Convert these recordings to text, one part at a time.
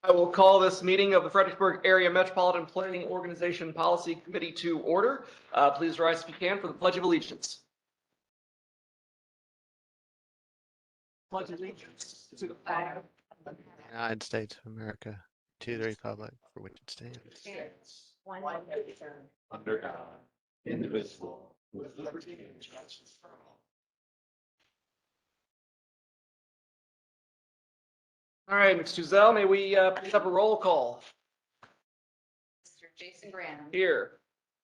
I will call this meeting of the Fredericksburg Area Metropolitan Planning Organization Policy Committee to order. Please rise if you can for the Pledge of Allegiance. Pledge allegiance to the flag of the United States of America, to the republic for which it stands. One nation, under God, indivisible, with liberty and justice for all. All right, Ms. Tuzel, may we please have a roll call? Mr. Jason Graham. Here.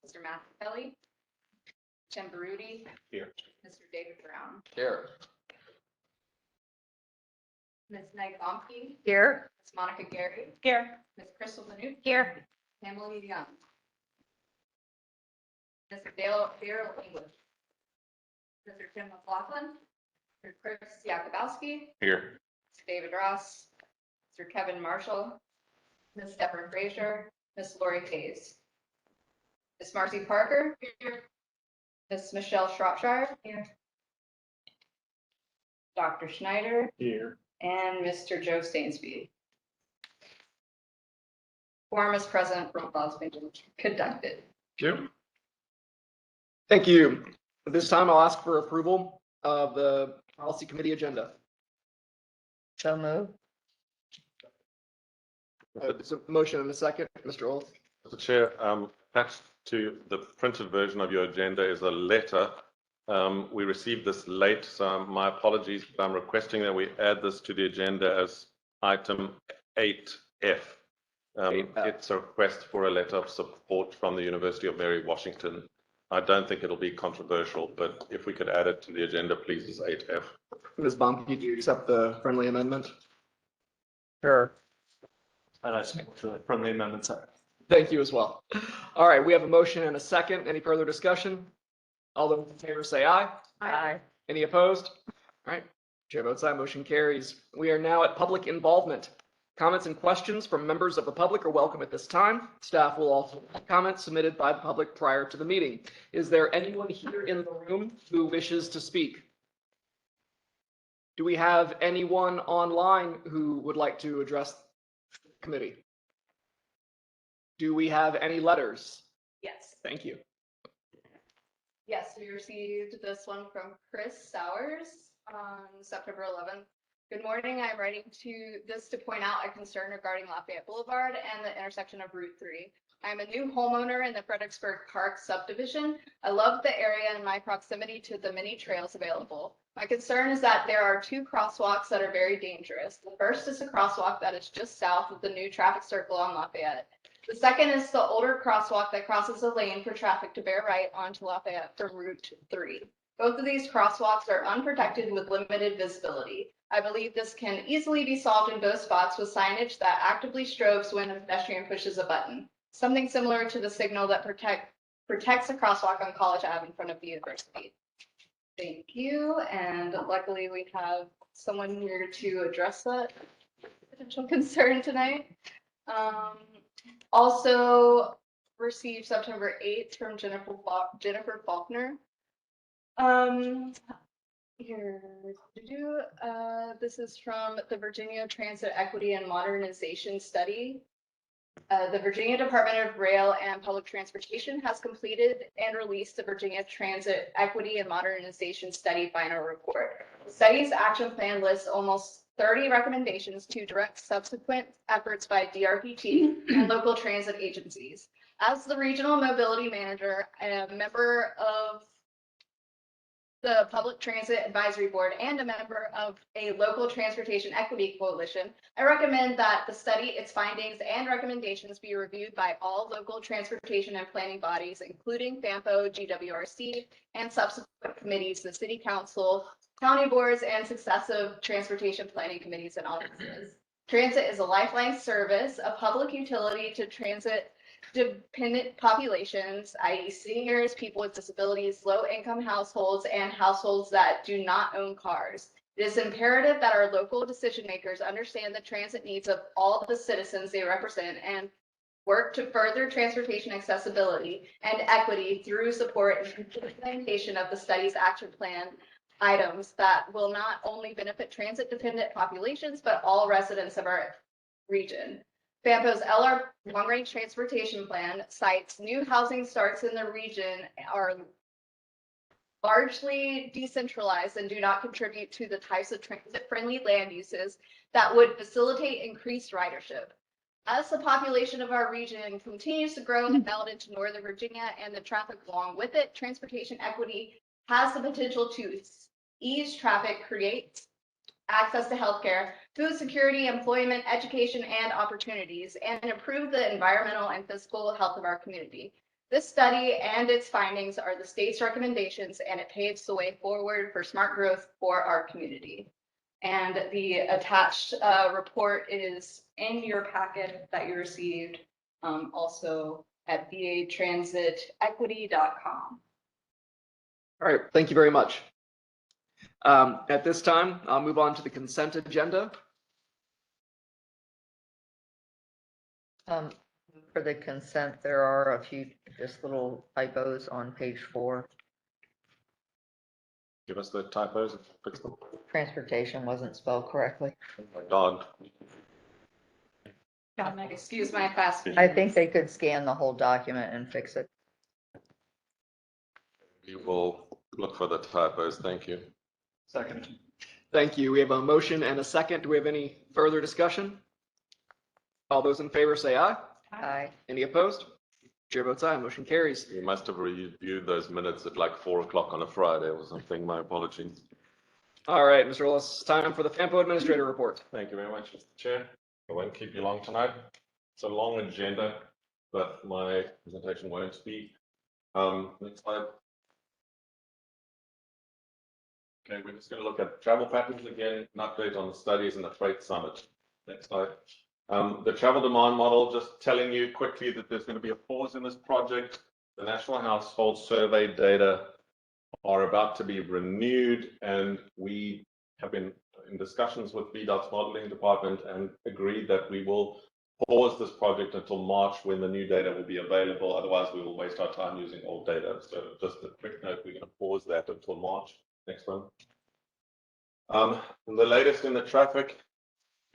Mr. Matthew Kelly. Tim Baruti. Here. Mr. David Brown. Here. Ms. Meg Bomke. Here. Ms. Monica Gary. Here. Ms. Crystal Manu. Here. Pamela Young. Mr. Daryl English. Mr. Tim McLaughlin. Mr. Chris Yakubowski. Here. Mr. David Ross. Mr. Kevin Marshall. Ms. Deborah Frazier. Ms. Lori Hayes. Ms. Marcy Parker. Here. Ms. Michelle Shropshire. Here. Dr. Schneider. Here. And Mr. Joe Stainsby. Quorum is present, roll call has been conducted. Thank you. At this time, I'll ask for approval of the policy committee agenda. So moved. It's a motion and a second, Mr. Olds. Mr. Chair, attached to the printed version of your agenda is a letter. We received this late, so my apologies, but I'm requesting that we add this to the agenda as item 8F. It's a request for a letter of support from the University of Mary Washington. I don't think it'll be controversial, but if we could add it to the agenda, please, as 8F. Ms. Bomke, do you accept the friendly amendment? Sure. And I support the friendly amendments. Thank you as well. All right, we have a motion and a second. Any further discussion? All those in favor say aye. Aye. Any opposed? All right, chair votes aye, motion carries. We are now at public involvement. Comments and questions from members of the public are welcome at this time. Staff will also have comments submitted by the public prior to the meeting. Is there anyone here in the room who wishes to speak? Do we have anyone online who would like to address the committee? Do we have any letters? Yes. Thank you. Yes, we received this one from Chris Sowers on September 11th. Good morning. I'm writing to point out a concern regarding Lafayette Boulevard and the intersection of Route 3. I'm a new homeowner in the Fredericksburg Park subdivision. I love the area and my proximity to the many trails available. My concern is that there are two crosswalks that are very dangerous. The first is a crosswalk that is just south of the new traffic circle on Lafayette. The second is the older crosswalk that crosses a lane for traffic to bear right onto Lafayette from Route 3. Both of these crosswalks are unprotected with limited visibility. I believe this can easily be solved in both spots with signage that actively strobes when a pedestrian pushes a button. Something similar to the signal that protects a crosswalk on College Ave in front of the university. Thank you, and luckily we have someone here to address that potential concern tonight. Also received September 8th from Jennifer Faulkner. This is from the Virginia Transit Equity and Modernization Study. The Virginia Department of Rail and Public Transportation has completed and released the Virginia Transit Equity and Modernization Study final report. The study's action plan lists almost 30 recommendations to direct subsequent efforts by DRPT and local transit agencies. As the regional mobility manager and a member of the Public Transit Advisory Board and a member of a local transportation equity coalition, I recommend that the study, its findings, and recommendations be reviewed by all local transportation and planning bodies, including FAMPO, GWRC, and subsequent committees, the City Council, county boards, and successive transportation planning committees and offices. Transit is a lifeline service, a public utility to transit dependent populations, i.e. seniors, people with disabilities, low-income households, and households that do not own cars. It is imperative that our local decision makers understand the transit needs of all the citizens they represent and work to further transportation accessibility and equity through support and implementation of the study's action plan items that will not only benefit transit-dependent populations, but all residents of our region. FAMPO's LR long-range transportation plan cites new housing starts in the region are largely decentralized and do not contribute to the types of transit-friendly land uses that would facilitate increased ridership. As the population of our region continues to grow and meld into Northern Virginia and the traffic along with it, transportation equity has the potential to ease traffic, create access to healthcare, food security, employment, education, and opportunities, and improve the environmental and physical health of our community. This study and its findings are the state's recommendations, and it paves the way forward for smart growth for our community. And the attached report is in your packet that you received, also at vatransitequity.com. All right, thank you very much. At this time, I'll move on to the consent agenda. For the consent, there are a few just little typos on page 4. Give us the typos and fix them. Transportation wasn't spelled correctly. My dog. Excuse my fast. I think they could scan the whole document and fix it. We will look for the typos. Thank you. Second. Thank you. We have a motion and a second. Do we have any further discussion? All those in favor say aye. Aye. Any opposed? Chair votes aye. Motion carries. You must have reviewed those minutes at like 4 o'clock on a Friday or something. My apologies. All right, Mr. Willis, time for the FAMPO Administrator Report. Thank you very much, Mr. Chair. I won't keep you long tonight. It's a long agenda, but my presentation won't be. Next slide. Okay, we're just going to look at travel patterns again, an update on the studies and the freight summit. Next slide. The travel demand model, just telling you quickly that there's going to be a pause in this project. The National Household Survey data are about to be renewed, and we have been in discussions with VDOT's modeling department and agreed that we will pause this project until March when the new data will be available. Otherwise, we will waste our time using old data. So just a quick note, we're going to pause that until March. Next one. The latest in the traffic,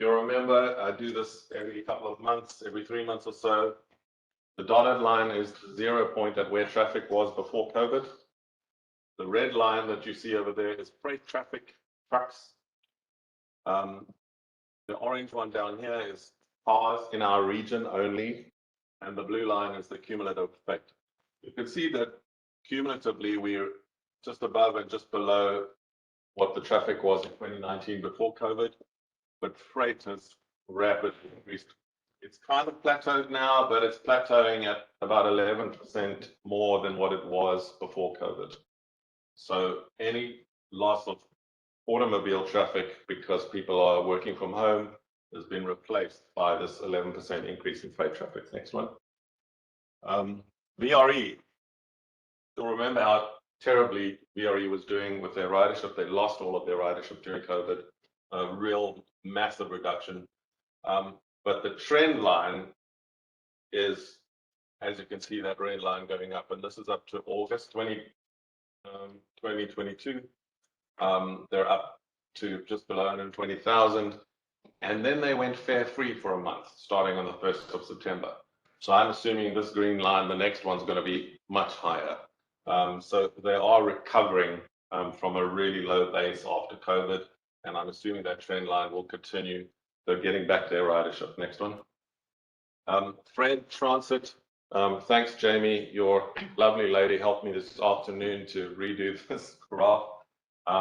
you'll remember I do this every couple of months, every 3 months or so. The dotted line is the 0 point at where traffic was before COVID. The red line that you see over there is freight traffic, trucks. The orange one down here is cars in our region only, and the blue line is the cumulative effect. You can see that cumulatively we're just above and just below what the traffic was in 2019 before COVID, but freight has rapidly increased. It's kind of plateaued now, but it's plateauing at about 11% more than what it was before COVID. So any loss of automobile traffic because people are working from home has been replaced by this 11% increase in freight traffic. Next one. VRE. You'll remember how terribly VRE was doing with their ridership. They lost all of their ridership during COVID, a real massive reduction. But the trend line is, as you can see, that red line going up, and this is up to August 2022. They're up to just below 120,000, and then they went fare free for a month, starting on the 1st of September. So I'm assuming this green line, the next one's going to be much higher. So they are recovering from a really low base after COVID, and I'm assuming that trend line will continue. They're getting back their ridership. Next one. Freight transit. Thanks, Jamie. Your lovely lady helped me this afternoon to redo this graph.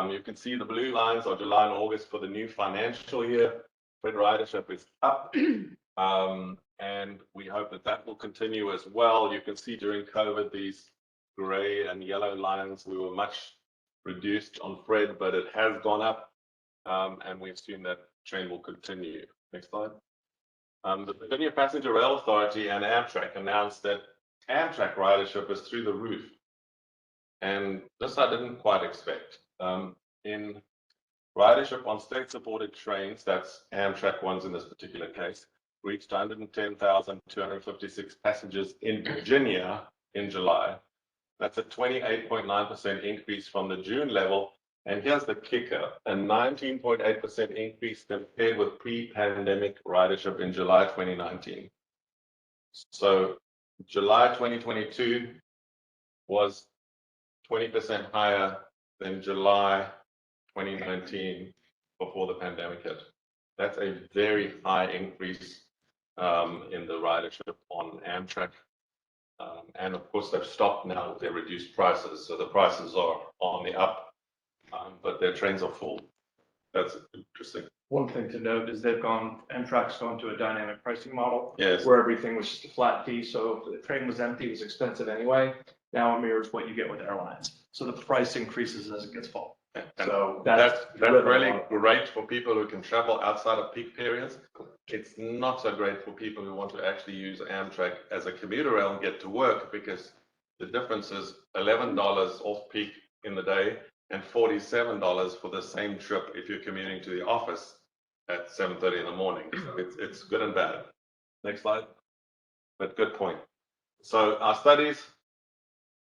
You can see the blue lines are July and August for the new financial year. Freight ridership is up, and we hope that that will continue as well. You can see during COVID, these gray and yellow lines, we were much reduced on freight, but it has gone up, and we assume that trend will continue. Next slide. The Virginia Passenger Rail Authority and Amtrak announced that Amtrak ridership is through the roof, and this I didn't quite expect. In ridership on state-supported trains, that's Amtrak ones in this particular case, reached 110,256 passengers in Virginia in July. That's a 28.9% increase from the June level, And here's the kicker, a 19.8% increase compared with pre-pandemic ridership in July 2019. So July 2022 was 20% higher than July 2019 before the pandemic hit. That's a very high increase in the ridership on Amtrak. And of course, they've stopped now with their reduced prices. So the prices are on the up, but their trains are full. That's interesting. One thing to note is Amtrak's gone to a dynamic pricing model. Yes. Where everything was just a flat fee, so if the train was empty, it was expensive anyway. Now it mirrors what you get with airlines. So the price increases as it gets full. And So that's driven really a lot. great for people who can travel outside of peak periods. It's not so great for people who want to actually use Amtrak as a commuter rail and get to work, because the difference is $11 off peak in the day and $47 for the same trip if you're commuting to the office at 7:30 in the morning. So it's good and bad. Next slide. But good point. So our studies,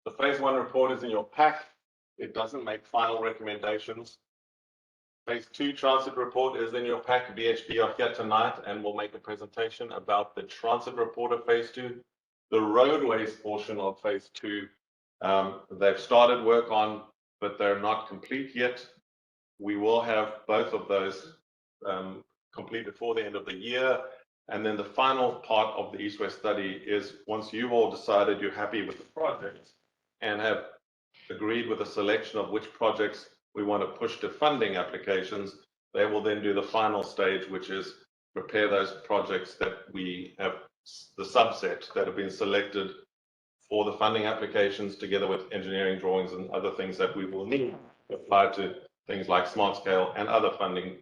the phase 1 report is in your pack. It doesn't make final recommendations. Phase 2 transit report is in your pack. VHB are here tonight and will make a presentation about the transit report of phase 2. The roadways portion of phase 2, they've started work on, but they're not complete yet. We will have both of those complete before the end of the year. And then the final part of the East-West study is, once you've all decided you're happy with the project and have agreed with a selection of which projects we want to push to funding applications, they will then do the final stage, which is prepare those projects that we have, the subset that have been selected for the funding applications, together with engineering drawings and other things that we will need to apply to things like smart scale and other funding.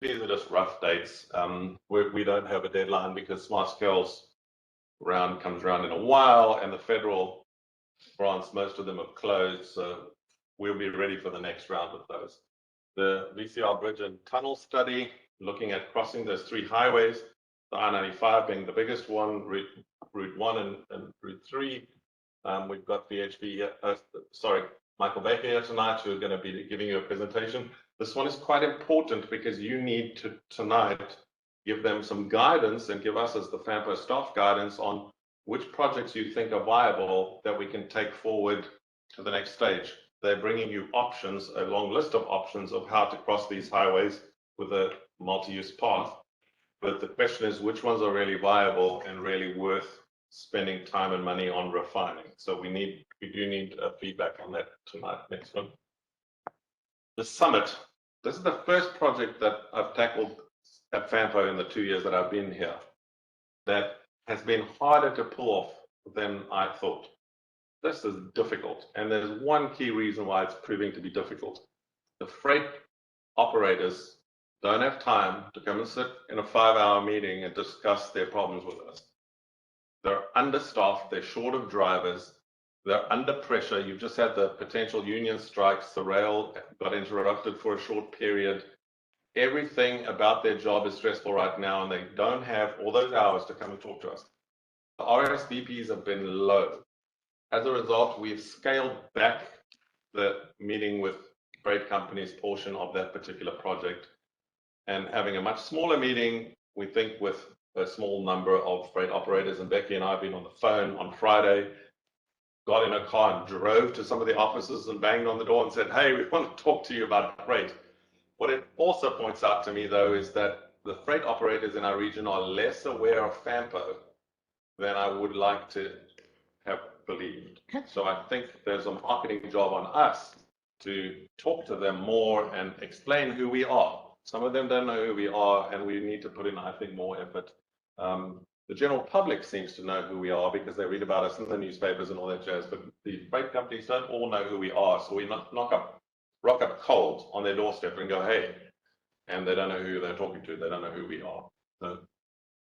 These are just rough dates. We don't have a deadline because smart scales round comes around in a while, and the federal grants, most of them have closed, so we'll be ready for the next round of those. The VCR bridge and tunnel study, looking at crossing those 3 highways, the I-95 being the biggest one, Route 1 and Route 3. We've got VHB here, Michael Baker here tonight, who are going to be giving you a presentation. This one is quite important because you need to tonight give them some guidance and give us as the FAMPO staff guidance on which projects you think are viable that we can take forward to the next stage. They're bringing you options, a long list of options of how to cross these highways with a multi-use path. But the question is, which ones are really viable and really worth spending time and money on refining? So we do need feedback on that tonight. Next one. The summit. This is the first project that I've tackled at FAMPO in the 2 years that I've been here that has been harder to pull off than I thought. This is difficult, and there's one key reason why it's proving to be difficult. The freight operators don't have time to come and sit in a 5-hour meeting and discuss their problems with us. They're understaffed, they're short of drivers, they're under pressure. You've just had the potential union strikes, the rail got interrupted for a short period. Everything about their job is stressful right now, and they don't have all those hours to come and talk to us. The RSVPs have been low. As a result, we've scaled back the meeting with freight companies portion of that particular project, and having a much smaller meeting, we think, with a small number of freight operators. And Becky and I have been on the phone on Friday, got in a car and drove to some of the offices and banged on the door and said, hey, we want to talk to you about freight. What it also points out to me, though, is that the freight operators in our region are less aware of FAMPO than I would like to have believed. So I think there's a marketing job on us to talk to them more and explain who we are. Some of them don't know who we are, and we need to put in, I think, more effort. The general public seems to know who we are because they read about us in the newspapers and all that jazz, but the freight companies don't all know who we are. So we rock up cold on their doorstep and go, hey, and they don't know who they're talking to. They don't know who we are. So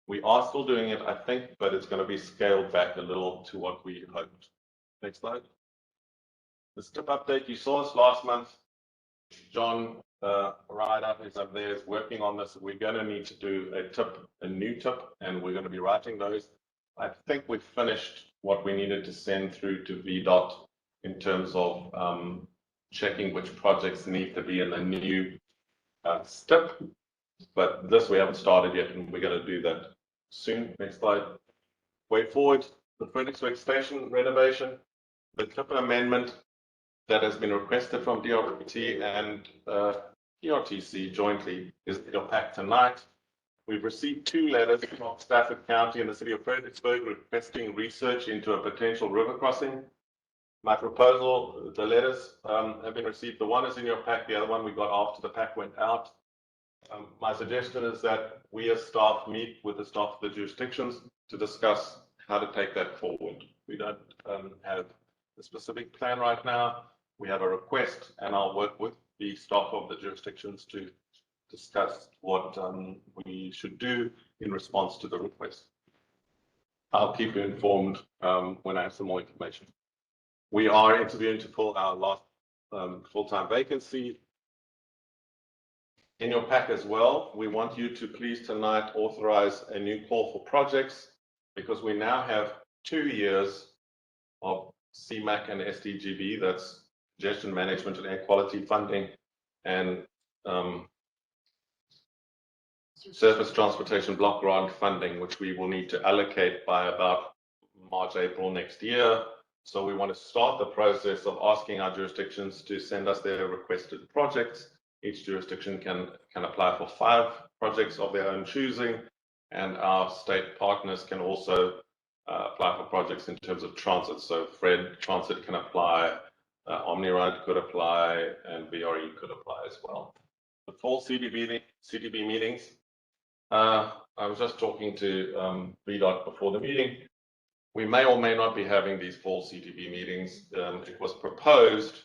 we are still doing it, I think, but it's going to be scaled back a little to what we hoped. Next slide. The STIP update, you saw us last month. John Ryder is up there, is working on this. We're going to need to do a new tip, and we're going to be writing those. I think we've finished what we needed to send through to VDOT in terms of checking which projects need to be in the new STIP. But this we haven't started yet, and we're going to do that soon. Next slide. Way forward, the Fredericksburg Station renovation, the TIP amendment that has been requested from DRT and DRTC jointly is in your pack tonight. We've received 2 letters from Stafford County and the City of Fredericksburg requesting research into a potential river crossing. My proposal, the letters have been received. The one is in your pack, the other one we got after the pack went out. My suggestion is that we as staff meet with the staff of the jurisdictions to discuss how to take that forward. We don't have a specific plan right now. We have a request, and I'll work with the staff of the jurisdictions to discuss what we should do in response to the request. I'll keep you informed when I have some more information. We are interviewing to fill our last full-time vacancy. In your pack as well, we want you to please tonight authorize a new call for projects, because we now have 2 years of CMAC and SDGB, that's Congestion Management and Air Quality Funding, and Surface Transportation Block Grant funding, which we will need to allocate by about March, April next year. So we want to start the process of asking our jurisdictions to send us their requested projects. Each jurisdiction can apply for 5 projects of their own choosing, and our state partners can also apply for projects in terms of transit. So Fred Transit can apply, OmniRide could apply, and VRE could apply as well. The fall CDB meetings, I was just talking to VDOT before the meeting. We may or may not be having these fall CDB meetings. It was proposed,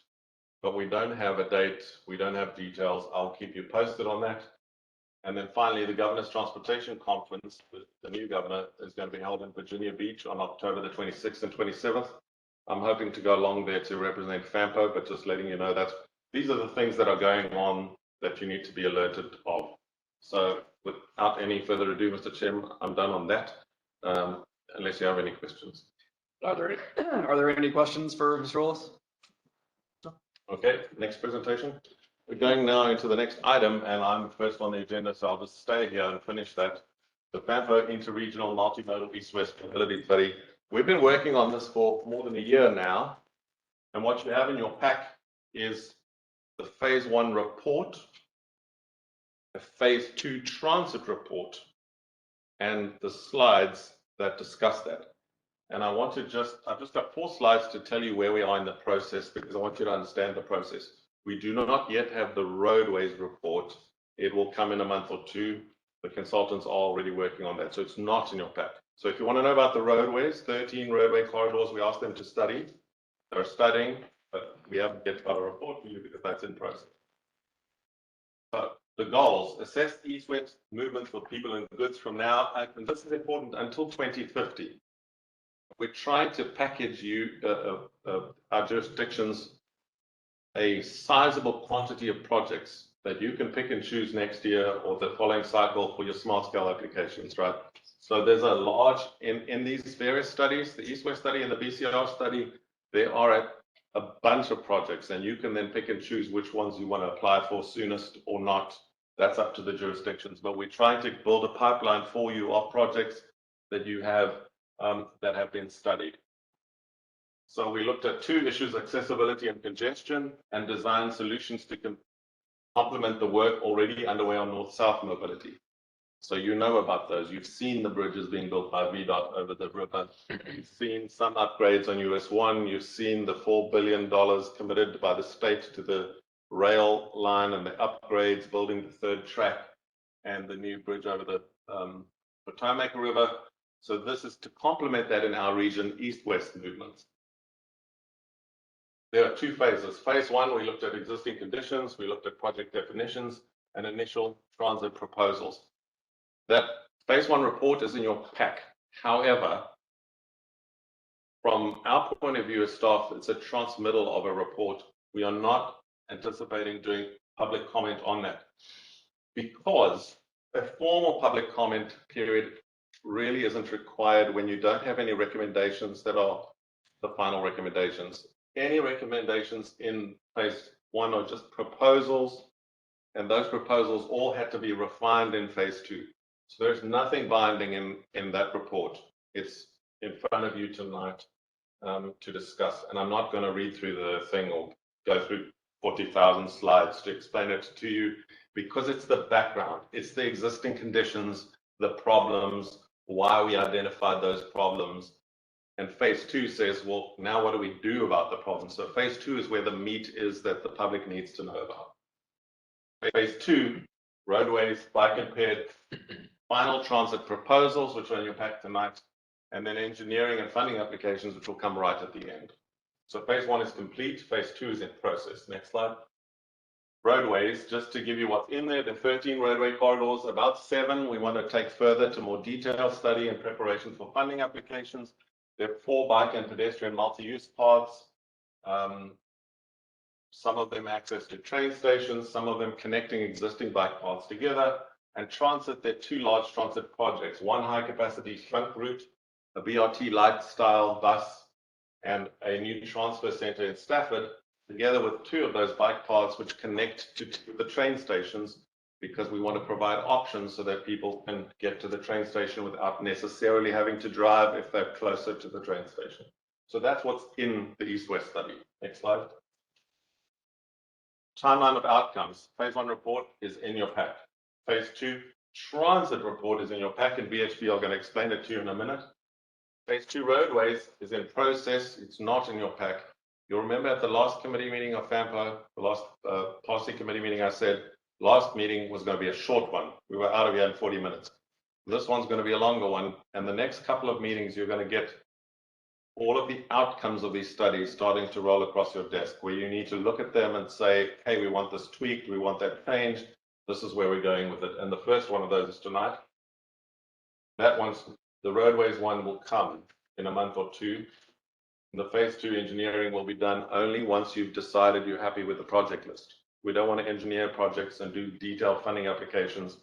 but we don't have a date. We don't have details. I'll keep you posted on that. And then finally, the Governor's Transportation Conference with the new governor is going to be held in Virginia Beach on October the 26th and 27th. I'm hoping to go along there to represent FAMPO, but just letting you know that these are the things that are going on that you need to be alerted of. So without any further ado, Mr. Chairman, I'm done on that, unless you have any questions. Are there any questions for Mr. Willis? Okay, next presentation. We're going now into the next item, and I'm first on the agenda, so I'll just stay here and finish that. The FAMPO Interregional Multimodal East-West Mobility Study. We've been working on this for more than a year now, and what you have in your pack is the phase 1 report, a phase 2 transit report, and the slides that discuss that. And I've just got 4 slides to tell you where we are in the process, because I want you to understand the process. We do not yet have the roadways report. It will come in a month or 2. The consultants are already working on that, so it's not in your pack. So if you want to know about the roadways, 13 roadway corridors we asked them to study. They're studying, but we haven't yet got a report for you because that's in process. So the goals: assess east-west movement for people and goods from now, and this is important, until 2050. We're trying to package our jurisdictions a sizable quantity of projects that you can pick and choose next year or the following cycle for your smart scale applications, right? So there's a large, in these various studies, the East-West study and the BCR study, there are a bunch of projects, and you can then pick and choose which ones you want to apply for soonest or not. That's up to the jurisdictions, but we're trying to build a pipeline for you of projects that you have that have been studied. So we looked at 2 issues: accessibility and congestion, and design solutions to complement the work already underway on north-south mobility. So you know about those. You've seen the bridges being built by VDOT over the river. You've seen some upgrades on US 1. You've seen the $4 billion committed by the state to the rail line and the upgrades, building the 3rd track and the new bridge over the Potomac River. So this is to complement that in our region, east-west movements. There are 2 phases. Phase 1, we looked at existing conditions, we looked at project definitions and initial transit proposals. That phase 1 report is in your pack. However, from our point of view as staff, it's a transmittal of a report. We are not anticipating doing public comment on that, because a formal public comment period really isn't required when you don't have any recommendations that are the final recommendations. any recommendations in phase one are just proposals, and those proposals all had to be refined in phase two. So there's nothing binding in that report. It's in front of you tonight to discuss, and I'm not going to read through the thing or go through 40,000 slides to explain it to you, because it's the background, it's the existing conditions, the problems, why we identified those problems. And phase two says, well, now what do we do about the problem? So phase two is where the meat is that the public needs to know about. Phase two, roadways, bike and ped, final transit proposals, which are in your pack tonight, and then engineering and funding applications, which will come right at the end. So phase one is complete, phase two is in process. Next slide. Roadways, just to give you what's in there, the 13 roadway corridors, about 7 we want to take further to more detailed study and preparation for funding applications. There are 4 bike and pedestrian multi-use paths. Some of them access to train stations, some of them connecting existing bike paths together. And transit, there are 2 large transit projects, one high capacity trunk route, a BRT lifestyle bus, and a new transfer center in Stafford, together with 2 of those bike paths which connect to the train stations, because we want to provide options so that people can get to the train station without necessarily having to drive if they're closer to the train station. So that's what's in the East-West study. Next slide. Timeline of outcomes. Phase 1 report is in your pack. Phase 2 transit report is in your pack, and BHP are going to explain it to you in a minute. Phase 2 roadways is in process. It's not in your pack. You'll remember at the last committee meeting of FAMPO, the last policy committee meeting, I said last meeting was going to be a short one. We were out of here in 40 minutes. This one's going to be a longer one. And the next couple of meetings, you're going to get all of the outcomes of these studies starting to roll across your desk, where you need to look at them and say, hey, we want this tweaked, we want that changed. This is where we're going with it. And the first one of those is tonight. That one's, the roadways one will come in a month or 2. The phase 2 engineering will be done only once you've decided you're happy with the project list. We don't want to engineer projects and do detailed funding applications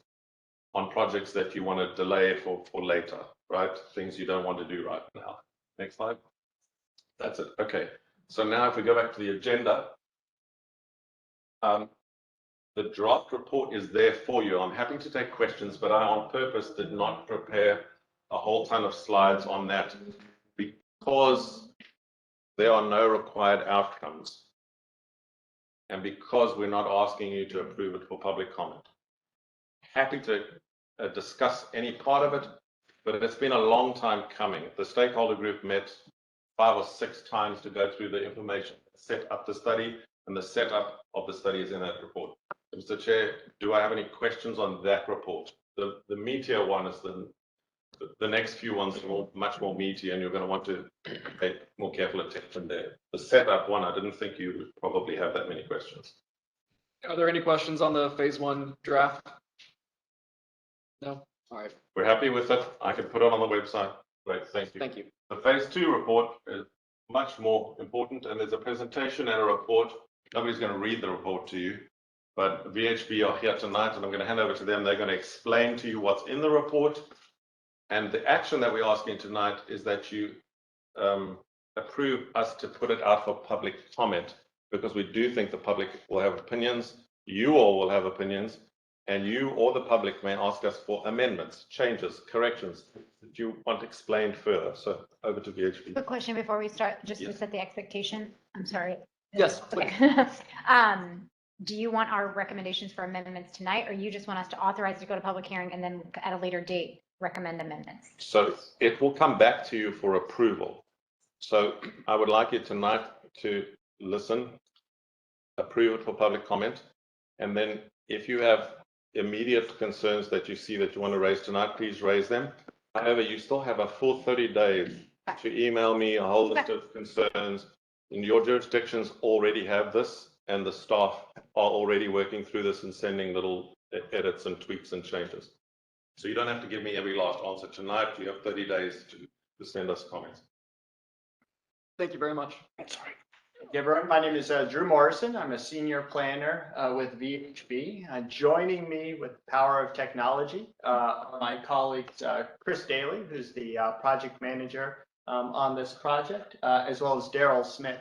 on projects that you want to delay for later, right? Things you don't want to do right now. Next slide. That's it. Okay. So now if we go back to the agenda, the draft report is there for you. I'm happy to take questions, but I on purpose did not prepare a whole ton of slides on that because there are no required outcomes. And because we're not asking you to approve it for public comment. Happy to discuss any part of it, but it's been a long time coming. The stakeholder group met 5 or 6 times to go through the information, set up the study, and the setup of the study is in that report. Mr. Chair, do I have any questions on that report? The meatier one is the next few ones are much more meaty, and you're going to want to pay more careful attention there. The setup one, I didn't think you would probably have that many questions. Are there any questions on the phase 1 draft? No? All right. We're happy with it. I can put it on the website. Great, thank you. Thank you. The phase 2 report is much more important, and there's a presentation and a report. Nobody's going to read the report to you, but VHB are here tonight, and I'm going to hand over to them. They're going to explain to you what's in the report. And the action that we're asking tonight is that you approve us to put it out for public comment, because we do think the public will have opinions, you all will have opinions, and you or the public may ask us for amendments, changes, corrections that you want explained further. So over to VHB. Quick question before we start, just to Yes. set the expectation. I'm sorry. Yes, please. Okay. Do you want our recommendations for amendments tonight, or you just want us to authorize to go to public hearing and then at a later date recommend amendments? So it will come back to you for approval. So I would like you tonight to listen, approve it for public comment, and then if you have immediate concerns that you see that you want to raise tonight, please raise them. However, you still have a full 30 days to email me a whole list of concerns. And your jurisdictions already have this, and the staff are already working through this and sending little edits and tweaks and changes. So you don't have to give me every last answer tonight. You have 30 days to send us comments. Thank you very much. Sorry. Hey everyone, my name is Drew Morrison. I'm a senior planner with VHB. Joining me with the power of technology are my colleagues Chris Daly, who's the project manager on this project, as well as Daryl Smith,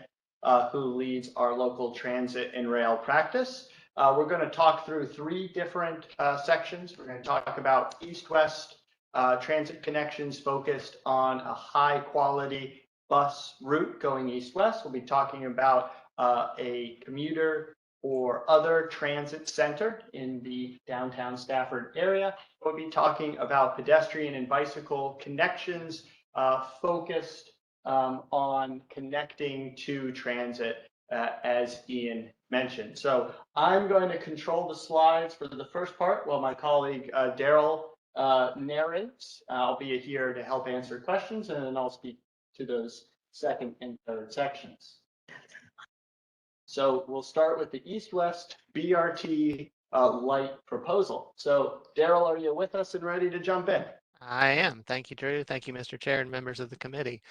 who leads our local transit and rail practice. We're going to talk through 3 different sections. We're going to talk about east-west transit connections focused on a high-quality bus route going east-west. We'll be talking about a commuter or other transit center in the downtown Stafford area. We'll be talking about pedestrian and bicycle connections focused on connecting to transit, as Ian mentioned. So I'm going to control the slides for the first part while my colleague Daryl narrates. I'll be here to help answer questions, and then I'll speak to those second and third sections. So we'll start with the east-west BRT light proposal. So Daryl, are you with us and ready to jump in? I am. Thank you, Drew. Thank you, Mr. Chair and members of the committee.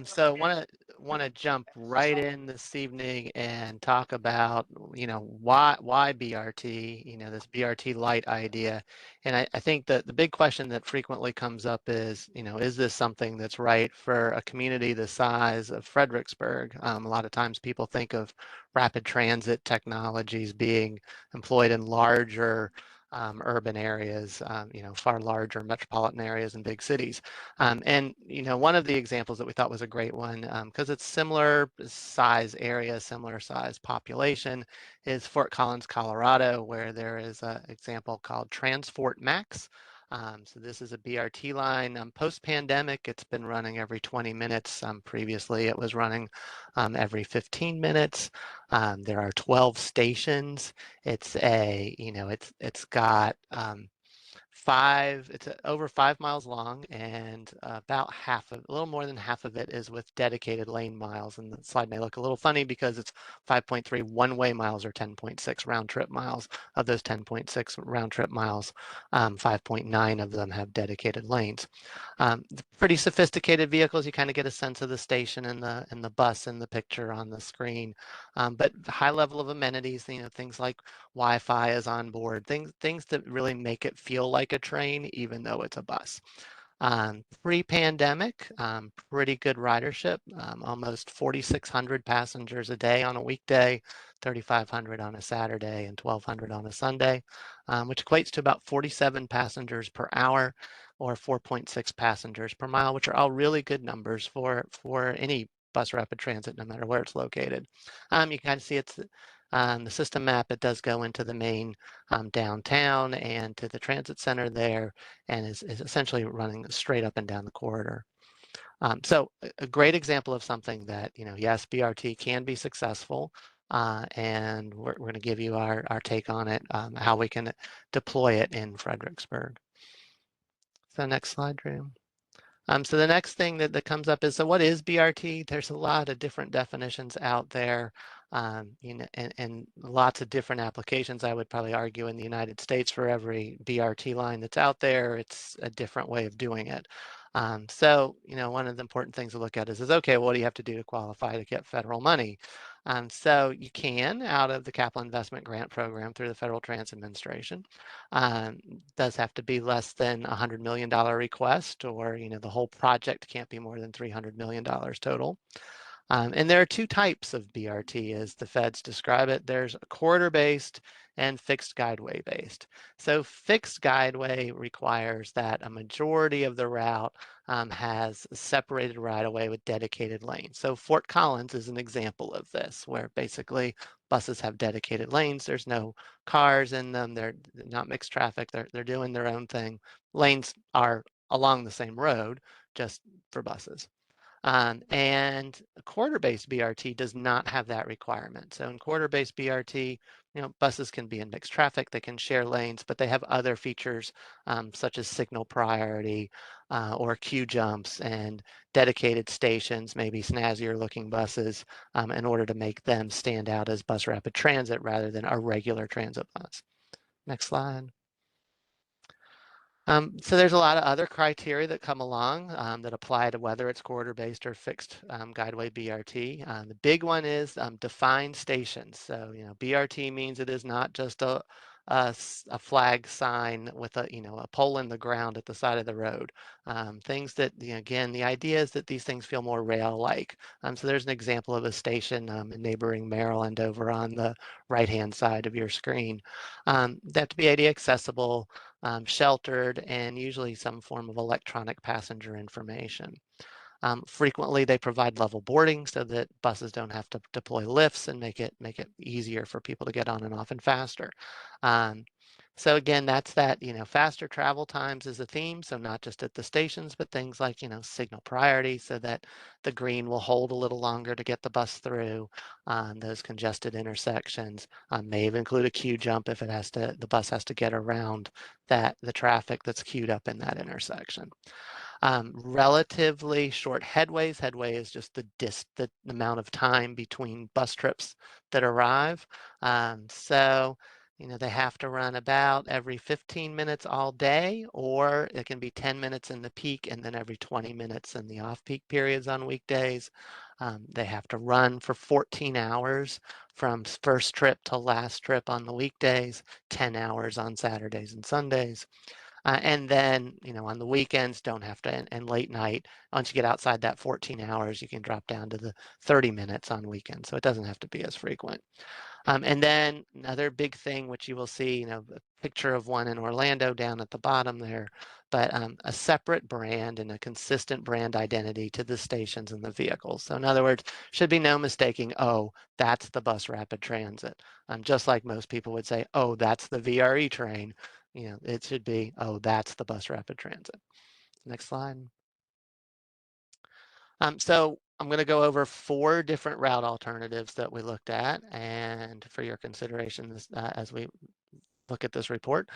So want to jump right in this evening and talk about, why BRT, this BRT light idea. And I think that the big question that frequently comes up is, is this something that's right for a community the size of Fredericksburg? A lot of times people think of rapid transit technologies being employed in larger urban areas, far larger metropolitan areas and big cities. And one of the examples that we thought was a great one, because it's similar size area, similar size population, is Fort Collins, Colorado, where there is an example called Transport Max. So this is a BRT line. Post-pandemic, it's been running every 20 minutes. Previously, it was running every 15 minutes. There are 12 stations. It's got it's over 5 miles long, and about a little more than half of it is with dedicated lane miles. And the slide may look a little funny because it's 5.3 one-way miles or 10.6 round-trip miles. Of those 10.6 round-trip miles, 5.9 of them have dedicated lanes. Pretty sophisticated vehicles. You kind of get a sense of the station and the bus in the picture on the screen. But high level of amenities, things like Wi-Fi is on board, things that really make it feel like a train, even though it's a bus. Pre-pandemic, pretty good ridership, almost 4,600 passengers a day on a weekday, 3,500 on a Saturday, and 1,200 on a Sunday, which equates to about 47 passengers per hour or 4.6 passengers per mile, which are all really good numbers for any bus rapid transit, no matter where it's located. You can kind of see it's the system map. It does go into the main downtown and to the transit center there, and is essentially running straight up and down the corridor. So a great example of something that, yes, BRT can be successful, and we're going to give you our take on it, how we can deploy it in Fredericksburg. So next slide, Drew. So the next thing that comes up is, so what is BRT? There's a lot of different definitions out there, and lots of different applications. I would probably argue in the United States, for every BRT line that's out there, it's a different way of doing it. So, one of the important things to look at is okay, what do you have to do to qualify to get federal money? So you can, out of the Capital Investment Grant Program through the Federal Transit Administration. Does have to be less than a $100 million request, or the whole project can't be more than $300 million total. And there are 2 types of BRT as the feds describe it. There's corridor-based and fixed guideway based. So fixed guideway requires that a majority of the route has separated right-of-way with dedicated lanes. So Fort Collins is an example of this, where basically buses have dedicated lanes. There's no cars in them. They're not mixed traffic. They're doing their own thing. Lanes are along the same road, just for buses. And corridor-based BRT does not have that requirement. So in corridor-based BRT, buses can be in mixed traffic, they can share lanes, but they have other features such as signal priority or queue jumps and dedicated stations, maybe snazzier looking buses, in order to make them stand out as bus rapid transit rather than a regular transit bus. Next slide. So there's a lot of other criteria that come along that apply to whether it's corridor-based or fixed guideway BRT. The big one is defined stations. So, BRT means it is not just a a flag sign with a, a pole in the ground at the side of the road. Things that, again, the idea is that these things feel more rail-like. So there's an example of a station in neighboring Maryland over on the right-hand side of your screen. They have to be ADA accessible, sheltered, and usually some form of electronic passenger information. Frequently, they provide level boarding so that buses don't have to deploy lifts and make it easier for people to get on and off and faster. So again, that's that, faster travel times is a theme. So not just at the stations, but things like, signal priority so that the green will hold a little longer to get the bus through those congested intersections. May even include a queue jump if the bus has to get around the traffic that's queued up in that intersection. Relatively short headways. Headway is just the amount of time between bus trips that arrive. So, they have to run about every 15 minutes all day, or it can be 10 minutes in the peak and then every 20 minutes in the off-peak periods on weekdays. They have to run for 14 hours from first trip to last trip on the weekdays, 10 hours on Saturdays and Sundays. And then, on the weekends, don't have to, and late night, once you get outside that 14 hours, you can drop down to the 30 minutes on weekends. So it doesn't have to be as frequent. And then another big thing, which you will see, a picture of one in Orlando down at the bottom there, but a separate brand and a consistent brand identity to the stations and the vehicles. So in other words, should be no mistaking, oh, that's the bus rapid transit. Just like most people would say, oh, that's the VRE train. It should be, oh, that's the bus rapid transit. Next slide. So I'm going to go over 4 different route alternatives that we looked at and for your consideration as we look at this report.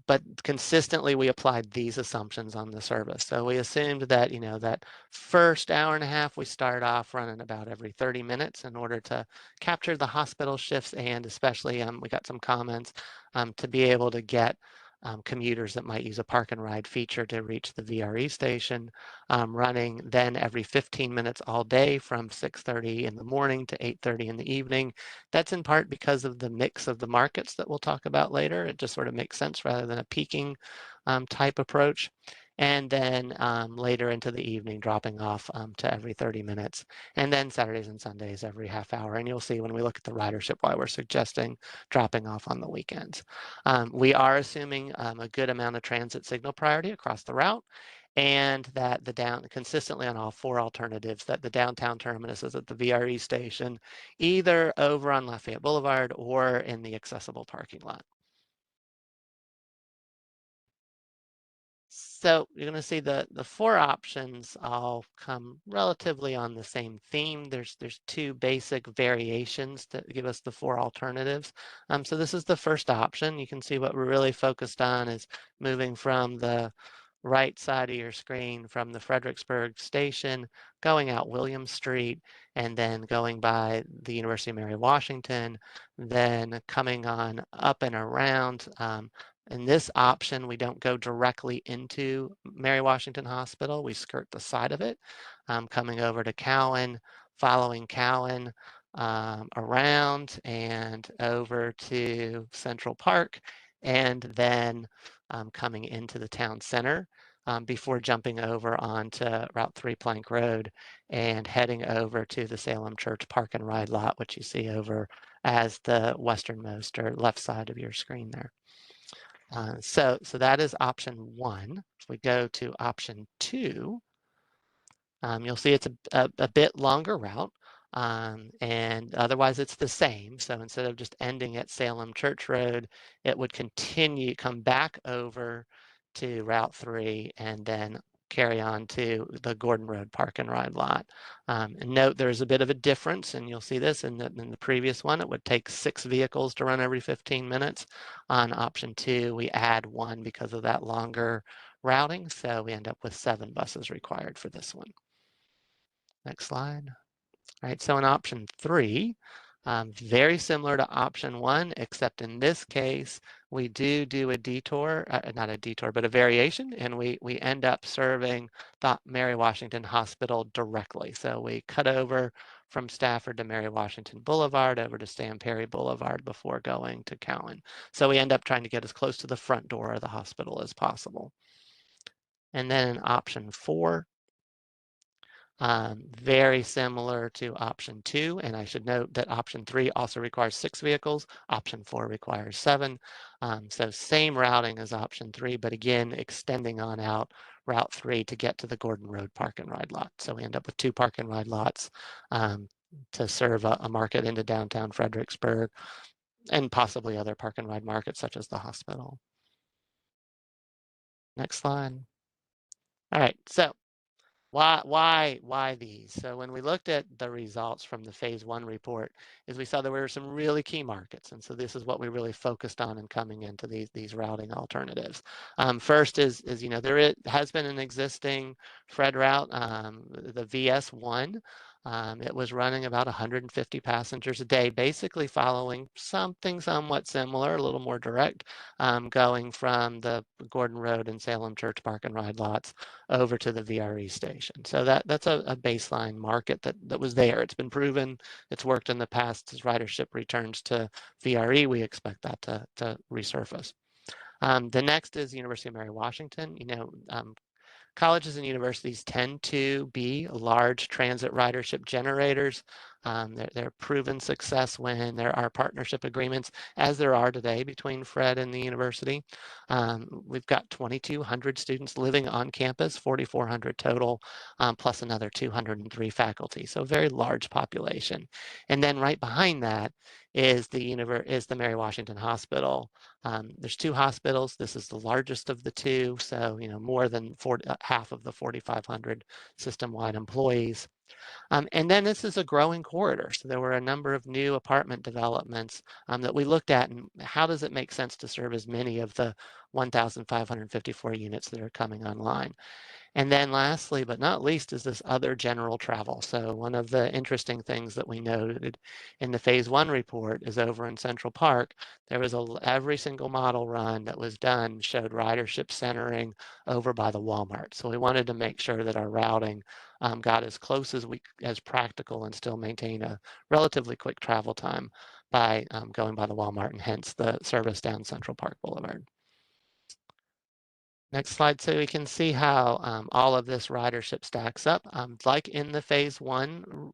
But consistently, we applied these assumptions on the service. So we assumed that, that first hour and a half, we start off running about every 30 minutes in order to capture the hospital shifts and especially, we got some comments to be able to get commuters that might use a park and ride feature to reach the VRE station, running then every 15 minutes all day from 6:30 in the morning to 8:30 in the evening. That's in part because of the mix of the markets that we'll talk about later. It just sort of makes sense rather than a peaking type approach. And then later into the evening, dropping off to every 30 minutes. And then Saturdays and Sundays every half hour. And you'll see when we look at the ridership why we're suggesting dropping off on the weekends. We are assuming a good amount of transit signal priority across the route, and that consistently on all 4 alternatives, that the downtown terminus is at the VRE station, either over on Lafayette Boulevard or in the accessible parking lot. So you're going to see the 4 options all come relatively on the same theme. There's 2 basic variations that give us the 4 alternatives. So this is the first option. You can see what we're really focused on is moving from the right side of your screen from the Fredericksburg station, going out William Street, and then going by the University of Mary Washington, then coming on up and around. In this option, we don't go directly into Mary Washington Hospital. We skirt the side of it, coming over to Cowan, following Cowan around and over to Central Park, and then coming into the town center before jumping over onto Route 3 Plank Road and heading over to the Salem Church Park and Ride lot, which you see over as the westernmost or left side of your screen there. So that is option 1. If we go to option 2, you'll see it's a bit longer route, and otherwise it's the same. So instead of just ending at Salem Church Road, it would come back over to Route 3 and then carry on to the Gordon Road Park and Ride lot. And note there's a bit of a difference, and you'll see this in the previous one. It would take 6 vehicles to run every 15 minutes. On option 2, we add 1 because of that longer routing, so we end up with 7 buses required for this one. Next slide. All right, so in option 3, Very similar to option 1, except in this case, we do a detour, not a detour, but a variation, and we end up serving the Mary Washington Hospital directly. So we cut over from Stafford to Mary Washington Boulevard over to Sam Perry Boulevard before going to Cowan. So we end up trying to get as close to the front door of the hospital as possible. And then in option 4, very similar to option 2, and I should note that option 3 also requires 6 vehicles. Option 4 requires 7. So same routing as option 3, but again, extending on out Route 3 to get to the Gordon Road park and ride lot. So we end up with 2 park and ride lots to serve a market into downtown Fredericksburg and possibly other park and ride markets such as the hospital. Next slide. All right, so why these? So when we looked at the results from the phase 1 report, is we saw there were some really key markets. And so this is what we really focused on in coming into these routing alternatives. First is, there has been an existing Fred route, the VS1. It was running about 150 passengers a day, basically following something somewhat similar, a little more direct, going from the Gordon Road and Salem Church Park and Ride lots over to the VRE station. So that's a baseline market that was there. It's been proven, it's worked in the past. As ridership returns to VRE, we expect that to resurface. The next is University of Mary Washington. Colleges and universities tend to be large transit ridership generators. They're proven success when there are partnership agreements, as there are today between Fred and the university. We've got 2,200 students living on campus, 4,400 total, plus another 203 faculty. So a very large population. And then right behind that is the Mary Washington Hospital. There's 2 hospitals. This is the largest of the 2, so more than half of the 4,500 system-wide employees. And then this is a growing corridor. So there were a number of new apartment developments that we looked at, and how does it make sense to serve as many of the 1,554 units that are coming online? And then lastly, but not least, is this other general travel. So one of the interesting things that we noted in the phase 1 report is over in Central Park, there was every single model run that was done showed ridership centering over by the Walmart. So we wanted to make sure that our routing got as close as practical and still maintain a relatively quick travel time by going by the Walmart, and hence the service down Central Park Boulevard. Next slide, so we can see how all of this ridership stacks up. Like in the phase 1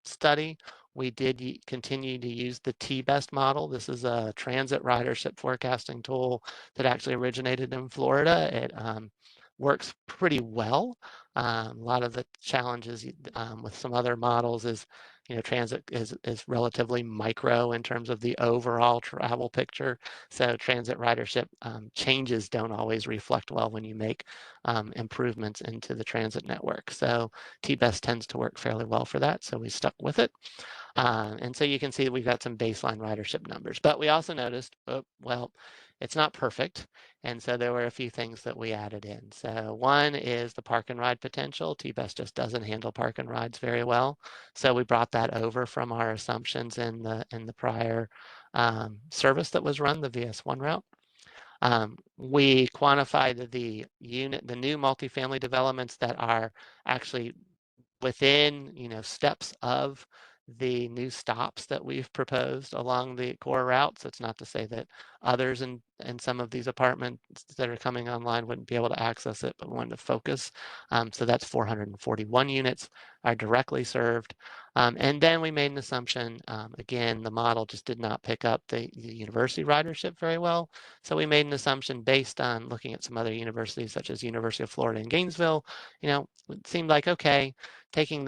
study, we did continue to use the T-Best model. This is a transit ridership forecasting tool that actually originated in Florida. It works pretty well. A lot of the challenges with some other models is, transit is relatively micro in terms of the overall travel picture. So transit ridership changes don't always reflect well when you make improvements into the transit network. So T-Best tends to work fairly well for that. So we stuck with it. And so you can see that we've got some baseline ridership numbers, but we also noticed, well, it's not perfect. And so there were a few things that we added in. So one is the park and ride potential. T-Best just doesn't handle park and rides very well. So we brought that over from our assumptions in the prior service that was run, the VS1 route. We quantified the new multifamily developments that are actually within, steps of the new stops that we've proposed along the core route. So it's not to say that others in some of these apartments that are coming online wouldn't be able to access it, but we wanted to focus. So that's 441 units are directly served. And then we made an assumption, again, the model just did not pick up the university ridership very well. So we made an assumption based on looking at some other universities, such as University of Florida in Gainesville. It seemed like, okay, taking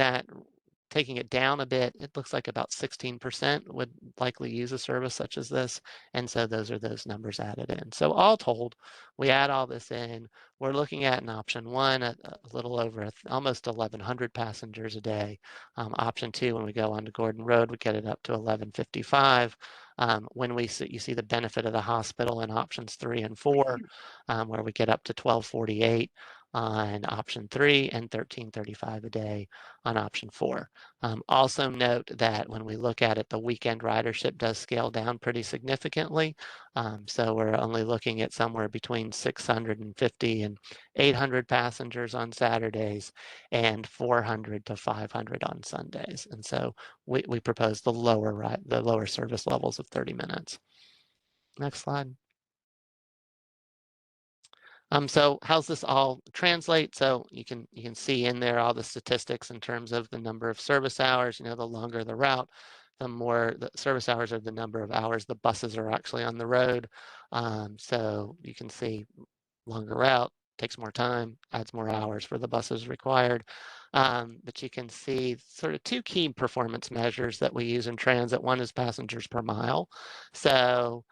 it down a bit, it looks like about 16% would likely use a service such as this. And so those are those numbers added in. So all told, we add all this in. We're looking at in option 1, a little over almost 1,100 passengers a day. Option 2, when we go onto Gordon Road, we get it up to 1,155. When you see the benefit of the hospital in options 3 and 4, where we get up to 1,248. on option 3 and $13.35 a day on option 4. Also note that when we look at it, the weekend ridership does scale down pretty significantly. So we're only looking at somewhere between 650 and 800 passengers on Saturdays and 400 to 500 on Sundays. And so we propose the lower service levels of 30 minutes. Next slide. So how's this all translate? So you can see in there all the statistics in terms of the number of service hours. You know, the longer the route, the more the service hours are the number of hours the buses are actually on the road. So you can see longer route takes more time, adds more hours for the buses required. But you can see sort of two key performance measures that we use in transit. One is passengers per mile. So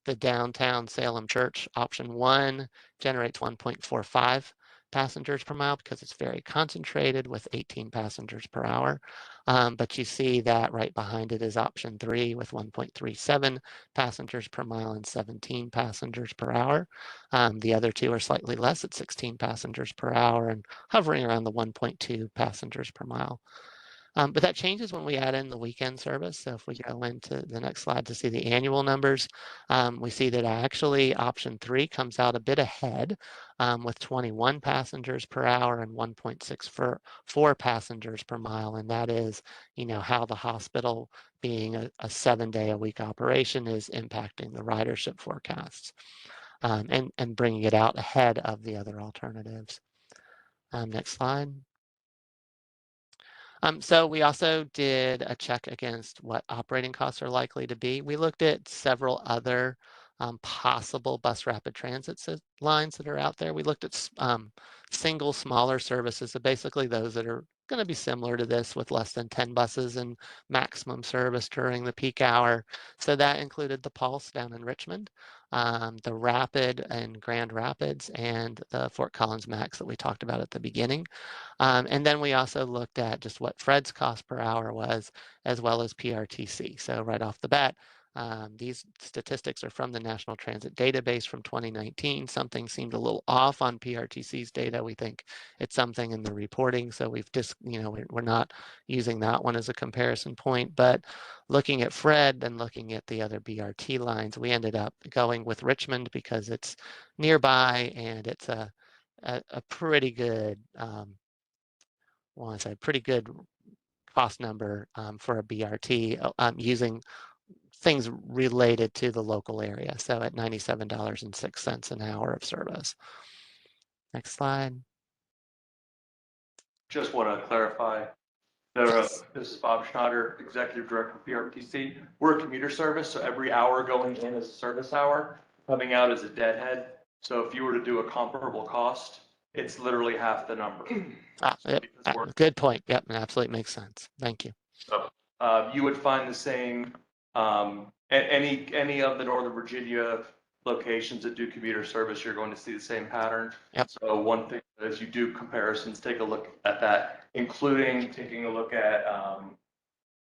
the downtown Salem Church option 1 generates 1.45 passengers per mile because it's very concentrated with 18 passengers per hour. But you see that right behind it is option 3 with 1.37 passengers per mile and 17 passengers per hour. The other two are slightly less at 16 passengers per hour and hovering around the 1.2 passengers per mile. But that changes when we add in the weekend service. So if we go into the next slide to see the annual numbers, we see that actually option 3 comes out a bit ahead with 21 passengers per hour and 1.64 passengers per mile. And that is, you know, how the hospital being a 7-day-a-week operation is impacting the ridership forecasts and bringing it out ahead of the other alternatives. Next slide. So we also did a check against what operating costs are likely to be. We looked at several other possible bus rapid transit lines that are out there. We looked at single smaller services, so basically those that are going to be similar to this with less than 10 buses and maximum service during the peak hour. So that included the Pulse down in Richmond, the Rapid in Grand Rapids, and the Fort Collins Max that we talked about at the beginning. And then we also looked at just what Fred's cost per hour was, as well as PRTC. So right off the bat, these statistics are from the National Transit Database from 2019. Something seemed a little off on PRTC's data. We think it's something in the reporting. So we've just, you know, we're not using that one as a comparison point. But looking at Fred and looking at the other BRT lines, we ended up going with Richmond because it's nearby and it's a pretty good well, I say pretty good cost number for a BRT using things related to the local area. So at $97.06 an hour of service. Next slide. Just want to clarify, this is Bob Schneider, Executive Director of PRTC. We're a commuter service, so every hour going in is a service hour, coming out is a deadhead. So if you were to do a comparable cost, it's literally half the number. Yep. Good point. Yep, it absolutely makes sense. Thank you. So you would find the same, any of the Northern Virginia locations that do commuter service, you're going to see the same pattern. Yep. So one thing, as you do comparisons, take a look at that, including taking a look at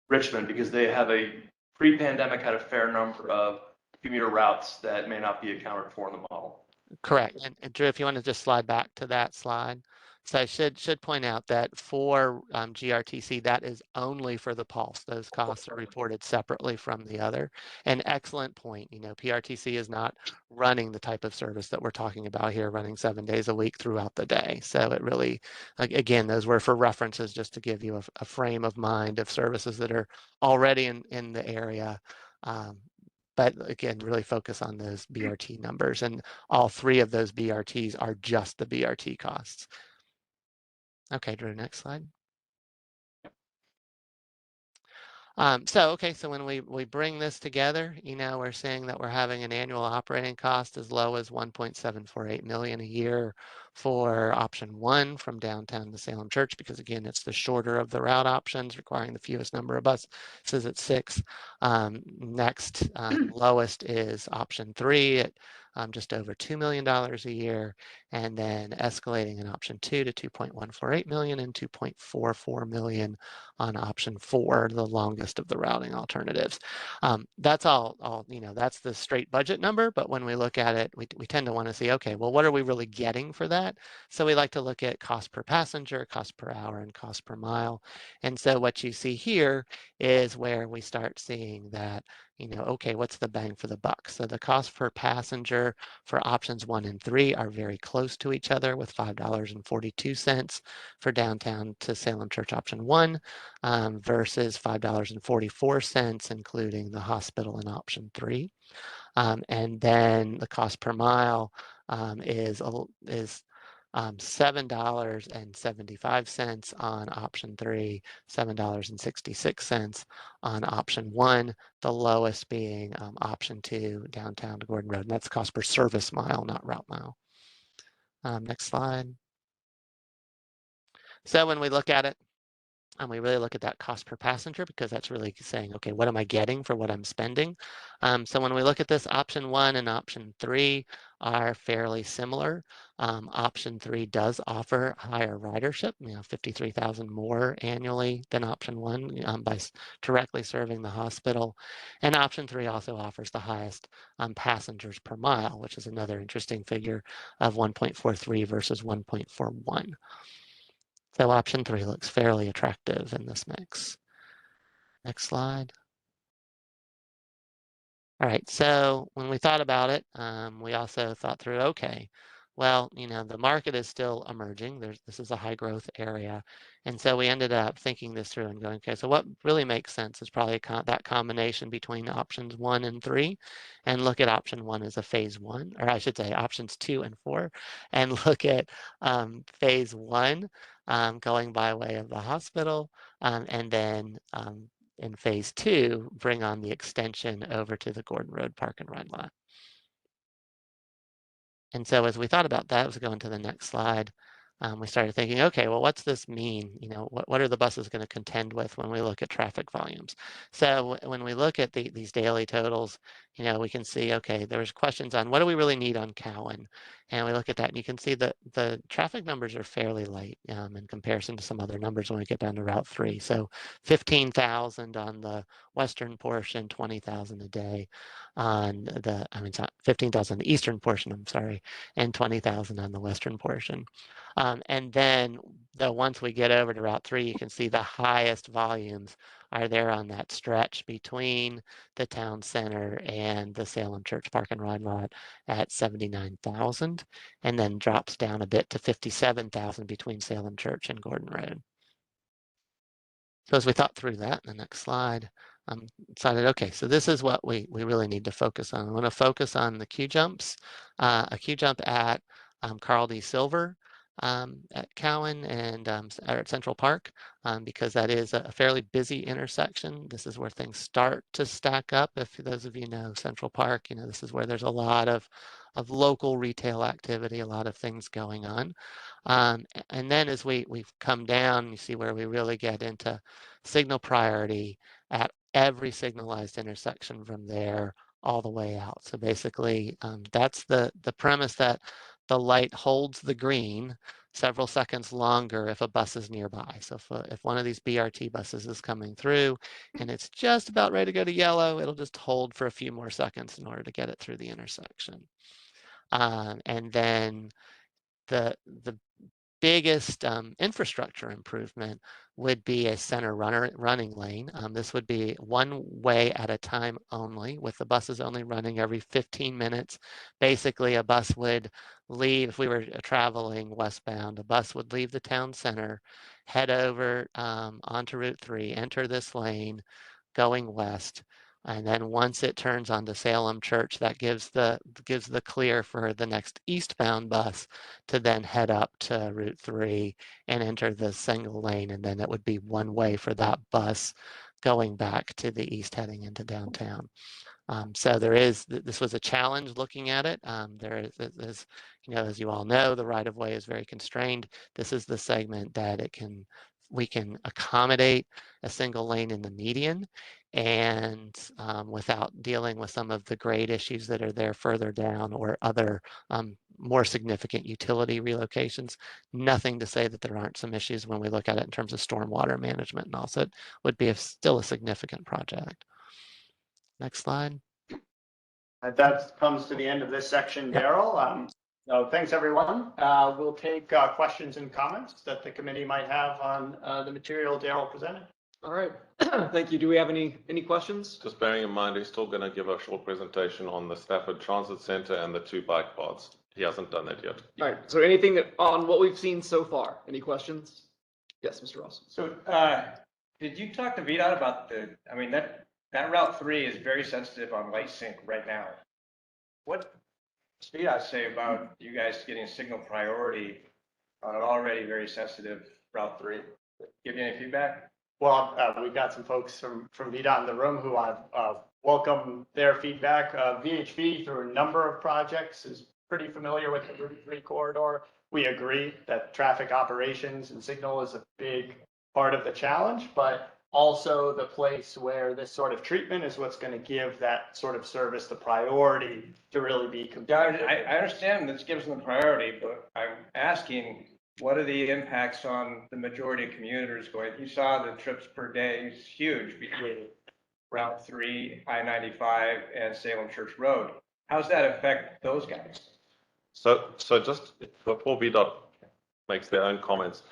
Richmond, because they have a pre-pandemic had a fair number of commuter routes that may not be accounted for in the model. Correct. And Drew, if you want to just slide back to that slide. So I should point out that for GRTC, that is only for the Pulse. Those costs are reported separately from the other. An excellent point. You know, PRTC is not running the type of service that we're talking about here, running 7 days a week throughout the day. So it really, again, those were for references just to give you a frame of mind of services that are already in the area. But again, really focus on those BRT numbers, and all 3 of those BRTs are just the BRT costs. Okay, Drew, next slide. So when we bring this together, you know, we're saying that we're having an annual operating cost as low as $1.748 million a year for option 1 from downtown to Salem Church, because again, it's the shorter of the route options requiring the fewest number of buses at 6. Next, lowest is option 3 at just over $2 million a year, and then escalating in option 2 to $2.148 million and $2.44 million on option 4, the longest of the routing alternatives. That's all, that's the straight budget number, but when we look at it, we tend to want to see, okay, well, what are we really getting for that? So we like to look at cost per passenger, cost per hour, and cost per mile. And so what you see here is where we start seeing that, okay, what's the bang for the buck? So the cost per passenger for options 1 and 3 are very close to each other, with $5.42 for downtown to Salem Church option 1 versus $5.44, including the hospital in option 3. And then the cost per mile is $7.75 on option 3, $7.66 on option 1, the lowest being option 2, downtown to Gordon Road. And that's cost per service mile, not route mile. Next slide. So when we look at it, and we really look at that cost per passenger, because that's really saying, okay, what am I getting for what I'm spending? So when we look at this, option 1 and option 3 are fairly similar. Option 3 does offer higher ridership, 53,000 more annually than option 1 by directly serving the hospital. And option 3 also offers the highest passengers per mile, which is another interesting figure of 1.43 versus 1.41. So option 3 looks fairly attractive in this mix. Next slide. All right, so when we thought about it, we also thought through, okay, well, the market is still emerging. This is a high growth area. And so we ended up thinking this through and going, okay, so what really makes sense is probably that combination between options 1 and 3, and look at option 1 as a phase 1, or I should say options 2 and 4, and look at phase 1 going by way of the hospital, and then in phase 2, bring on the extension over to the Gordon Road Park and Ride lot. And so as we thought about that, as we go into the next slide, we started thinking, okay, well, what's this mean? What are the buses going to contend with when we look at traffic volumes? So when we look at these daily totals, we can see, okay, there's questions on what do we really need on Cowan? And we look at that and you can see that the traffic numbers are fairly light in comparison to some other numbers when we get down to Route 3. So 15,000 on the western portion, 20,000 a day on the, 15,000 on the eastern portion, I'm sorry, and 20,000 on the western portion. And then once we get over to Route 3, you can see the highest volumes are there on that stretch between the town center and the Salem Church Park and Ride lot at 79,000, and then drops down a bit to 57,000 between Salem Church and Gordon Road. So as we thought through that, the next slide, decided, okay, so this is what we really need to focus on. I want to focus on the queue jumps, a queue jump at Carl D. Silver at Cowan and at Central Park, because that is a fairly busy intersection. This is where things start to stack up. If those of you know Central Park, this is where there's a lot of local retail activity, a lot of things going on. And then as we've come down, you see where we really get into signal priority at every signalized intersection from there all the way out. So basically, that's the premise that the light holds the green several seconds longer if a bus is nearby. So if one of these BRT buses is coming through and it's just about ready to go to yellow, it'll just hold for a few more seconds in order to get it through the intersection. And then the biggest infrastructure improvement would be a center running lane. This would be one way at a time only, with the buses only running every 15 minutes. Basically, a bus would leave, if we were traveling westbound, a bus would leave the town center, head over onto Route 3, enter this lane, going west. And then once it turns onto Salem Church, that gives the clear for the next eastbound bus to then head up to Route 3 and enter the single lane. And then it would be one way for that bus going back to the east heading into downtown. So this was a challenge looking at it. There is, as you all know, the right of way is very constrained. This is the segment that we can accommodate a single lane in the median. and without dealing with some of the grade issues that are there further down or other more significant utility relocations. Nothing to say that there aren't some issues when we look at it in terms of stormwater management, and also it would be still a significant project. Next slide. That comes to the end of this section, Yep. Daryl. So thanks, everyone. We'll take questions and comments that the committee might have on the material Daryl presented. All right. Thank you. Do we have any questions? Just bearing in mind, he's still going to give a short presentation on the Stafford Transit Center and the 2 bike paths. He hasn't done that yet. All right. So anything on what we've seen so far? Any questions? Yes, Mr. Ross. So, did you talk to VDOT about that Route 3 is very sensitive on light sync right now. What does VDOT say about you guys getting signal priority on an already very sensitive Route 3? Give you any feedback? Well, we've got some folks from VDOT in the room who I've welcomed their feedback. VHV, through a number of projects, is pretty familiar with the Route 3 corridor. We agree that traffic operations and signal is a big part of the challenge, but also the place where this sort of treatment is what's going to give that sort of service the priority to really be competitive. Yeah, I understand this gives them priority, but I'm asking, what are the impacts on the majority of commuters going? You saw the trips per day is huge between Route 3, I-95, and Salem Church Road. How does that affect those guys? So just before VDOT makes their own comments,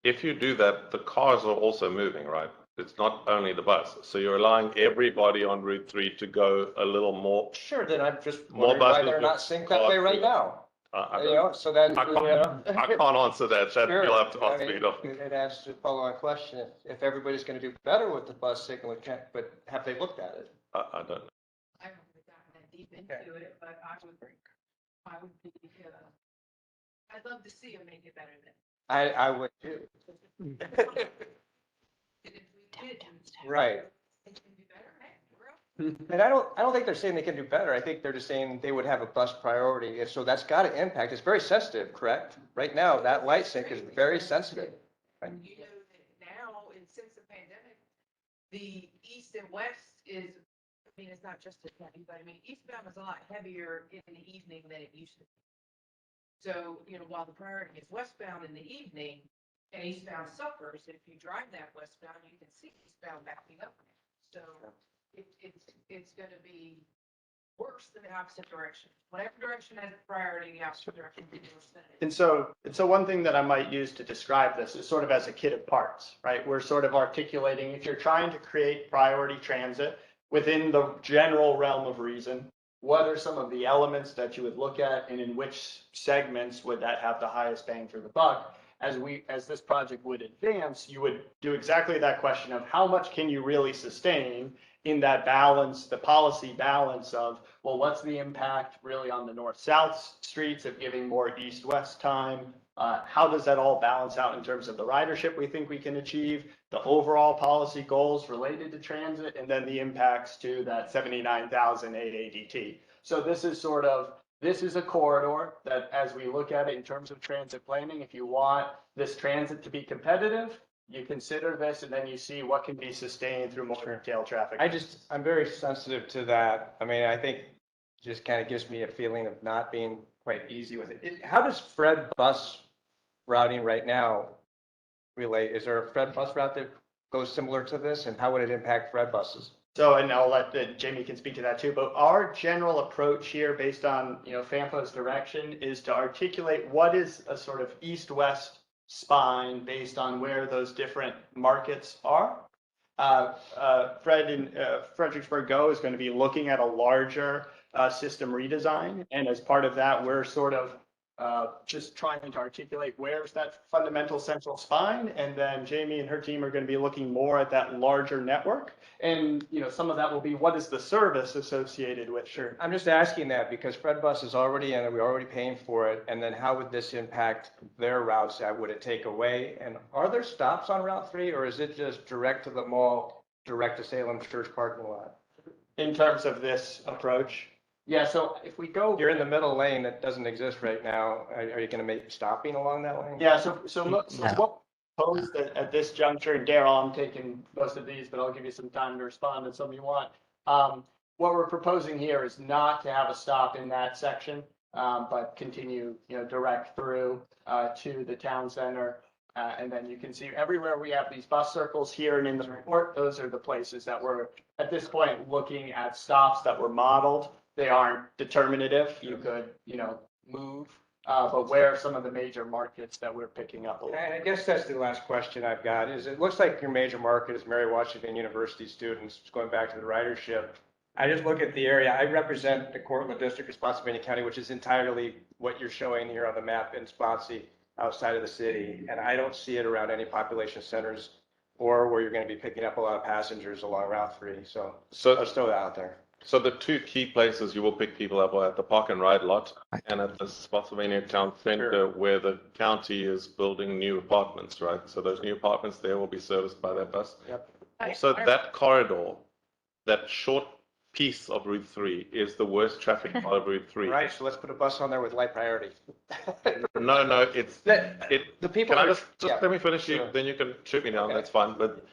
if you do that, the cars are also moving, right? It's not only the bus. So you're allowing everybody on Route 3 to go a little more. Sure, then I'm just More wondering why buses they're with not synced that way right now. I You know, so then, I can't answer that. That Sure. you'll have to I ask mean, VDOT. it asks a follow-on question, if everybody's gonna do better with the bus signal, but have they looked at it? I don't know. I haven't really gotten that deep into it, but I would be, I'd love to see them make it better than. I would too. And if we did, Right. it can be better, hey, we're up. And I don't think they're saying they can do better. I think they're just saying they would have a bus priority. And so that's got to impact. It's very sensitive, correct? Right now, that light sync is very sensitive. Right. You know that now, and since the pandemic, the east and west is, I mean, it's not just a heavy, but I mean, eastbound is a lot heavier in the evening than it used to be. So, you know, while the priority is westbound in the evening and eastbound suffers, if you drive that westbound, you can see eastbound backing up. So it's gonna be worse than the opposite direction. Whatever direction has priority, the opposite direction will be worse than it. And so one thing that I might use to describe this is sort of as a kit of parts, right? We're sort of articulating, if you're trying to create priority transit within the general realm of reason, what are some of the elements that you would look at, and in which segments would that have the highest bang for the buck? As this project would advance, you would do exactly that question of how much can you really sustain in that balance, the policy balance of, well, what's the impact really on the north-south streets of giving more east-west time? How does that all balance out in terms of the ridership we think we can achieve, the overall policy goals related to transit, and then the impacts to that 79,000 AADT. So this is a corridor that, as we look at it in terms of transit planning, if you want this transit to be competitive, you consider this, and then you see what can be sustained through more retail traffic. I'm very sensitive to that. I mean, I think it just kind of gives me a feeling of not being quite easy with it. How does Fred bus routing right now relate? Is there a Fred bus route that goes similar to this, and how would it impact Fred buses? So, and I'll let Jamie can speak to that too, but our general approach here based on, FAMPO's direction is to articulate what is a sort of east-west spine based on where those different markets are. Fred in Fredericksburg Go is going to be looking at a larger system redesign. And as part of that, we're sort of just trying to articulate where's that fundamental central spine. And then Jamie and her team are going to be looking more at that larger network. And, some of that will be what is the service associated with. Sure. I'm just asking that because Fred bus is already in it. We're already paying for it. And then how would this impact their routes? Would it take away? And are there stops on Route 3, or is it just direct to the mall, direct to Salem Church parking lot? In terms of this approach? Yeah, so if we go. You're in the middle lane that doesn't exist right now. Are you going to make stopping along that lane? Yeah, so No. proposed at this juncture, and Daryl, I'm taking most of these, but I'll give you some time to respond to some you want. What we're proposing here is not to have a stop in that section, but continue, direct through to the town center. And then you can see everywhere we have these bus circles here and in the report, those are the places that we're at this point looking at stops that were modeled. They aren't determinative. You could, move, but where are some of the major markets that we're picking up? I guess that's the last question I've got, is it looks like your major market is Mary Washington University students, going back to the ridership. I just look at the area, I represent the Cortland District of Spotsylvania County, which is entirely what you're showing here on the map in Spotsy, outside of the city, and I don't see it around any population centers or where you're going to be picking up a lot of passengers along Route 3, so I'll throw that out there. So the two key places you will pick people up are at the park and ride lot and at the Spotsylvania Town Center, where the county is building new apartments, right? So those new apartments there will be serviced by that bus. Yep. So that corridor, that short piece of Route 3 is the worst traffic part of Route 3. Right, so let's put a bus on there with light priority. No, it's, The people. can I are- just yeah. let me finish you, Sure. then you can shoot me down, Okay. that's fine, but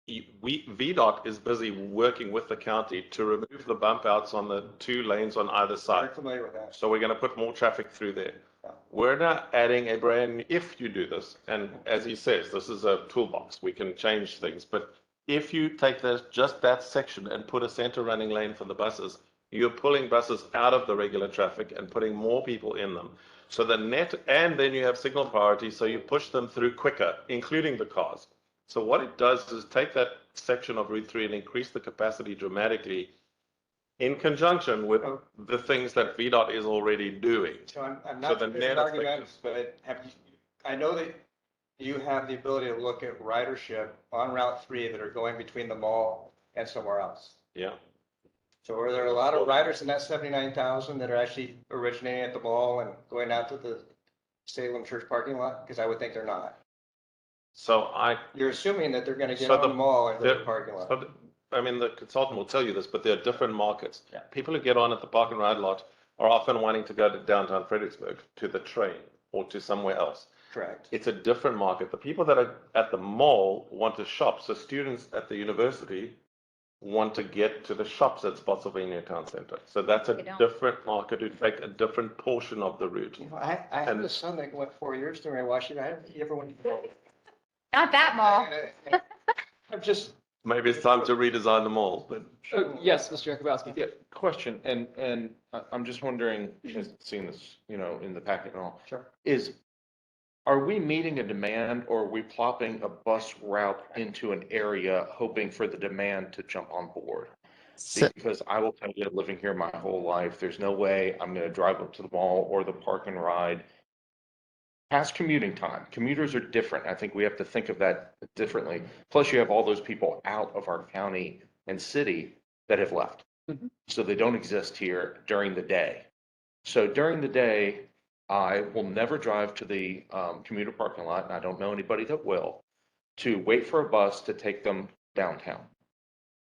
VDOT is busy working with the county to remove the bump outs on the two lanes on either I'm side. familiar with that. So we're going to put more traffic through there. Yeah. We're now adding a brand, if you do this, and as he says, this is a toolbox, we can change things, but if you take just that section and put a center running lane for the buses, you're pulling buses out of the regular traffic and putting more people in them. So the net, and then you have signal priority, so you push them through quicker, including the cars. So what it does is take that section of Route 3 and increase the capacity dramatically in conjunction with the things that VDOT is already doing. So I'm So not the making net arguments, but I know that you have the ability to look at ridership on Route 3 that are going between the mall and somewhere else. Yeah. So are there a lot of riders in that 79,000 that are actually originating at the mall and going out to the Salem Church parking lot? Because I would think they're not. So You're assuming that they're going to get So on the- the mall and go to the- the parking lot. I mean, the consultant will tell you this, but there are different markets. Yeah. People who get on at the park and ride lot are often wanting to go to downtown Fredericksburg, to the train, or to somewhere else. Correct. It's a different market. The people that are at the mall want to shop. So students at the university want to get to the shops at Spotsylvania Town Center. So that's a They don't. different market who take a different portion of the route. You know, I have And- a son that went 4 years to Mary Washington. He ever went to Not that mall. I'm just, Maybe it's time to redesign the mall, but Yes, Mr. Jakubowski. Yeah, question, and I'm just wondering, just seeing this, in the packet and all. Sure. Are we meeting a demand or are we plopping a bus route into an area hoping for the demand to jump on board? So, Because I will tell you, living here my whole life, there's no way I'm gonna drive up to the mall or the park and ride past commuting time. Commuters are different. I think we have to think of that differently. Plus, you have all those people out of our county and city that have left. Mhm. So they don't exist here during the day. So during the day, I will never drive to the commuter parking lot, and I don't know anybody that will, to wait for a bus to take them downtown.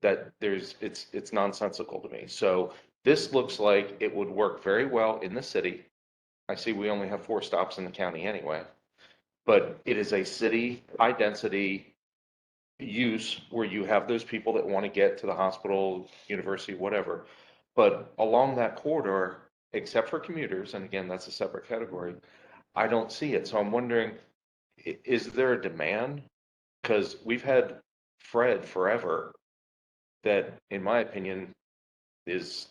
It's nonsensical to me. So this looks like it would work very well in the city. I see we only have 4 stops in the county anyway. But it is a city, high density use where you have those people that want to get to the hospital, university, whatever. But along that corridor, except for commuters, and again, that's a separate category, I don't see it. So I'm wondering, is there a demand? Because we've had Fred forever that, in my opinion, is,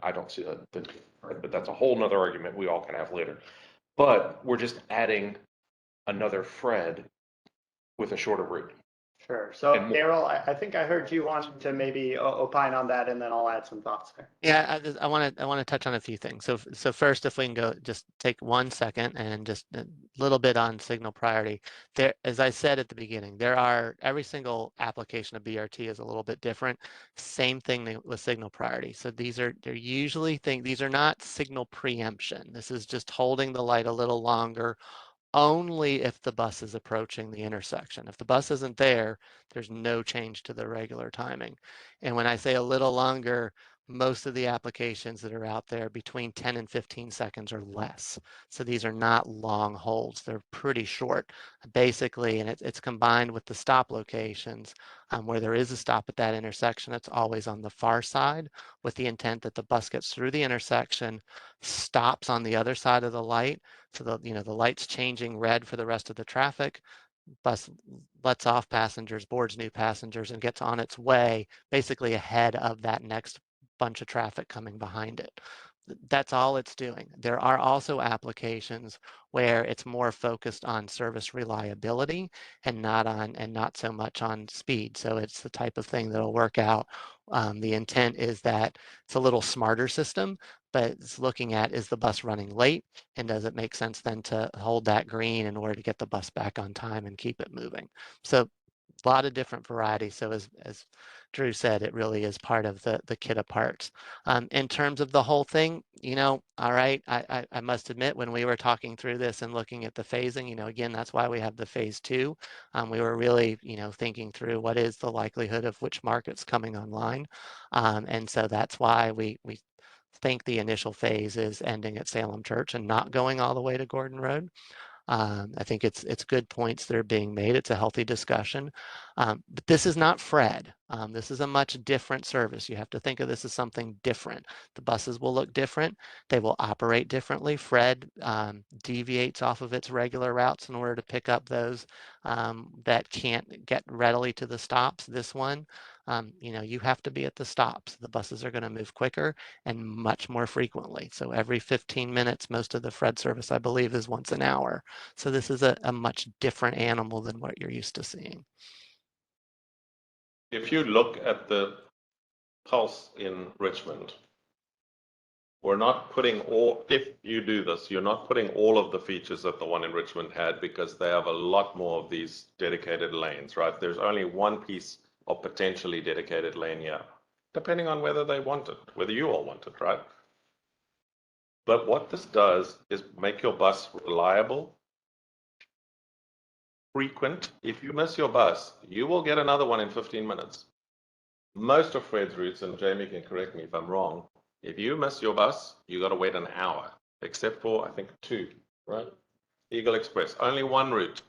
I don't see the, but that's a whole nother argument we all can have later. But we're just adding another Fred with a shorter route. Sure. So And- Daryl, I think I heard you want to maybe opine on that, and then I'll add some thoughts there. yeah, I want to touch on a few things. So first, if we can go, just take 1 second and just a little bit on signal priority. There, as I said at the beginning, every single application of BRT is a little bit different. Same thing with signal priority. So they're usually these are not signal preemption. This is just holding the light a little longer, only if the bus is approaching the intersection. If the bus isn't there, there's no change to the regular timing. And when I say a little longer, most of the applications that are out there between 10 and 15 seconds or less. So these are not long holds. They're pretty short, basically, and it's combined with the stop locations where there is a stop at that intersection. It's always on the far side with the intent that the bus gets through the intersection, stops on the other side of the light. So the light's changing red for the rest of the traffic. Bus lets off passengers, boards new passengers, and gets on its way basically ahead of that next bunch of traffic coming behind it. That's all it's doing. There are also applications where it's more focused on service reliability and not so much on speed. So it's the type of thing that'll work out. The intent is that it's a little smarter system, but it's looking at, is the bus running late, and does it make sense then to hold that green in order to get the bus back on time and keep it moving? So a lot of different varieties. So as Drew said, it really is part of the kit of parts. In terms of the whole thing, all right, I must admit, when we were talking through this and looking at the phasing, again, that's why we have the phase two. We were really, thinking through what is the likelihood of which markets coming online. And so that's why we think the initial phase is ending at Salem Church and not going all the way to Gordon Road. I think it's good points that are being made. It's a healthy discussion. But this is not Fred. This is a much different service. You have to think of this as something different. The buses will look different. They will operate differently. Fred deviates off of its regular routes in order to pick up those that can't get readily to the stops. This one, you have to be at the stops. The buses are going to move quicker and much more frequently. So every 15 minutes, most of the Fred service, I believe, is once an hour. So this is a much different animal than what you're used to seeing. If you look at the pulse in Richmond, we're not putting if you do this, you're not putting all of the features that the one in Richmond had, because they have a lot more of these dedicated lanes, right? There's only one piece of potentially dedicated lane here, depending on whether they want it, whether you all want it, right? But what this does is make your bus reliable, frequent. If you miss your bus, you will get another one in 15 minutes. Most of Fred's routes, and Jamie can correct me if I'm wrong, if you miss your bus, you got to wait an hour, except for, I think, 2, right? Eagle Express, only one route.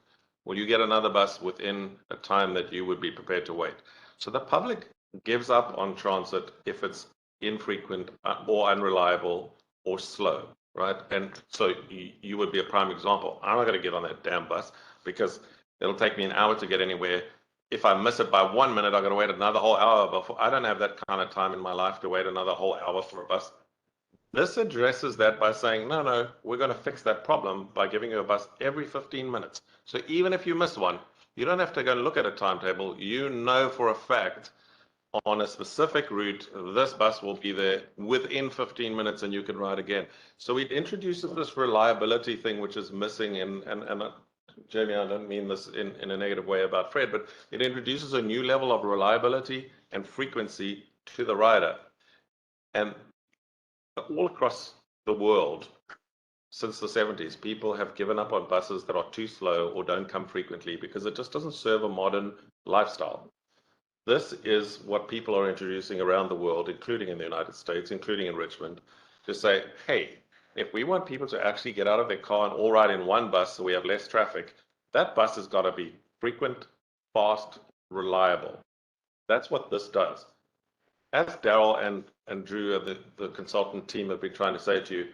Will you get another bus within a time that you would be prepared to wait? So the public gives up on transit if it's infrequent or unreliable or slow, right? And so you would be a prime example. I'm not going to get on that damn bus because it'll take me an hour to get anywhere. If I miss it by 1 minute, I've got to wait another whole hour before. I don't have that kind of time in my life to wait another whole hour for a bus. This addresses that by saying, no, we're going to fix that problem by giving you a bus every 15 minutes. So even if you miss one, you don't have to go and look at a timetable. You know for a fact on a specific route, this bus will be there within 15 minutes and you can ride again. So it introduces this reliability thing, which is missing. And Jamie, I don't mean this in a negative way about Fred, but it introduces a new level of reliability and frequency to the rider. And all across the world, since the 70s, people have given up on buses that are too slow or don't come frequently because it just doesn't serve a modern lifestyle. This is what people are introducing around the world, including in the United States, including in Richmond, to say, hey, if we want people to actually get out of their car and all ride in one bus so we have less traffic, that bus has got to be frequent, fast, reliable. That's what this does. As Daryl and Drew and the consultant team have been trying to say to you,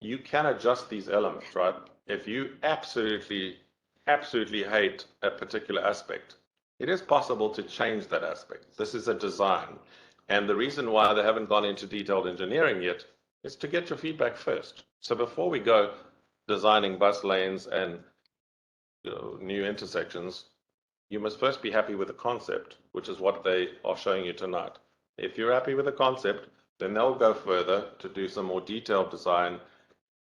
you can adjust these elements, right? If you absolutely hate a particular aspect, it is possible to change that aspect. This is a design. And the reason why they haven't gone into detailed engineering yet is to get your feedback first. So before we go designing bus lanes and new intersections, you must first be happy with the concept, which is what they are showing you tonight. If you're happy with the concept, then they'll go further to do some more detailed design,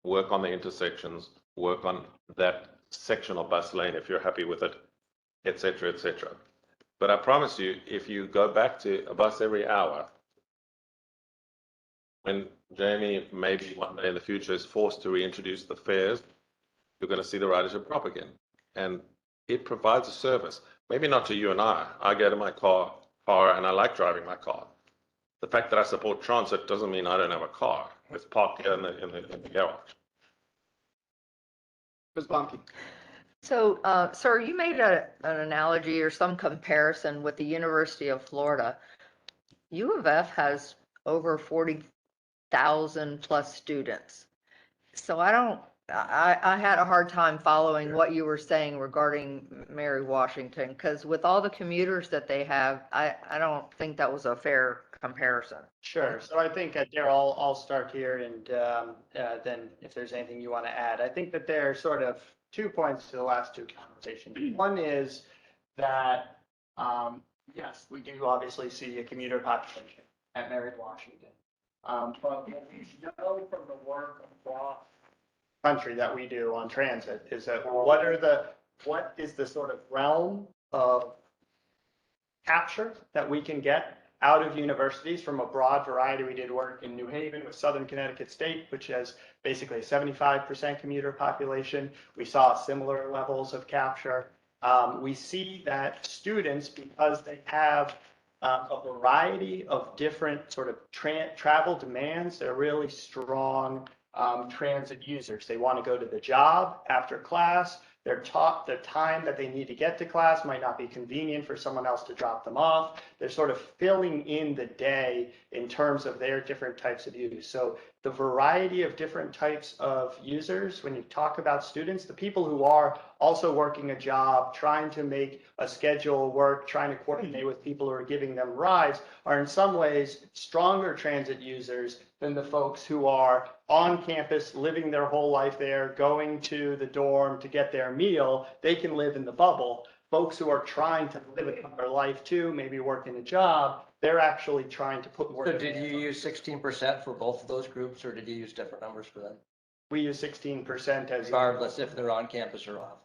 work on the intersections, work on that section of bus lane if you're happy with it, etc., etc. But I promise you, if you go back to a bus every hour, when Jamie maybe one day in the future is forced to reintroduce the fares, you're going to see the ridership drop again. And it provides a service. Maybe not to you and I. I get in my car and I like driving my car. the fact that I support transit doesn't mean I don't have a car. It's parked here in the garage. Ms. Bomke. So, sir, you made an analogy or some comparison with the University of Florida. U of F has over 40,000 plus students. So I had a hard time following what you were saying regarding Mary Washington, because with all the commuters that they have, I don't think that was a fair comparison. Sure. So I think, Darrell, I'll start here and then if there's anything you want to add. I think that there are sort of 2 points to the last two conversations. One is that, yes, we do obviously see a commuter population at Mary Washington. But what we know from the work across country that we do on transit is that what is the sort of realm of capture that we can get out of universities from a broad variety. We did work in New Haven with Southern Connecticut State, which has basically a 75% commuter population. We saw similar levels of capture. We see that students, because they have a variety of different sort of travel demands, they're really strong transit users. They want to go to the job after class. They're taught the time that they need to get to class might not be convenient for someone else to drop them off. They're sort of filling in the day in terms of their different types of use. So the variety of different types of users, when you talk about students, the people who are also working a job, trying to make a schedule work, trying to coordinate with people who are giving them rides, are in some ways stronger transit users than the folks who are on campus, living their whole life there, going to the dorm to get their meal. They can live in the bubble. Folks who are trying to live another life too, maybe working a job, they're actually trying to put more. So did you use 16% for both of those groups, or did you use different numbers for them? We use 16% as Regardless if they're on campus or off.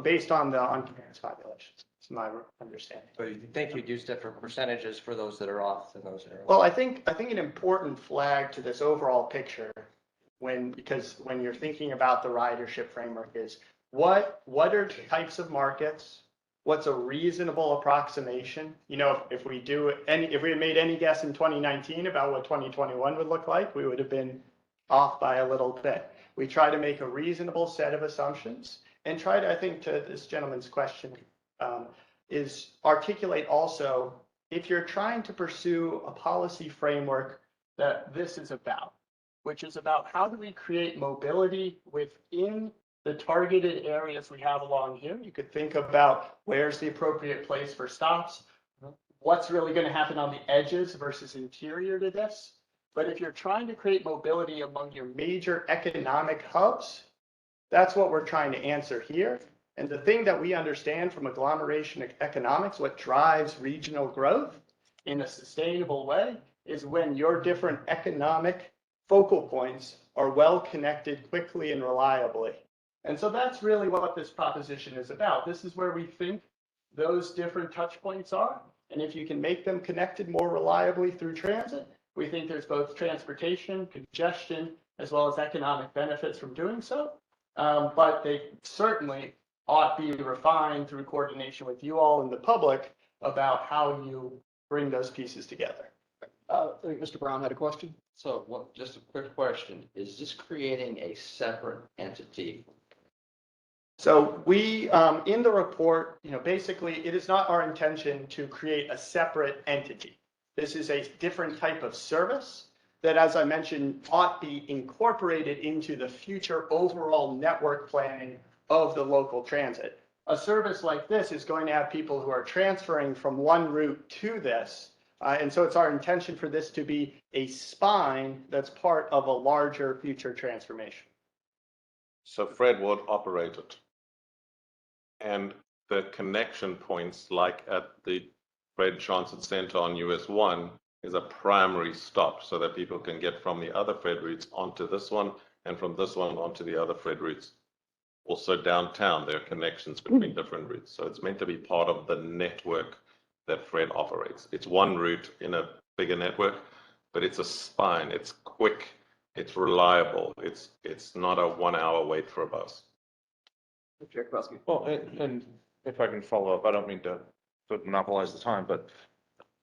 based on the on-campus populations. It's my understanding. But you think you'd use different percentages for those that are off than those that are on? Well, I think an important flag to this overall picture because when you're thinking about the ridership framework is what are the types of markets? What's a reasonable approximation? You know, if we had made any guess in 2019 about what 2021 would look like, we would have been off by a little bit. We try to make a reasonable set of assumptions and try to, I think, to this gentleman's question, is articulate also, if you're trying to pursue a policy framework that this is about, which is about how do we create mobility within the targeted areas we have along here. You could think about where's the appropriate place for stops, what's really going to happen on the edges versus interior to this. But if you're trying to create mobility among your major economic hubs, that's what we're trying to answer here. And the thing that we understand from agglomeration economics, what drives regional growth in a sustainable way, is when your different economic focal points are well connected quickly and reliably. And so that's really what this proposition is about. This is where we think those different touch points are. And if you can make them connected more reliably through transit, we think there's both transportation, congestion, as well as economic benefits from doing so. But they certainly ought to be refined through coordination with you all and the public about how you bring those pieces together. I think Mr. Brown had a question. So just a quick question. Is this creating a separate entity? So we, in the report, basically it is not our intention to create a separate entity. This is a different type of service that, as I mentioned, ought be incorporated into the future overall network planning of the local transit. A service like this is going to have people who are transferring from one route to this. And so it's our intention for this to be a spine that's part of a larger future transformation. So Fred would operate it. And the connection points, like at the Fred Transit Center on US 1, is a primary stop so that people can get from the other Fred routes onto this one and from this one onto the other Fred routes. Also downtown, there are connections between different routes. So it's meant to be part of the network that Fred operates. It's one route in a bigger network, but it's a spine. It's quick. It's reliable. It's not a 1 hour wait for a bus. Well, and if I can follow up, I don't mean to monopolize the time, but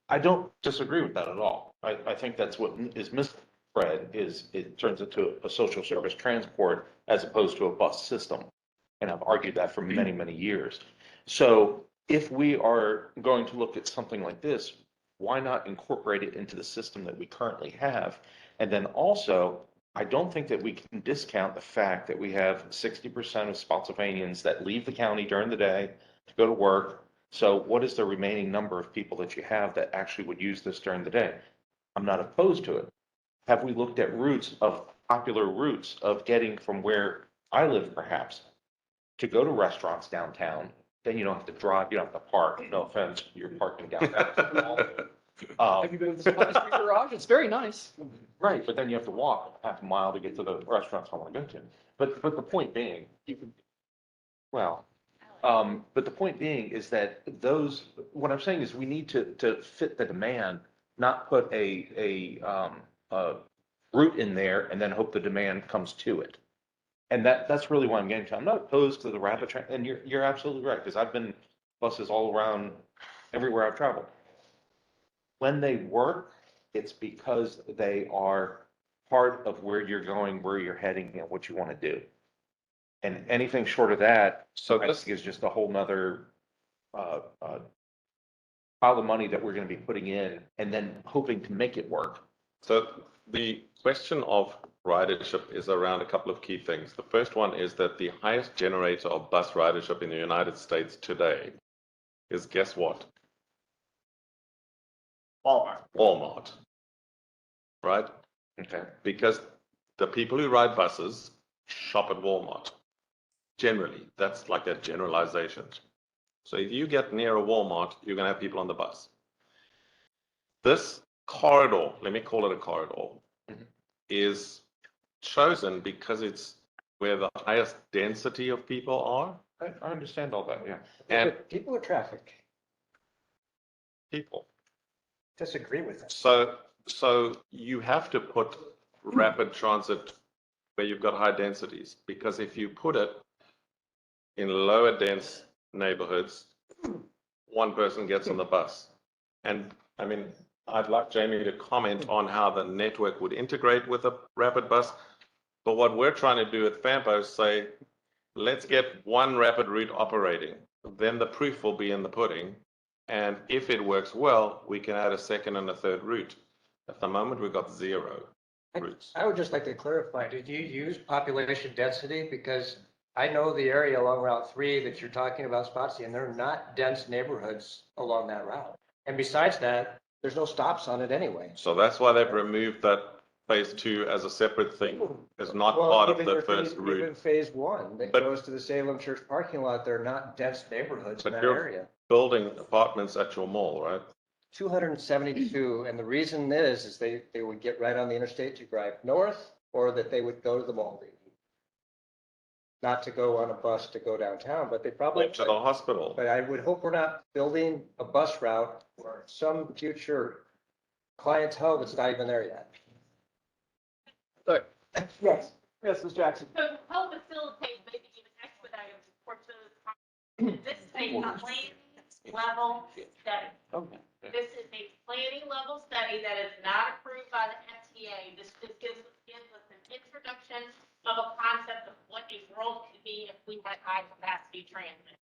I don't disagree with that at all. I think that's what is misread, is it turns into a social service transport as opposed to a bus system. And I've argued that for many, many years. So if we are going to look at something like this, why not incorporate it into the system that we currently have? And then also, I don't think that we can discount the fact that we have 60% of Spotsylvanians that leave the county during the day to go to work. So what is the remaining number of people that you have that actually would use this during the day? I'm not opposed to it. Have we looked at popular routes of getting from where I live perhaps to go to restaurants downtown? Then you don't have to drive, you don't have to park. No offense, you're parking downtown. Have you been to the Spotted Street Garage? It's very nice. Right, but then you have to walk half a mile to get to the restaurants I want to go to. But the point being, but the point being is that what I'm saying is we need to fit the demand, not put a route in there and then hope the demand comes to it. And that's really why I'm getting to. I'm not opposed to the rapid train, and you're absolutely right, because I've been buses all around everywhere I've traveled. When they work, it's because they are part of where you're going, where you're heading, and what you want to do. And anything short of that, So I this think is just a whole nother pile of money that we're going to be putting in and then hoping to make it work. So the question of ridership is around a couple of key things. The first one is that the highest generator of bus ridership in the United States today is, guess what? Walmart. Right? Okay. Because the people who ride buses shop at Walmart. Generally, that's like a generalization. So if you get near a Walmart, you're going to have people on the bus. This corridor, let me call it a corridor, is chosen because it's where the highest density of people are. I understand all that, yeah. And People with traffic people. disagree with that. So you have to put rapid transit where you've got high densities, because if you put it in lower dense neighborhoods, one person gets on the bus. And I mean, I'd like Jamie to comment on how the network would integrate with a rapid bus. But what we're trying to do at FAMPO is say, let's get one rapid route operating. Then the proof will be in the pudding. And if it works well, we can add a second and a third route. At the moment, we've got 0 routes. I would just like to clarify, did you use population density? Because I know the area along Route 3 that you're talking about, Spotsy, and they're not dense neighborhoods along that route. And besides that, there's no stops on it anyway. So that's why they've removed that phase 2 as a separate thing. It's not part of the first route. Even phase 1 that But- goes to the Salem Church parking lot, they're not dense neighborhoods in But that you're- area. Building apartments at your mall, right? 272, and the reason is they would get right on the interstate to drive north, or that they would go to the mall. Not to go on a bus to go downtown, but they probably. To the hospital. But I would hope we're not building a bus route for some future clientele that's not even there yet. Yes, Ms. Jackson. So to help facilitate, maybe even expedite for those, this is a planning level study. Okay. This is a planning level study that is not approved by the FTA. This just gives us an introduction of a concept of what a world could be if we had high capacity transit.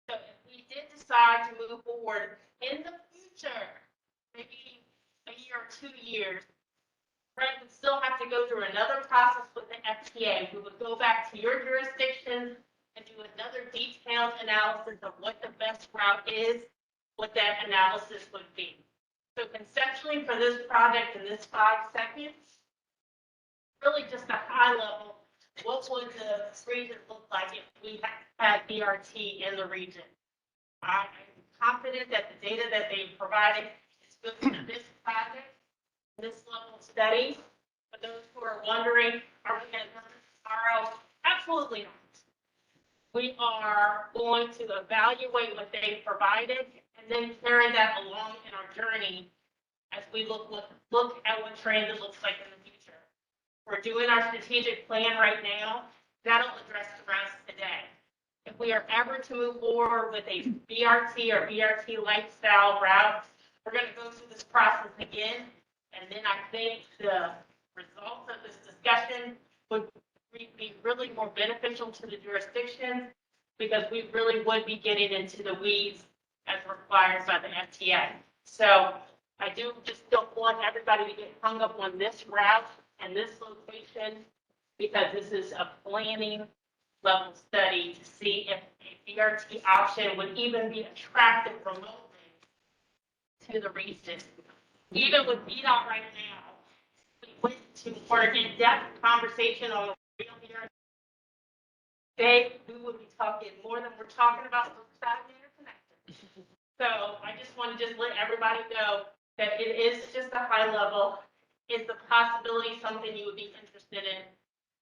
So if we did decide to move forward in the future, maybe a year or 2 years, Brent would still have to go through another process with the FTA. We would go back to your jurisdiction and do another detailed analysis of what the best route is, what that analysis would be. So conceptually for this project in this 5 seconds, really just a high level, what would the region look like if we had BRT in the region? I'm confident that the data that they provided is good for this project, this level of study. For those who are wondering, are we going to come tomorrow? Absolutely not. We are going to evaluate what they provided and then carry that along in our journey as we look at what transit looks like in the future. We're doing our strategic plan right now. That'll address the rest today. If we are ever to move forward with a BRT or BRT lifestyle route, we're gonna go through this process again. And then I think the results of this discussion would be really more beneficial to the jurisdiction because we really would be getting into the weeds as required by the FTA. So I just don't want everybody to get hung up on this route and this location because this is a planning level study to see if a BRT option would even be attractive remotely to the region. Even with VDOT right now, we went for an in-depth conversation on real BRT. We would be talking more than we're talking about the interconnector. So I just want to let everybody know that it is just a high level. Is the possibility something you would be interested in?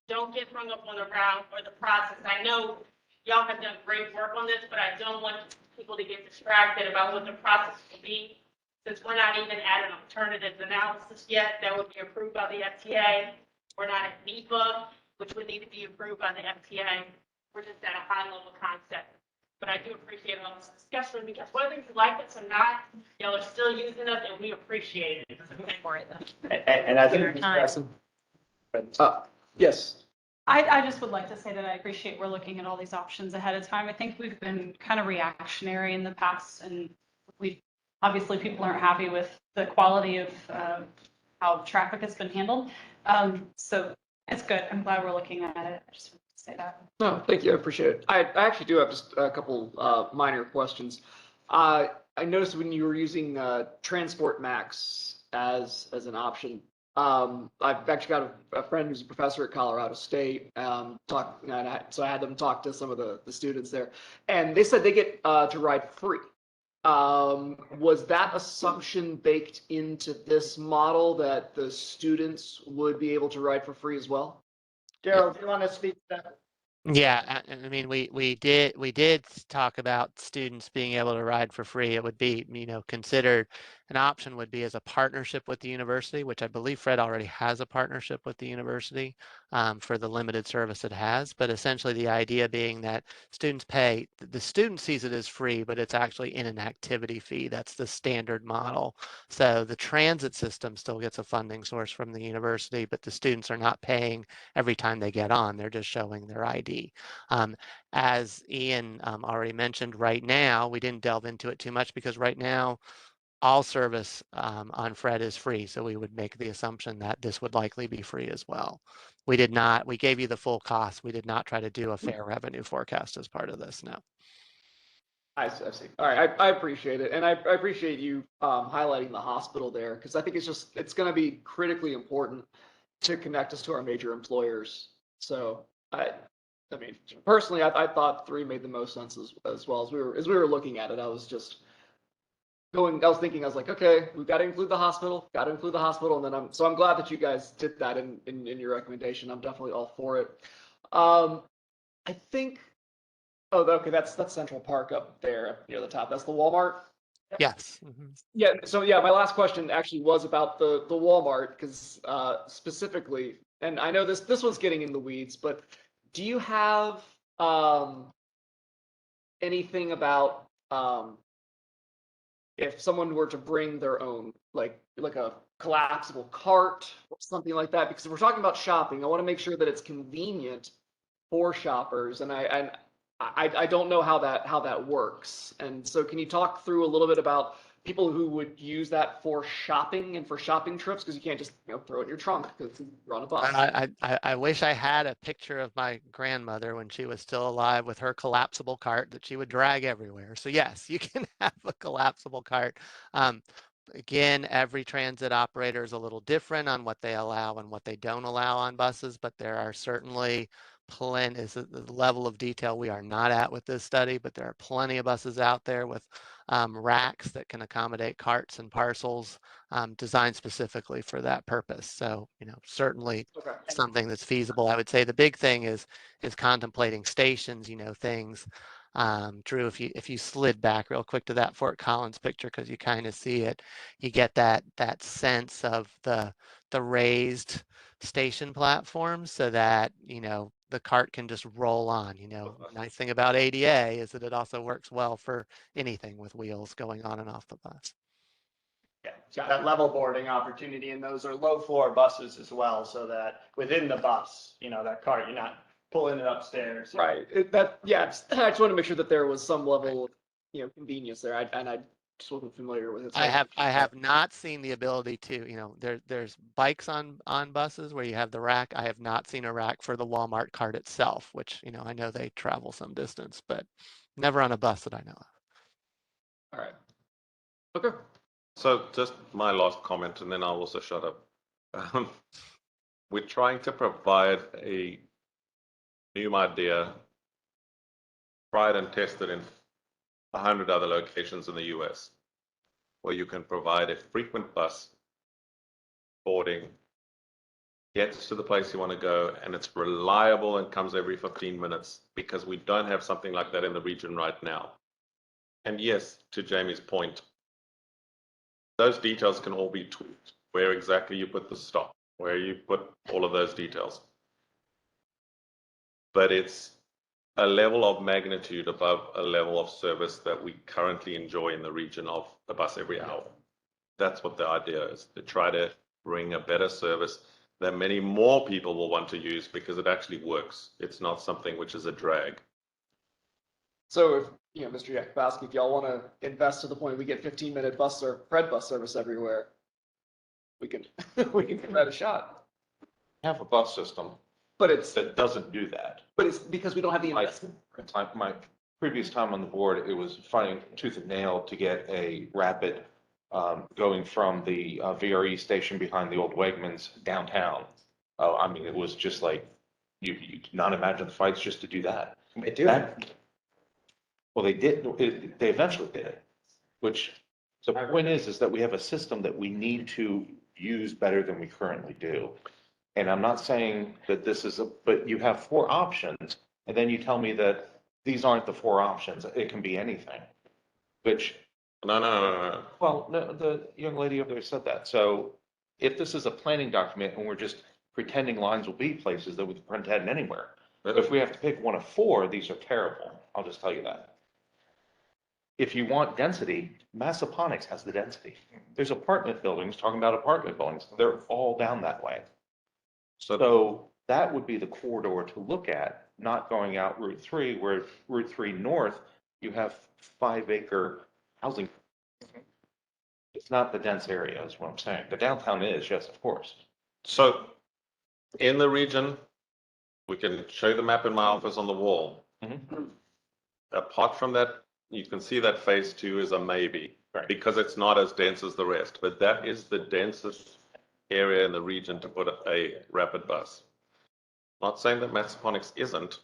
Don't get hung up on the route or the process. I know y'all have done great work on this, but I don't want people to get distracted about what the process will be. Since we're not even at an alternatives analysis yet, that would be approved by the FTA. We're not at NEPA, which would need to be approved by the FTA. We're just at a high level concept. But I do appreciate all this discussion because whether you like us or not, y'all are still using us and we appreciate it. And I think. Yes. I just would like to say that I appreciate we're looking at all these options ahead of time. I think we've been kind of reactionary in the past and obviously people aren't happy with the quality of how traffic has been handled. So it's good. I'm glad we're looking at it. I just want to say that. No, thank you. I appreciate it. I actually do have just a couple minor questions. I noticed when you were using Transport Max as an option, I've actually got a friend who's a professor at Colorado State. So I had them talk to some of the students there, and they said they get to ride free. Was that assumption baked into this model that the students would be able to ride for free as well? Daryl, do you want to speak to that? Yeah, I mean, we did talk about students being able to ride for free. It would be, considered an option would be as a partnership with the university, which I believe Fred already has a partnership with the university for the limited service it has. But essentially the idea being that students pay, the student sees it as free, but it's actually in an activity fee. That's the standard model. So the transit system still gets a funding source from the university, but the students are not paying every time they get on. They're just showing their ID. As Ian already mentioned, right now, we didn't delve into it too much because right now, all service on Fred is free. So we would make the assumption that this would likely be free as well. We gave you the full cost. We did not try to do a fair revenue forecast as part of this, no. I see. All right, I appreciate it. And I appreciate you highlighting the hospital there because I think it's going to be critically important to connect us to our major employers. So I mean, personally, I thought 3 made the most sense as well as we were looking at it. I was thinking, okay, we've got to include the hospital, and then I'm glad that you guys did that in your recommendation. I'm definitely all for it. I think, okay, that's Central Park up there near the top. That's the Walmart. Yes. Mm-hmm. Yeah. So yeah, my last question actually was about the Walmart because specifically, and I know this one's getting in the weeds, but do you have anything about if someone were to bring their own, like a collapsible cart or something like that? Because if we're talking about shopping, I want to make sure that it's convenient for shoppers, and I don't know how that works. And so can you talk through a little bit about people who would use that for shopping and for shopping trips? Because you can't just throw it in your trunk because you're on a bus. I wish I had a picture of my grandmother when she was still alive with her collapsible cart that she would drag everywhere. So yes, you can have a collapsible cart. Again, every transit operator is a little different on what they allow and what they don't allow on buses, but there are certainly plenty, is the level of detail we are not at with this study, but there are plenty of buses out there with racks that can accommodate carts and parcels designed specifically for that purpose. So, certainly something that's feasible. I would say the big thing is contemplating stations, things. Drew, if you slid back real quick to that Fort Collins picture, because you kind of see it, you get that sense of the raised station platforms so that, the cart can just roll on. Nice thing about ADA is that it also works well for anything with wheels going on and off the bus. Yeah, it's got that level boarding opportunity, and those are low floor buses as well, so that within the bus, that car, you're not pulling it upstairs. Right. I just want to make sure that there was some level of, convenience there. I just wasn't familiar with it. so I have not seen the ability to, there's bikes on buses where you have the rack. I have not seen a rack for the Walmart cart itself, which, I know they travel some distance, but never on a bus that I know of. All right. Okay. So just my last comment, and then I'll also shut up. We're trying to provide a new idea, tried and tested in 100 other locations in the US, where you can provide a frequent bus boarding, gets to the place you want to go, and it's reliable and comes every 15 minutes, because we don't have something like that in the region right now. And yes, to Jamie's point, those details can all be tweaked, where exactly you put the stop, where you put all of those details. But it's a level of magnitude above a level of service that we currently enjoy in the region of a bus every hour. That's what the idea is, to try to bring a better service that many more people will want to use, because it actually works. It's not something which is a drag. So if, Mr. Yakubowski, if y'all want to invest to the point we get 15-minute bus or Fred bus service everywhere, we can give that a shot. Have a bus system But it's doesn't do that. because we don't have the investment. My previous time on the board, it was fighting tooth and nail to get a rapid going from the VRE station behind the old Wegmans downtown. Oh, I mean, it was just like, you cannot imagine the fights just to do that. They do. Well, they did, they eventually did it, which, the point is that we have a system that we need to use better than we currently do. And I'm not saying that this is but you have 4 options, and then you tell me that these aren't the 4 options. It can be anything, which. No. Well, no, the young lady over there said that. So if this is a planning document and we're just pretending lines will be places that we can pretend anywhere, if we have to pick one of 4, these are terrible. I'll just tell you that. If you want density, Massaponax has the density. There's apartment buildings, talking about apartment buildings, they're all down that way. So that would be the corridor to look at, not going out Route 3, where Route 3 North, you have 5-acre housing. It's not the dense area, is what I'm saying. The downtown is, yes, of course. So in the region, we can show you the map in my office on the wall. Mm-hmm. Apart from that, you can see that phase 2 is a maybe, right, because it's not as dense as the rest, but that is the densest area in the region to put a rapid bus. Not saying that Massaponax isn't,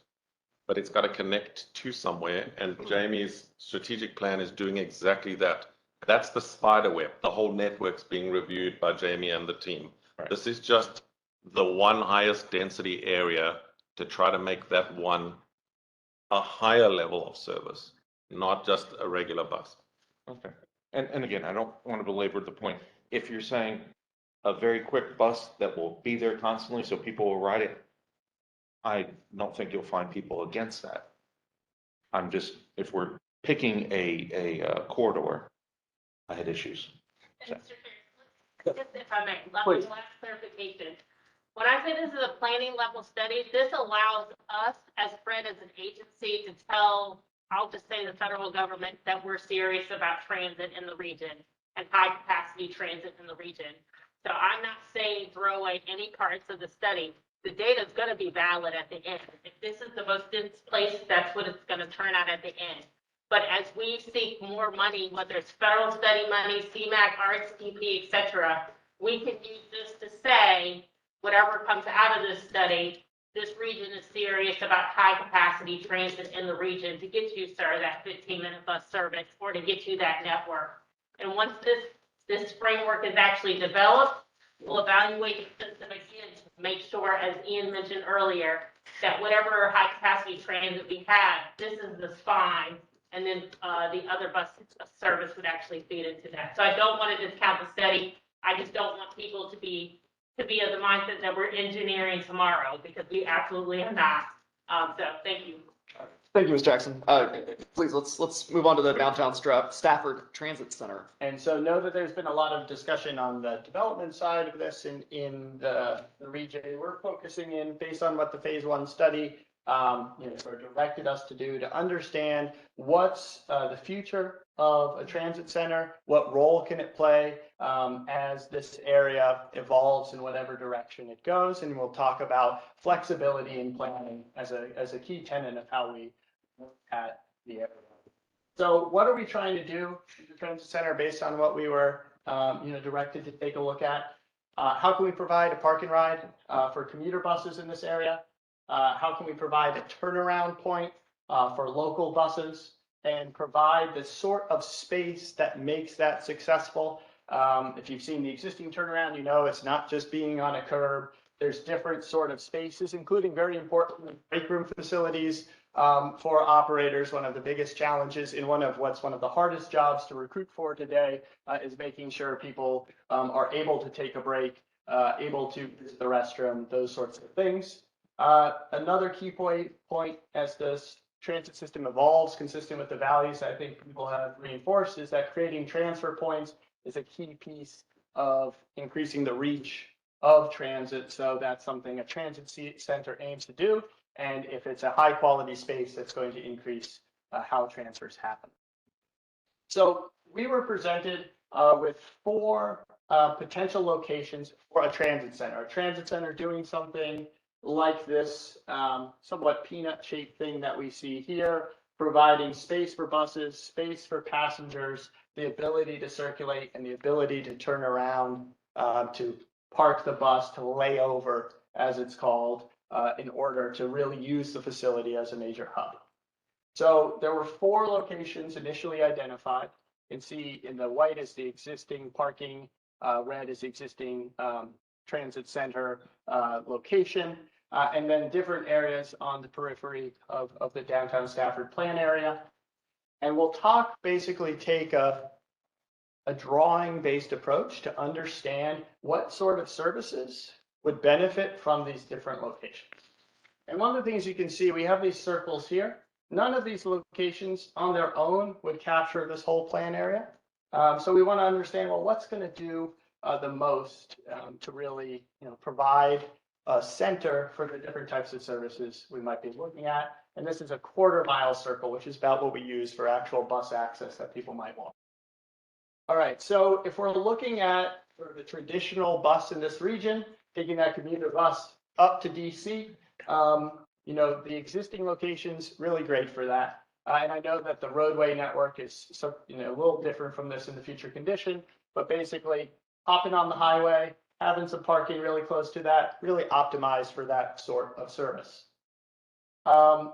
but it's got to connect to somewhere, and Jamie's strategic plan is doing exactly that. That's the spider web. The whole network's being reviewed by Jamie and the team. Right. This is just the one highest density area to try to make that one a higher level of service, not just a regular bus. Okay. And again, I don't want to belabor the point. If you're saying a very quick bus that will be there constantly so people will ride it, I don't think you'll find people against that. I'm just, if we're picking a corridor, I had issues. So. Just if I may, last clarification. When I say this is a planning level study, this allows us as Fred as an agency to tell, I'll just say the federal government, that we're serious about transit in the region and high capacity transit in the region. So I'm not saying throw away any parts of the study. The data is going to be valid at the end. If this is the most dense place, that's what it's going to turn out at the end. But as we seek more money, whether it's federal study money, CMAQ, RSPP, et cetera, we can use this to say, whatever comes out of this study, this region is serious about high capacity transit in the region to get you, sir, that 15-minute bus service, or to get you that network. And once this framework is actually developed, we'll evaluate the system again to make sure, as Ian mentioned earlier, that whatever high capacity transit we have, this is the spine, and then the other bus service would actually feed into that. So I don't want to discount the study. I just don't want people to be of the mindset that we're engineering tomorrow, because we absolutely are not. So thank you. Thank you, Ms. Jackson. Please, let's move on to the downtown Stafford Transit Center. And so know that there's been a lot of discussion on the development side of this in the region. We're focusing in based on what the phase one study sort of directed us to do to understand what's the future of a transit center, what role can it play as this area evolves in whatever direction it goes. And we'll talk about flexibility in planning as a key tenet of how we look at the area. So what are we trying to do at the transit center based on what we were directed to take a look at? How can we provide a park and ride for commuter buses in this area? How can we provide a turnaround point for local buses and provide the sort of space that makes that successful? If you've seen the existing turnaround, you know it's not just being on a curb. There's different sort of spaces, including very important break room facilities for operators. One of the biggest challenges in one of the hardest jobs to recruit for today is making sure people are able to take a break, able to visit the restroom, those sorts of things. Another key point as this transit system evolves, consistent with the values I think people have reinforced, is that creating transfer points is a key piece of increasing the reach of transit. So that's something a transit center aims to do. And if it's a high quality space, that's going to increase how transfers happen. So we were presented with 4 potential locations for a transit center. A transit center doing something like this somewhat peanut-shaped thing that we see here, providing space for buses, space for passengers, the ability to circulate, and the ability to turn around to park the bus, to lay over, as it's called, in order to really use the facility as a major hub. So there were 4 locations initially identified. You can see in the white is the existing parking, red is the existing transit center location, and then different areas on the periphery of the downtown Stafford plan area. And we'll basically take a drawing-based approach to understand what sort of services would benefit from these different locations. And one of the things you can see, we have these circles here. None of these locations on their own would capture this whole plan area. So we want to understand, well, what's going to do the most to really provide a center for the different types of services we might be looking at. And this is a quarter-mile circle, which is about what we use for actual bus access that people might want. All right, so if we're looking at sort of the traditional bus in this region, taking that commuter bus up to DC, the existing locations, really great for that. And I know that the roadway network is a little different from this in the future condition, but basically hopping on the highway, having some parking really close to that, really optimized for that sort of service.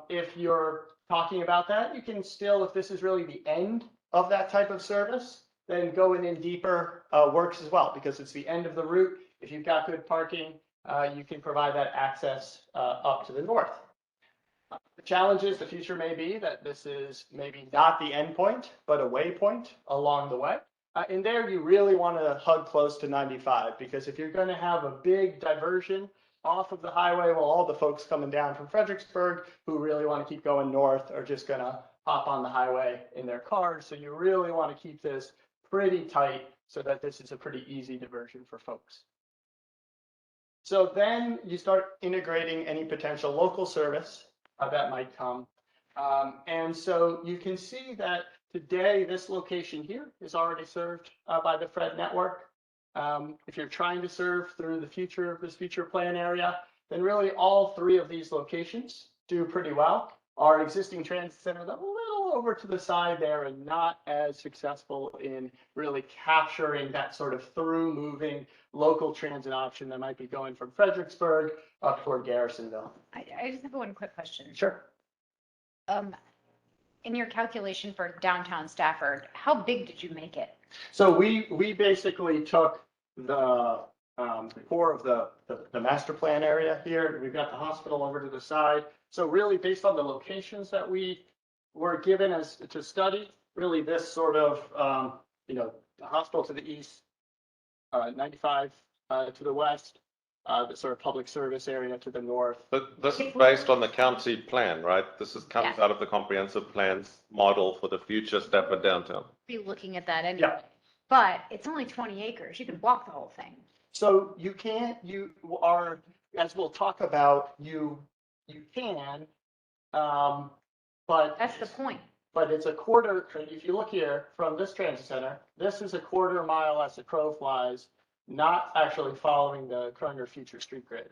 If you're talking about that, you can still, if this is really the end of that type of service, then going in deeper works as well, because it's the end of the route. If you've got good parking, you can provide that access up to the north. The challenge is the future may be that this is maybe not the end point, but a waypoint along the way. In there, you really want to hug close to 95, because if you're going to have a big diversion off of the highway, well, all the folks coming down from Fredericksburg who really want to keep going north are just going to hop on the highway in their cars. So you really want to keep this pretty tight so that this is a pretty easy diversion for folks. So then you start integrating any potential local service that might come. And so you can see that today, this location here is already served by the FRED network. If you're trying to serve through the future of this future plan area, then really all 3 of these locations do pretty well. Our existing transit center is a little over to the side there and not as successful in really capturing that sort of through moving local transit option that might be going from Fredericksburg up toward Garrisonville. I just have one quick question. Sure. In your calculation for downtown Stafford, how big did you make it? So we basically took the core of the master plan area here. We've got the hospital over to the side. So really based on the locations that we were given as to study, really this sort of, the hospital to the east, 95 to the west, the sort of public service area to the north. But this is based on the county plan, right? Comes Yes. out of the comprehensive plans model for the future Stafford downtown. Be looking at that anyway. But it's only 20 acres. You could walk the whole thing. So you can't, you are, as we'll talk about, you can, but. That's the point. But it's a quarter, if you look here from this transit center, this is a quarter mile as the crow flies, not actually following the Kroner future street grid.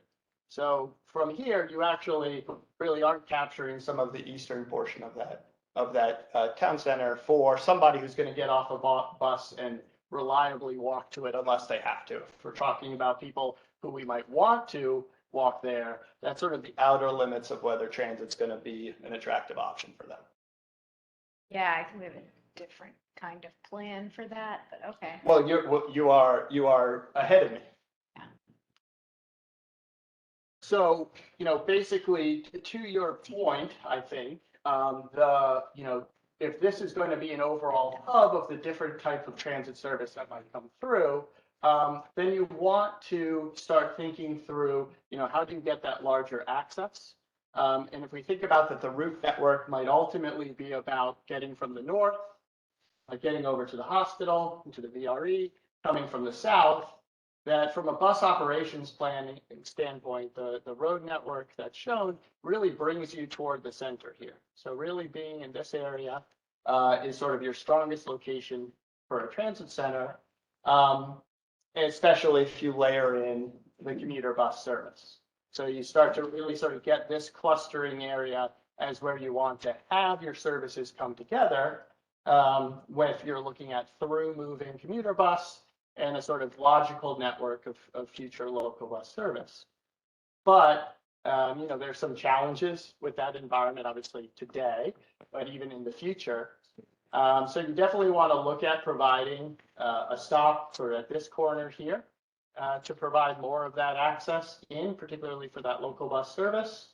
So from here, you actually really aren't capturing some of the eastern portion of that town center for somebody who's going to get off a bus and reliably walk to it unless they have to. If we're talking about people who we might want to walk there, that's sort of the outer limits of whether transit's going to be an attractive option for them. Yeah, I think we have a different kind of plan for that, but okay. Well, you are ahead of me. Yeah. So, basically to your point, I think, if this is going to be an overall hub of the different type of transit service that might come through, then you want to start thinking through, how do you get that larger access? And if we think about that, the route network might ultimately be about getting from the north, like getting over to the hospital, into the VRE, coming from the south, that from a bus operations planning standpoint, the road network that's shown really brings you toward the center here. So really being in this area is sort of your strongest location for a transit center, especially if you layer in the commuter bus service. So you start to really sort of get this clustering area as where you want to have your services come together, if you're looking at through moving commuter bus and a sort of logical network of future local bus service. But, there's some challenges with that environment, obviously today, but even in the future. So you definitely want to look at providing a stop sort of at this corner here. To provide more of that access in, particularly for that local bus service.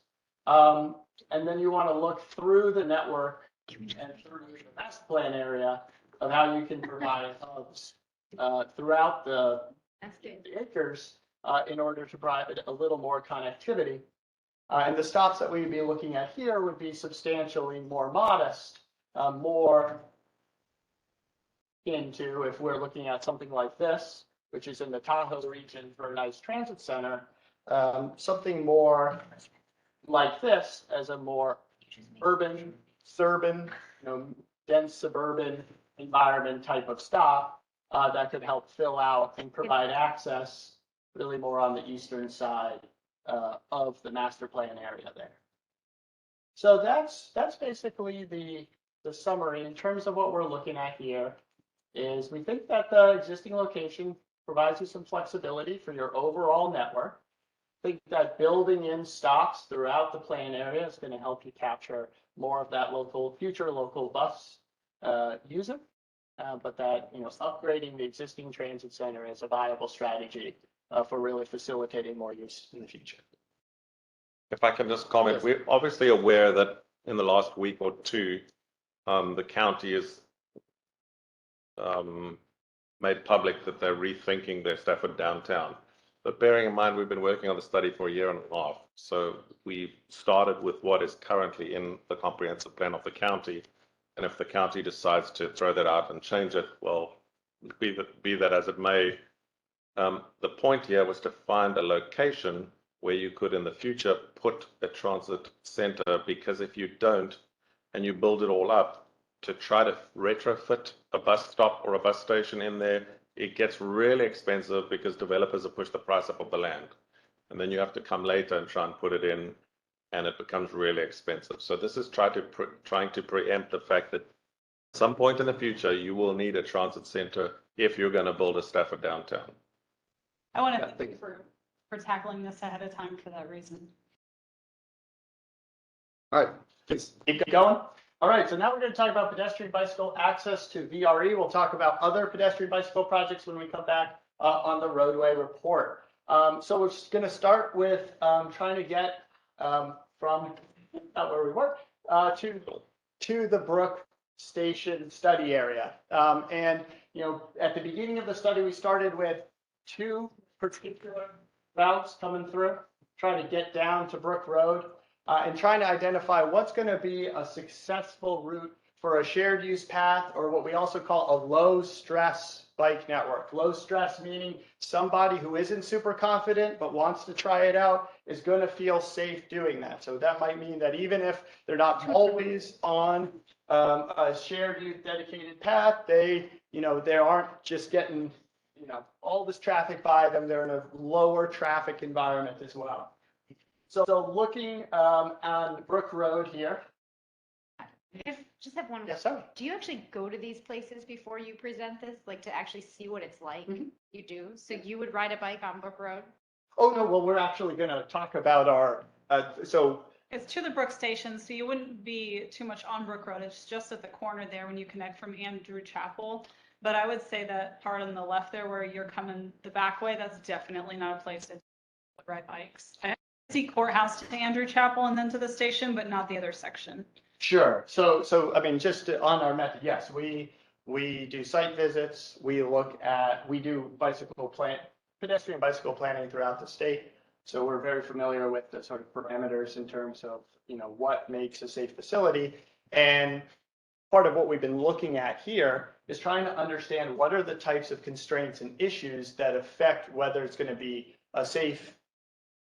And then you want to look through the network and through the master plan area of how you can provide hubs throughout the acres in order to provide a little more connectivity. And the stops that we'd be looking at here would be substantially more modest, more into if we're looking at something like this, which is in the Tahoe region for a nice transit center, something more like this as a more urban, dense suburban environment type of stop that could help fill out and provide access really more on the eastern side of the master plan area there. So that's basically the summary in terms of what we're looking at here. Is we think that the existing location provides you some flexibility for your overall network. I think that building in stops throughout the plan area is going to help you capture more of that future local bus user, but that upgrading the existing transit center is a viable strategy for really facilitating more use in the future. If I can just comment, we're obviously aware that in the last week or two, the county has made public that they're rethinking their Stafford downtown. But bearing in mind, we've been working on the study for a year and a half. So we started with what is currently in the comprehensive plan of the county. And if the county decides to throw that out and change it, well, be that as it may, the point here was to find a location where you could in the future put a transit center, because if you don't and you build it all up, to try to retrofit a bus stop or a bus station in there, it gets really expensive because developers have pushed the price up of the land. And then you have to come later and try and put it in, and it becomes really expensive. So this is trying to preempt the fact that at some point in the future, you will need a transit center if you're going to build a Stafford downtown. I want to thank you for tackling this ahead of time for that reason. All right, please keep going. All right, so now we're going to talk about pedestrian bicycle access to VRE. We'll talk about other pedestrian bicycle projects when we come back on the roadway report. So we're just going to start with trying to get from not where we were to the Brook Station study area. And at the beginning of the study, we started with two particular routes coming through, trying to get down to Brook Road, and trying to identify what's going to be a successful route for a shared use path, or what we also call a low stress bike network. Low stress meaning somebody who isn't super confident but wants to try it out is going to feel safe doing that. So that might mean that even if they're not always on a shared use dedicated path, they aren't just getting, all this traffic by them. They're in a lower traffic environment as well. So looking on Brook Road here. I just have one. Yes, sir. Do you actually go to these places before you present this, like to actually see what it's like? Mhm. You do? So you would ride a bike on Brook Road? Oh, no, well, we're actually going to talk about our, It's to the Brook Station, so you wouldn't be too much on Brook Road. It's just at the corner there when you connect from Andrew Chapel. But I would say that part on the left there where you're coming the back way, that's definitely not a place to ride bikes. I see Courthouse to Andrew Chapel and then to the station, but not the other section. Sure. So I mean, just on our method, yes, we do site visits. We do pedestrian bicycle planning throughout the state. So we're very familiar with the sort of parameters in terms of, what makes a safe facility. And part of what we've been looking at here is trying to understand what are the types of constraints and issues that affect whether it's going to be a safe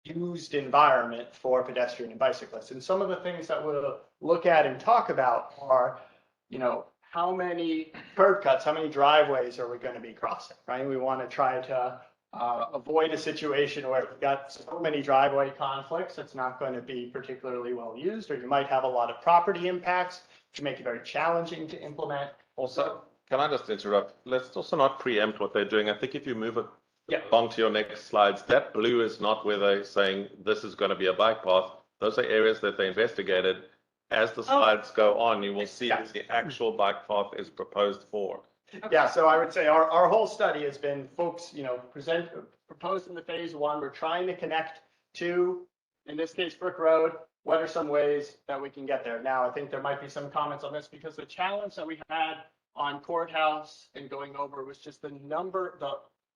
used environment for pedestrian and bicyclists. And some of the things that we'll look at and talk about are, how many curb cuts, how many driveways are we going to be crossing, right? We want to try to avoid a situation where we've got so many driveway conflicts, it's not going to be particularly well used, or you might have a lot of property impacts, which make it very challenging to implement. Also, can I just interrupt? Let's also not preempt what they're doing. I think if you move it Yeah. along to your next slides, that blue is not where they're saying this is going to be a bike path. Those are areas that they investigated. As the slides go on, you will see that the actual bike path is proposed for. Yeah, so I would say our whole study has been folks, proposed in the phase one. We're trying to connect to, in this case, Brook Road. What are some ways that we can get there? Now, I think there might be some comments on this because the challenge that we had on Courthouse and going over was just the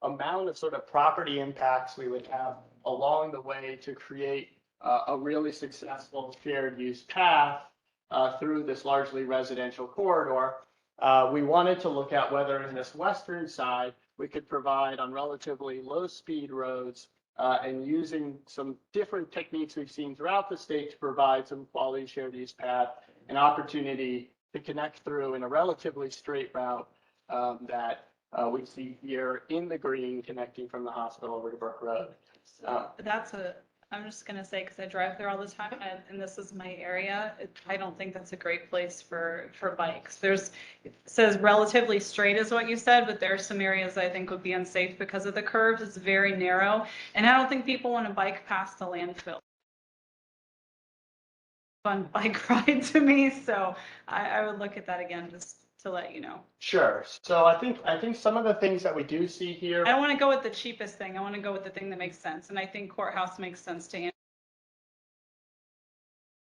amount of sort of property impacts we would have along the way to create a really successful shared use path through this largely residential corridor. We wanted to look at whether in this western side, we could provide on relatively low speed roads and using some different techniques we've seen throughout the state to provide some quality shared use path, an opportunity to connect through in a relatively straight route that we see here in the green connecting from the hospital over to Brook Road. I'm just going to say, because I drive there all the time and this is my area, I don't think that's a great place for bikes. It says relatively straight is what you said, but there are some areas I think would be unsafe because of the curves. It's very narrow. And I don't think people want to bike past the landfill. Fun bike ride to me. So I would look at that again, just to let you know. Sure. So I think some of the things that we do see here. I don't want to go with the cheapest thing. I want to go with the thing that makes sense. And I think Courthouse makes sense to handle.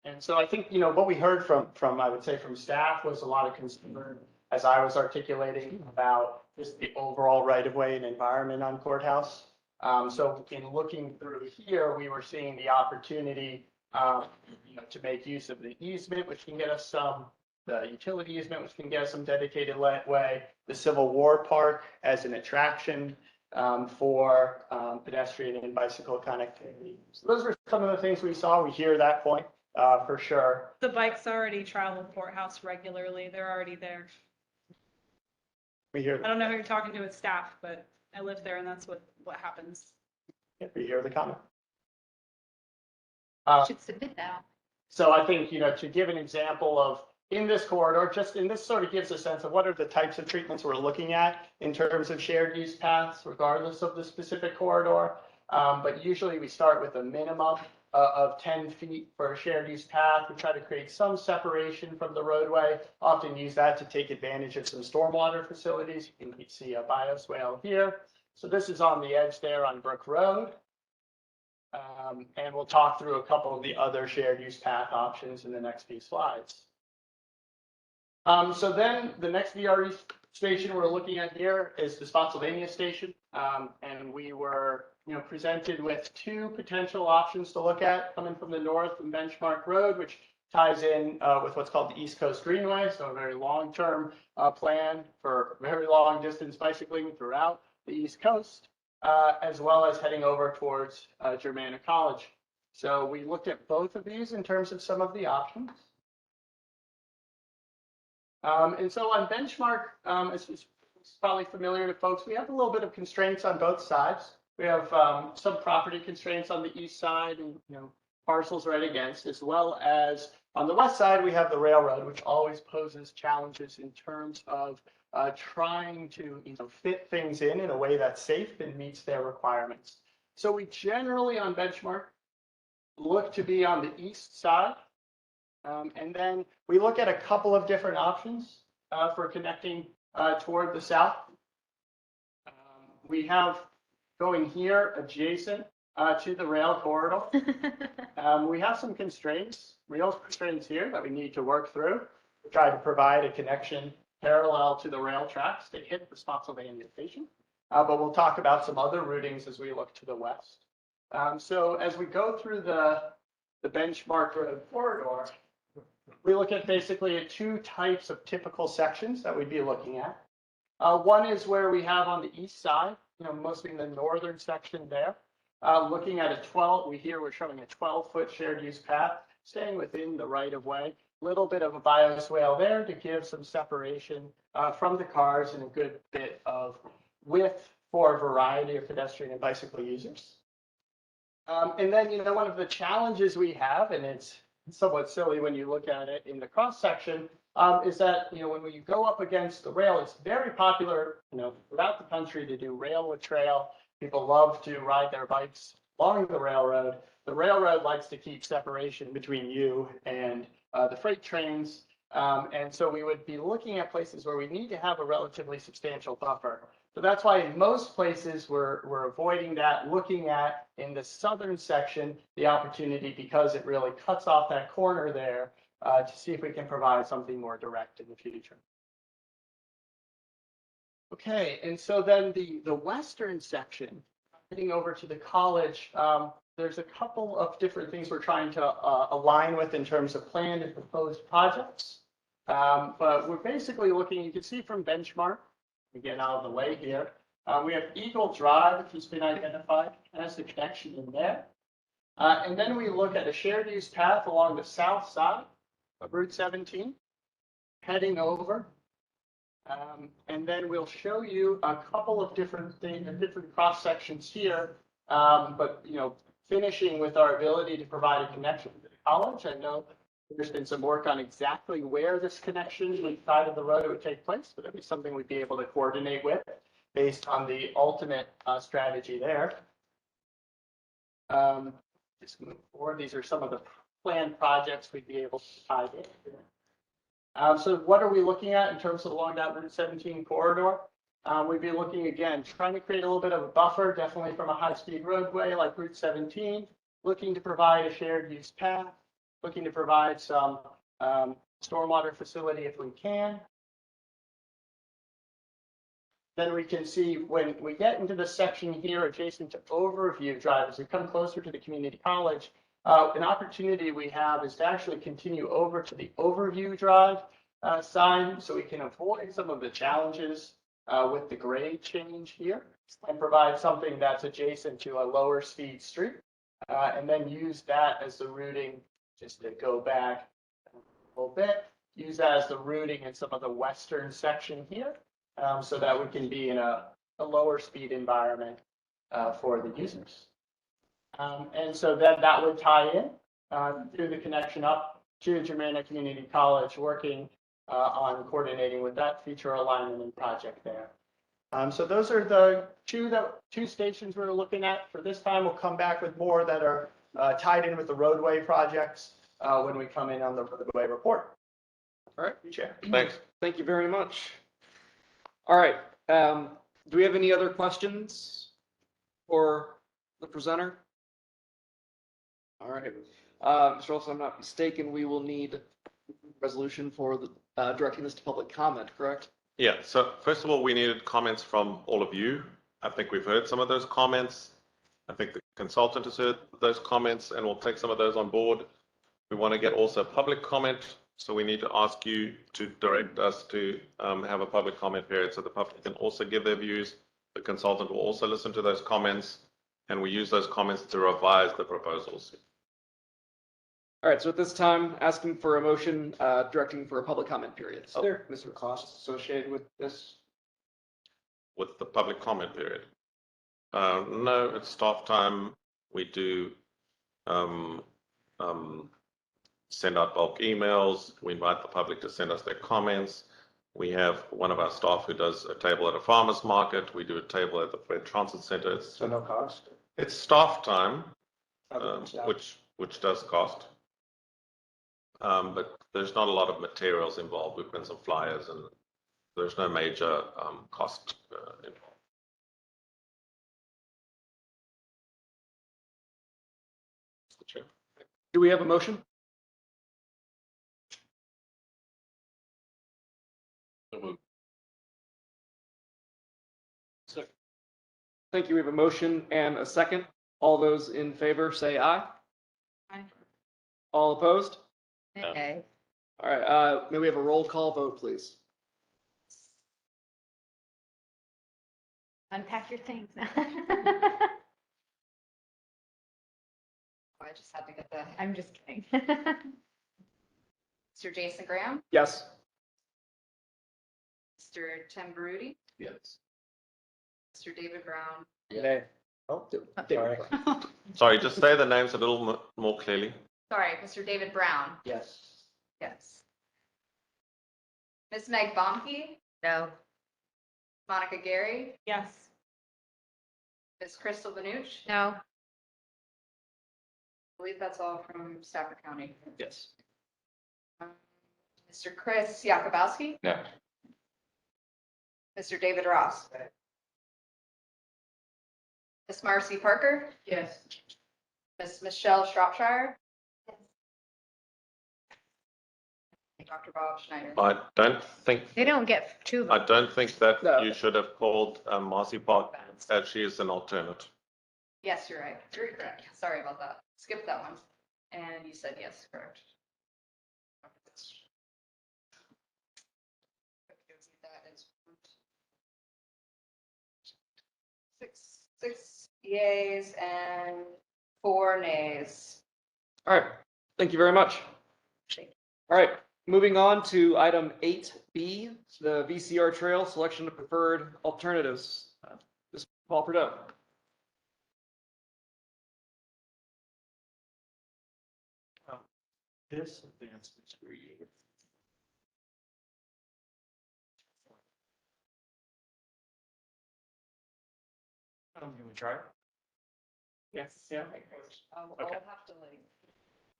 And so I think, what we heard from I would say from staff was a lot of concern as I was articulating about just the overall right of way and environment on Courthouse. So in looking through here, we were seeing the opportunity, to make use of the easement, which can get us the utility easement, which can get us some dedicated way, the Civil War Park as an attraction for pedestrian and bicycle connectivity. So those were some of the things we saw. We hear that point for sure. The bikes already travel Courthouse regularly. They're already there. We hear. I don't know who you're talking to with staff, but I live there and that's what happens. Yeah, we hear the comment. Should submit that. So I think, to give an example of in this corridor, this sort of gives a sense of what are the types of treatments we're looking at in terms of shared use paths, regardless of the specific corridor. But usually we start with a minimum of 10 feet for a shared use path. We try to create some separation from the roadway, often use that to take advantage of some stormwater facilities. You can see a bioswale here. So this is on the edge there on Brook Road. And we'll talk through a couple of the other shared use path options in the next few slides. So then the next VRE station we're looking at here is the Spotsylvania station. And we were, presented with two potential options to look at coming from the north from Benchmark Road, which ties in with what's called the East Coast Greenway. So a very long-term plan for very long distance bicycling throughout the East Coast, as well as heading over towards Germanna College. So we looked at both of these in terms of some of the options. And so on Benchmark, it's probably familiar to folks, we have a little bit of constraints on both sides. We have some property constraints on the east side and parcels right against, as well as on the west side, we have the railroad, which always poses challenges in terms of trying to fit things in a way that's safe and meets their requirements. So we generally on Benchmark look to be on the east side. And then we look at a couple of different options for connecting toward the south. We have going here adjacent to the rail corridor. We have some real constraints here that we need to work through to try to provide a connection parallel to the rail tracks to hit the Spotsylvania station. But we'll talk about some other routings as we look to the west. So as we go through the Benchmark Road corridor, we look at basically two types of typical sections that we'd be looking at. One is where we have on the east side, mostly in the northern section there, looking at we're showing a 12-foot shared use path, staying within the right of way, little bit of a bioswale there to give some separation from the cars and a good bit of width for a variety of pedestrian and bicycle users. And then, one of the challenges we have, and it's somewhat silly when you look at it in the cross section, is that when you go up against the rail, it's very popular throughout the country to do rail with trail. People love to ride their bikes along the railroad. The railroad likes to keep separation between you and the freight trains, and so we would be looking at places where we need to have a relatively substantial buffer. So that's why in most places we're avoiding that, looking at in the southern section the opportunity, because it really cuts off that corner there, to see if we can provide something more direct in the future. Okay, and so then the western section, heading over to the college, there's a couple of different things we're trying to align with in terms of planned and proposed projects. But we're basically looking, you can see from Benchmark, get out of the way here. We have Eagle Drive, which has been identified as the connection in there. And then we look at a shared use path along the south side of Route 17, heading over. And then we'll show you a couple of different things, different cross sections here. But finishing with our ability to provide a connection to the college. I know there's been some work on exactly where this connection, which side of the road it would take place, but it'd be something we'd be able to coordinate with based on the ultimate strategy there. Just move forward. These are some of the planned projects we'd be able to tie in. So what are we looking at in terms of along that Route 17 corridor? We'd be looking again, trying to create a little bit of a buffer, definitely from a high-speed roadway like Route 17, looking to provide a shared use path, looking to provide some stormwater facility if we can. Then we can see when we get into the section here adjacent to Overview Drive, as we come closer to the community college, an opportunity we have is to actually continue over to the Overview Drive sign, so we can avoid some of the challenges with the grade change here and provide something that's adjacent to a lower speed street, and then use that as the routing. Just to go back a little bit, use that as the routing in some of the western section here, so that we can be in a lower speed environment for the users. And so then that would tie in through the connection up to Germanna Community College, working on coordinating with that feature alignment and project there. So those are the two stations we're looking at for this time. We'll come back with more that are tied in with the roadway projects when we come in on the roadway report. All right, Chair. Thanks. Thank you very much. All right. Do we have any other questions for the presenter? All right. Mr. Olson, I'm not mistaken, we will need a resolution for the directing this to public comment, correct? Yeah, so first of all, we needed comments from all of you. I think we've heard some of those comments. I think the consultant has heard those comments and we'll take some of those on board. We want to get also public comment, so we need to ask you to direct us to have a public comment period so the public can also give their views. The consultant will also listen to those comments and we use those comments to revise the proposals. All right, so at this time, asking for a motion directing for a public comment period. Is there Mr. costs associated with this? With the public comment period. No, it's staff time. We do send out bulk emails. We invite the public to send us their comments. We have one of our staff who does a table at a farmer's market. We do a table at the Fred Transit Center. So no cost? It's staff time, Other than staff? which does cost. But there's not a lot of materials involved. We print some flyers and there's no major cost involved. Do we have a motion? Thank you. We have a motion and a second. All those in favor say aye. Aye. All opposed? Okay. All right, may we have a roll call vote, please? Unpack your things. I just had to get the, I'm just kidding. Mr. Jason Graham, Yes. Mr. Tim Baruti, Yes. Mr. David Brown, Nay. Oh, sorry. Sorry, just say the names a little more clearly. sorry, Mr. David Brown, Yes. yes. Ms. Meg Bomke, No. Monica Gary, Yes. Ms. Crystal Banuch. No. I believe that's all from Stafford County. Yes. Mr. Chris Yakubowski, No. Mr. David Ross. Ms. Marcy Parker, Yes. Ms. Michelle Shropshire. Dr. Bob Schneider. I don't think They don't get two I votes. don't think that No. you should have called Marcy Park as she is an alternate. Yes, you're right. You're correct. Sorry about that. Skip that one. And you said yes, correct. That is six yeas and 4 nays. All right, thank you very much. All right, moving on to item 8B, the VCR Trail Selection of Preferred Alternatives. Mr. Paul Prideaux. This advancement created. Can we try? Yes, yeah. I'll Okay. have to like.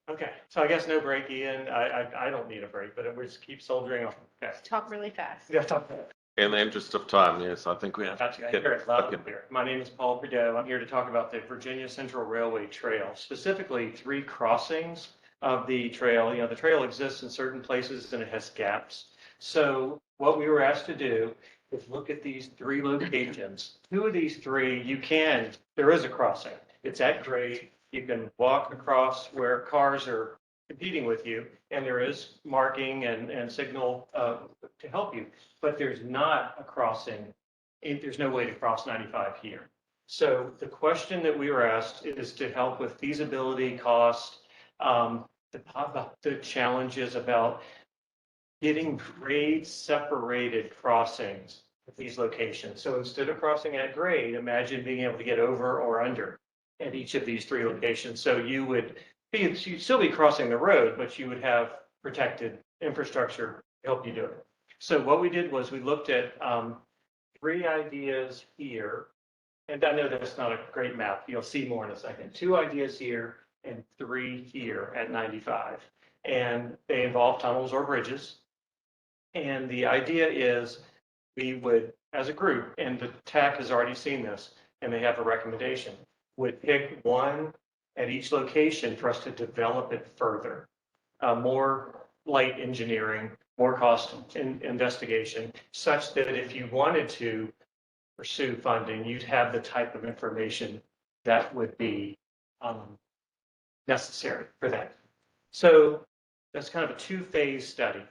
Okay, so I guess no break, Ian. I don't need a break, but we just keep soldiering on. Okay. Talk really fast. Yeah, talk. In the interest of time, yes, I think we have Gotcha. to I get hear it loud stuck in. and clear. My name is Paul Prideaux. I'm here to talk about the Virginia Central Railway Trail, specifically 3 crossings of the trail. You know, the trail exists in certain places and it has gaps. So what we were asked to do is look at these 3 locations. 2 of these 3, there is a crossing. It's at grade. You can walk across where cars are competing with you, and there is marking and signal to help you. But there's not a crossing. There's no way to cross 95 here. So the question that we were asked is to help with feasibility, cost, the challenges about getting grade separated crossings at these locations. So instead of crossing at grade, imagine being able to get over or under at each of these 3 locations. So you'd still be crossing the road, but you would have protected infrastructure to help you do it. So what we did was we looked at 3 ideas here, and I know that's not a great map. You'll see more in a second. 2 ideas here and 3 here at 95. And they involve tunnels or bridges. And the idea is we would, as a group, and the TAC has already seen this, and they have a recommendation, would pick 1 at each location for us to develop it further. More light engineering more cost in investigation, such that if you wanted to pursue funding, you'd have the type of information that would be necessary for that. So that's kind of a two-phase study.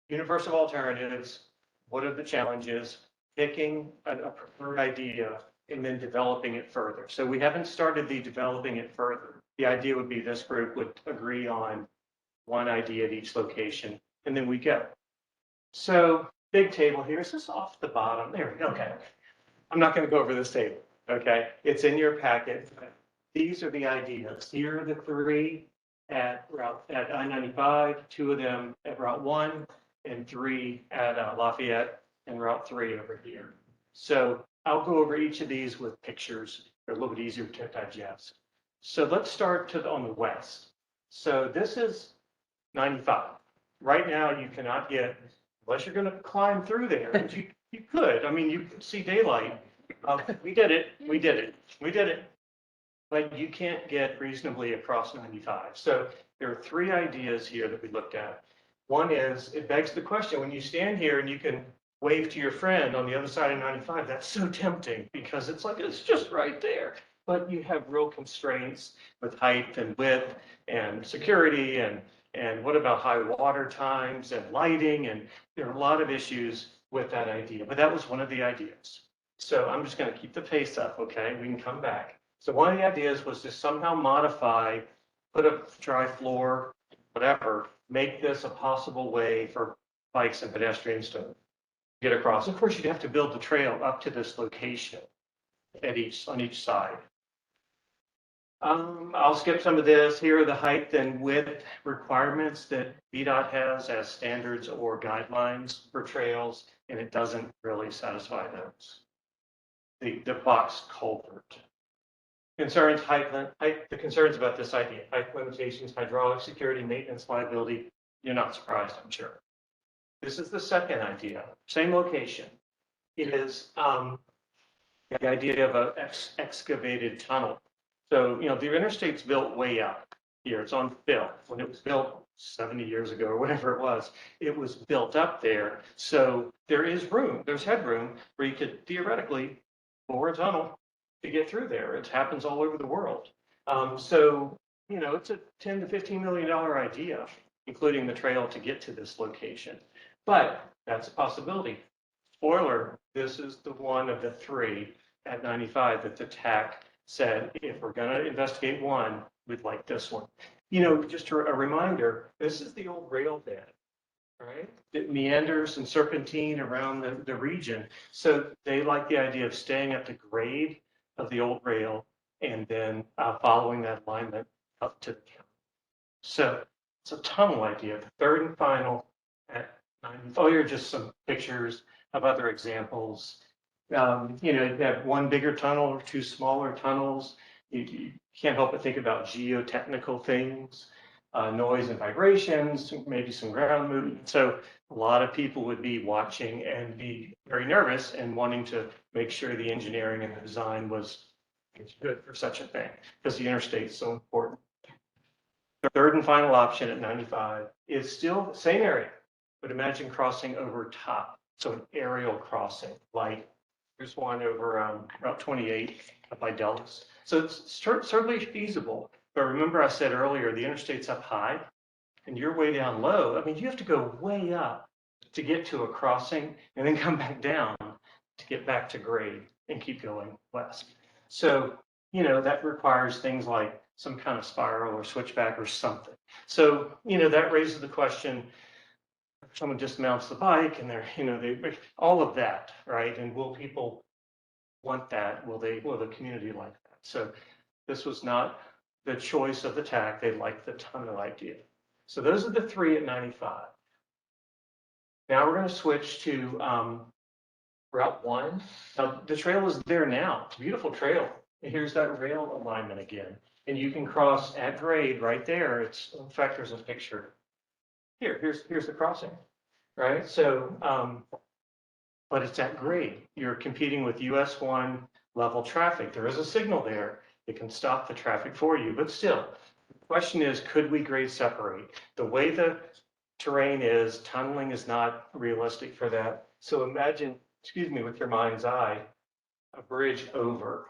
Universe of alternatives, what are the challenges, picking a preferred idea, and then developing it further. So we haven't started the developing it further. The idea would be this group would agree on one idea at each location, and then we go. So big table here. Is this off the bottom? There we go. Okay. I'm not going to go over this table. Okay. It's in your packet. These are the ideas. Here are the three at I-95, two of them at Route 1, and three at Lafayette and Route 3 over here. So I'll go over each of these with pictures. They're a little bit easier to digest. So let's start on the west. So this is 95. Right now, you cannot get, unless you're going to climb through there, which you could. I mean, you could see daylight. We did it. We did it. We did it. But you can't get reasonably across 95. So there are three ideas here that we looked at. One is, it begs the question, when you stand here and you can wave to your friend on the other side of 95, that's so tempting because it's like, it's just right there. But you have real constraints with height and width and security and what about high water times and lighting? And there are a lot of issues with that idea, but that was one of the ideas. So I'm just going to keep the pace up, okay? We can come back. So one of the ideas was to somehow modify, put a dry floor, whatever, make this a possible way for bikes and pedestrians to get across. Of course, you'd have to build the trail up to this location on each side. I'll skip some of this. Here are the height and width requirements that VDOT has as standards or guidelines for trails, and it doesn't really satisfy those. The box culvert. Concerns, the concerns about this idea, height limitations, hydraulic security, maintenance liability. You're not surprised, I'm sure. This is the second idea, same location. It is the idea of an excavated tunnel. So, you know, the interstate's built way up here. It's on fill. When it was built 70 years ago or whatever it was built up there. So there is room, there's headroom where you could theoretically bore a tunnel to get through there. It happens all over the world. So, you know, it's a $10 to $15 million idea, including the trail to get to this location. But that's a possibility. Spoiler, this is the one of the three at 95 that the TAC said, if we're going to investigate one, we'd like this one. You know, just a reminder, this is the old rail bed, right? It meanders and serpentine around the region. So they like the idea of staying at the grade of the old rail and then following that alignment up to the county. So it's a tunnel idea. The third and final at 90. Oh, here are just some pictures of other examples. You know, you have one bigger tunnel or two smaller tunnels. You can't help but think about geotechnical things, noise and vibrations, maybe some ground movement. So a lot of people would be watching and be very nervous and wanting to make sure the engineering and the design was good for such a thing because the interstate is so important. The third and final option at 95 is still the same area, but imagine crossing over top. So an aerial crossing, like there's one over Route 28 up by Dulles. So it's certainly feasible. But remember I said earlier, the interstate's up high and you're way down low. I mean, you have to go way up to get to a crossing and then come back down to get back to grade and keep going west. So, you know, that requires things like some kind of spiral or switchback or something. So, you know, that raises the question, someone dismounts the bike and they're, you know, all of that, right? And will people want that? Will the community like that? So this was not the choice of the TAC. They liked the tunnel idea. So those are the three at 95. Now we're going to switch to Route 1. Now the trail is there now. It's a beautiful trail. And here's that rail alignment again. And you can cross at grade right there. It's, in fact, there's a picture. Here's the crossing, right? So, but it's at grade. You're competing with US 1 level traffic. There is a signal there. It can stop the traffic for you, but still, the question is, could we grade separate? The way the terrain is, tunneling is not realistic for that. So imagine, excuse me, with your mind's eye, a bridge over.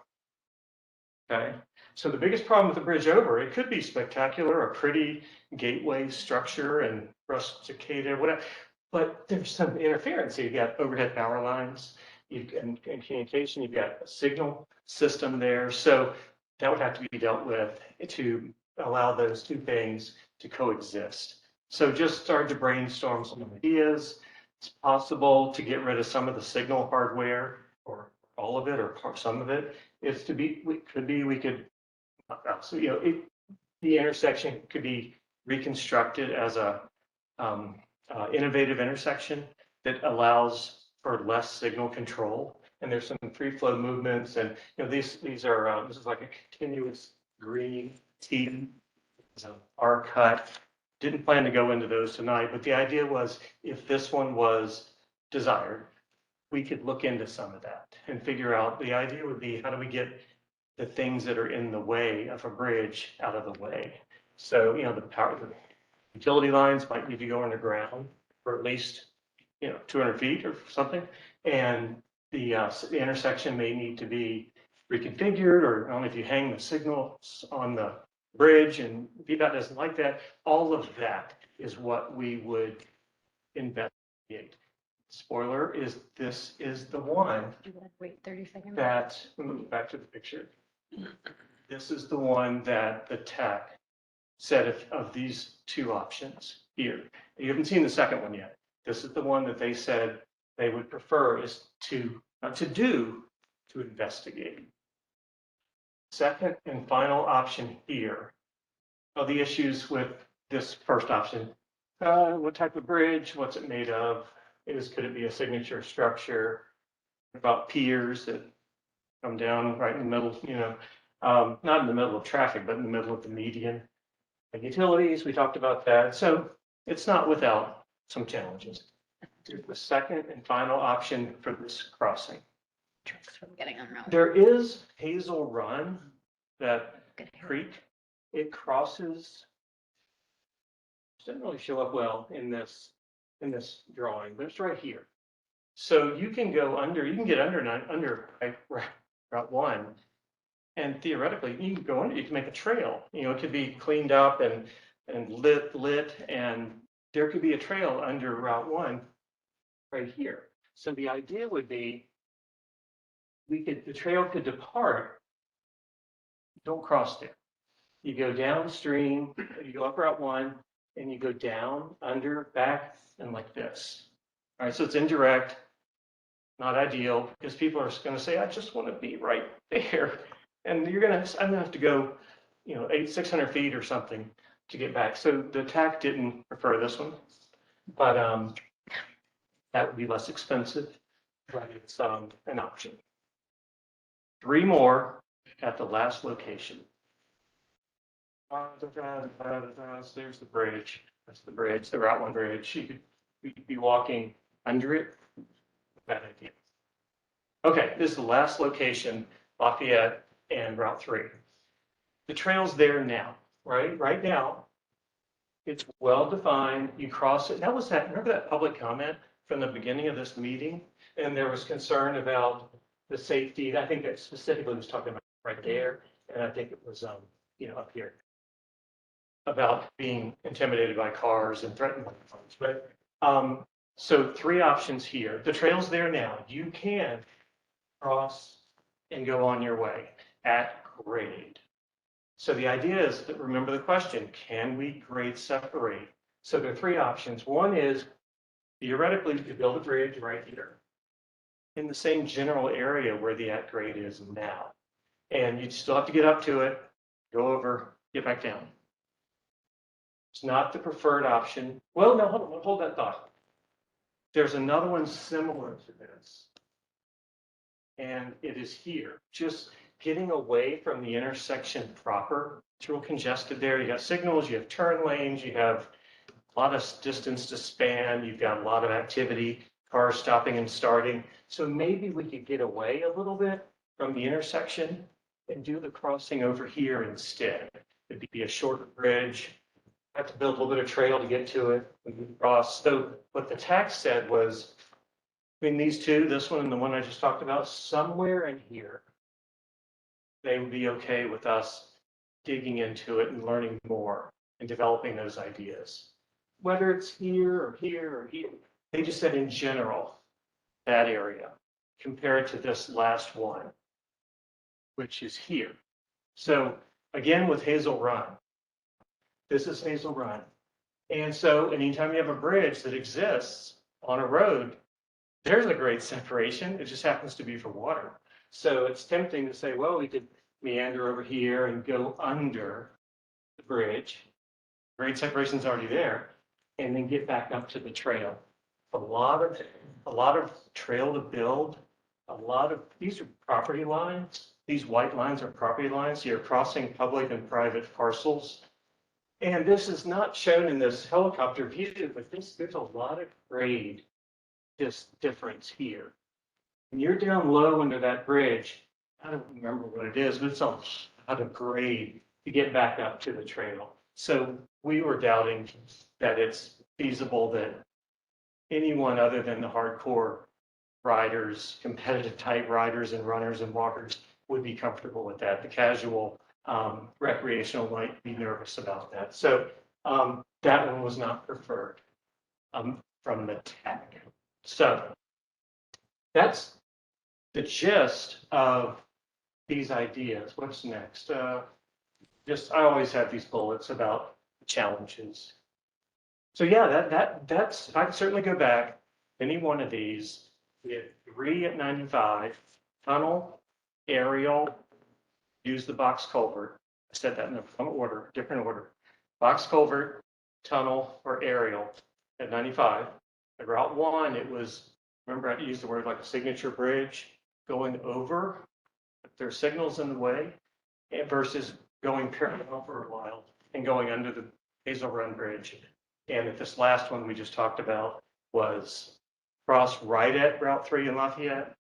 Okay, so the biggest problem with the bridge over, it could be spectacular, a pretty gateway structure and rusticated, whatever, but there's some interference. So you've got overhead power lines, and communication, you've got a signal system there. So that would have to be dealt with to allow those two things to coexist. So just started to brainstorm some ideas. It's possible to get rid of some of the signal hardware or all of it or some of it. It's to be, we could, so, you know, the intersection could be reconstructed as a innovative intersection that allows for less signal control. And there's some free flow movements, and you know these are this is like a continuous green T, R cut. Didn't plan to go into those tonight, but the idea was if this one was desired, we could look into some of that and figure out. The idea would be how do we get the things that are in the way of a bridge out of the way. So you know the utility lines might need to go underground for at least 200 feet or something, and the intersection may need to be reconfigured, or only if you hang the signals on the bridge, and VDOT doesn't like that. All of that is what we would investigate. Spoiler is this is the one Wait 30 seconds. that, move back to the picture. This is the one that the tech said of these two options here. You haven't seen the second one yet. This is the one that they said they would prefer is to, not to do, to investigate. Second and final option here are the issues with this first option. What type of bridge? What's it made of? Could it be a signature structure? About piers that come down right in the middle, not in the middle of traffic, but in the middle of the median. And utilities, we talked about that. So it's not without some challenges. The second and final option for this crossing. Tricks from getting around. There is Hazel Run, that creek. It crosses. Doesn't really show up well in this drawing, but it's right here. So you can go under. You can get under Route 1, and theoretically you can go under. You can make a trail. It could be cleaned up and lit, and there could be a trail under Route 1 right here. So the idea would be the trail could depart. Don't cross there. You go downstream, you go up Route 1, and you go down, under, back, and like this. All right, so it's indirect, not ideal, because people are going to say, I just want to be right there. And I'm going to have to go, 600 feet or something to get back. So the TAC didn't prefer this one, but that would be less expensive, but it's an option. 3 more at the last location. There's the bridge. That's the bridge, the Route 1 bridge. You could be walking under it. Bad idea. Okay, this is the last location, Lafayette and Route 3. The trail's there now, right? Right now, it's well defined. You cross it. Remember that public comment from the beginning of this meeting? And there was concern about the safety. I think that specifically was talking about right there. And I think it was, up here about being intimidated by cars and threatened by cars, right? So 3 options here. The trail's there now. You can cross and go on your way at grade. So the idea is that, remember the question, can we grade separate? So there are 3 options. One is theoretically you could build a bridge right here in the same general area where the at grade is now. And you'd still have to get up to it, go over, get back down. It's not the preferred option. Well, no, hold that thought. There's another one similar to this. And it is here, just getting away from the intersection proper. It's real congested there. You got signals, you have turn lanes, you have a lot of distance to span, you've got a lot of activity, cars stopping and starting. So maybe we could get away a little bit from the intersection and do the crossing over here instead. It'd be a shorter bridge, have to build a little bit of trail to get to it. We can cross. So what the tax said was, between these two, this one and the one I just talked about, somewhere in here, they would be okay with us digging into it and learning more and developing those ideas. Whether it's here or here or here, they just said in general, that area, compared to this last one, which is here. So again, with Hazel Run, this is Hazel Run. And so anytime you have a bridge that exists on a road, there's a great separation. It just happens to be for water. So it's tempting to say, well, we could meander over here and go under the bridge. Grade separation's already there, and then get back up to the trail. A lot of trail to build. These are property lines. These white lines are property lines. You're crossing public and private parcels. And this is not shown in this helicopter view, but there's a lot of grade difference here. When you're down low under that bridge, I don't remember what it is, but it's a lot of grade to get back up to the trail. So we were doubting that it's feasible that anyone other than the hardcore riders, competitive type riders and runners and walkers would be comfortable with that. The casual recreational might be nervous about that. So that one was not preferred from the tech. So that's the gist of these ideas. What's next? I always have these bullets about challenges. So yeah, that's I can certainly go back any one of these. We had 3 at 95, tunnel, aerial, use the box culvert. I said that in a different order. Box culvert, tunnel, or aerial at 95. At Route 1, it was, remember I used the word like a signature bridge, going over, if there's signals in the way, versus going parallel for a while and going under the Hazel Run Bridge. And at this last one we just talked about was cross right at Route 3 in Lafayette,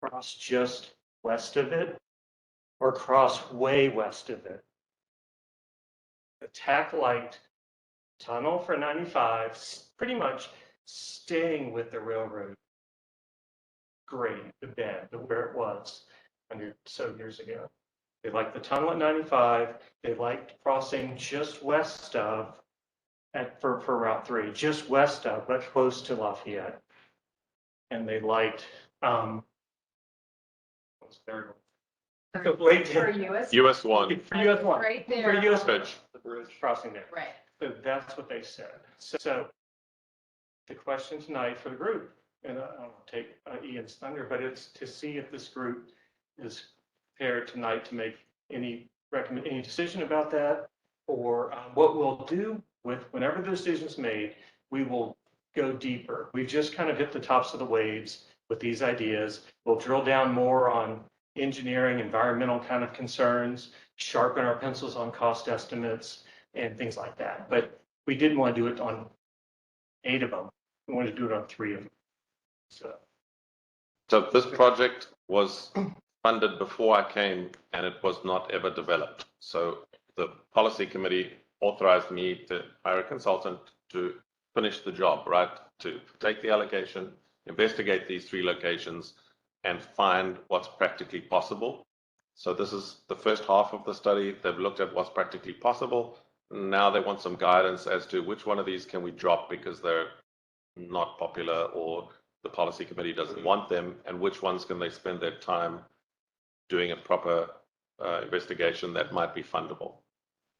cross just west of it, or cross way west of it. The TAC light tunnel for 95, pretty much staying with the railroad grade, the bed, where it was 100 so years ago. They liked the tunnel at 95. They liked crossing just west of, for Route 3, just west of, but close to Lafayette. And they liked, what was the third one? For US. US 1. For US 1. Right there. For US Bridge. the bridge crossing there. Right. So that's what they said. So the question tonight for the group, and I don't take Ian's thunder, but it's to see if this group is prepared tonight to make any decision about that, or what we'll do with whenever the decision's made, we will go deeper. We've just kind of hit the tops of the waves with these ideas. We'll drill down more on engineering, environmental kind of concerns, sharpen our pencils on cost estimates and things like that. But we didn't want to do it on 8 of them. We wanted to do it on 3 of them. So this project was funded before I came and it was not ever developed. So the policy committee authorized me to hire a consultant to finish the job, right? To take the allocation, investigate these 3 locations and find what's practically possible. So this is the first half of the study. They've looked at what's practically possible. Now they want some guidance as to which one of these can we drop because they're not popular or the policy committee doesn't want them, and which ones can they spend their time doing a proper investigation that might be fundable.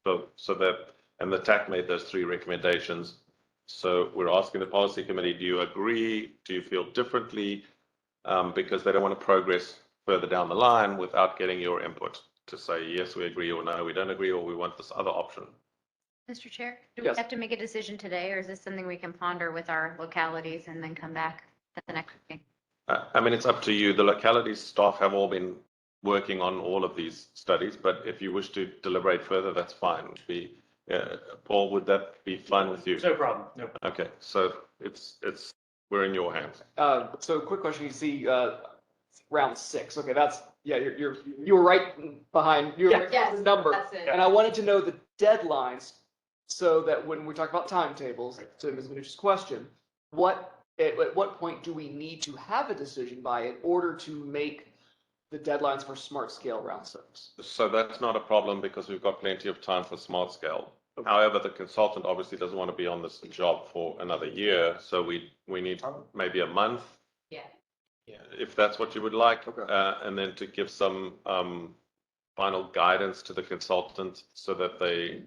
So that, and the TAC made those 3 recommendations. So we're asking the policy committee, do you agree? Do you feel differently? Because they don't want to progress further down the line without getting your input to say, yes, we agree, or no, we don't agree, or we want this other option. Mr. Chair, do we Yes. have to make a decision today, or is this something we can ponder with our localities and then come back at the next meeting? I mean, it's up to you. The localities staff have all been working on all of these studies, but if you wish to deliberate further, that's fine. Paul, would that be fine with you? No problem. No. Okay, so we're in your hands. So quick question, you see, round 6. Okay, that's, yeah, you were right behind, you were right Yes, behind the number. that's it. And I wanted to know the deadlines so that when we talk about timetables, to Ms. Minucci's question, at what point do we need to have a decision by in order to make the deadlines for smart scale round 6? So that's not a problem because we've got plenty of time for smart scale. However, the consultant obviously doesn't want to be on this job for another year, so we need maybe a month. Yeah. Yeah, if that's what you would like, Okay. and then to give some final guidance to the consultant so that they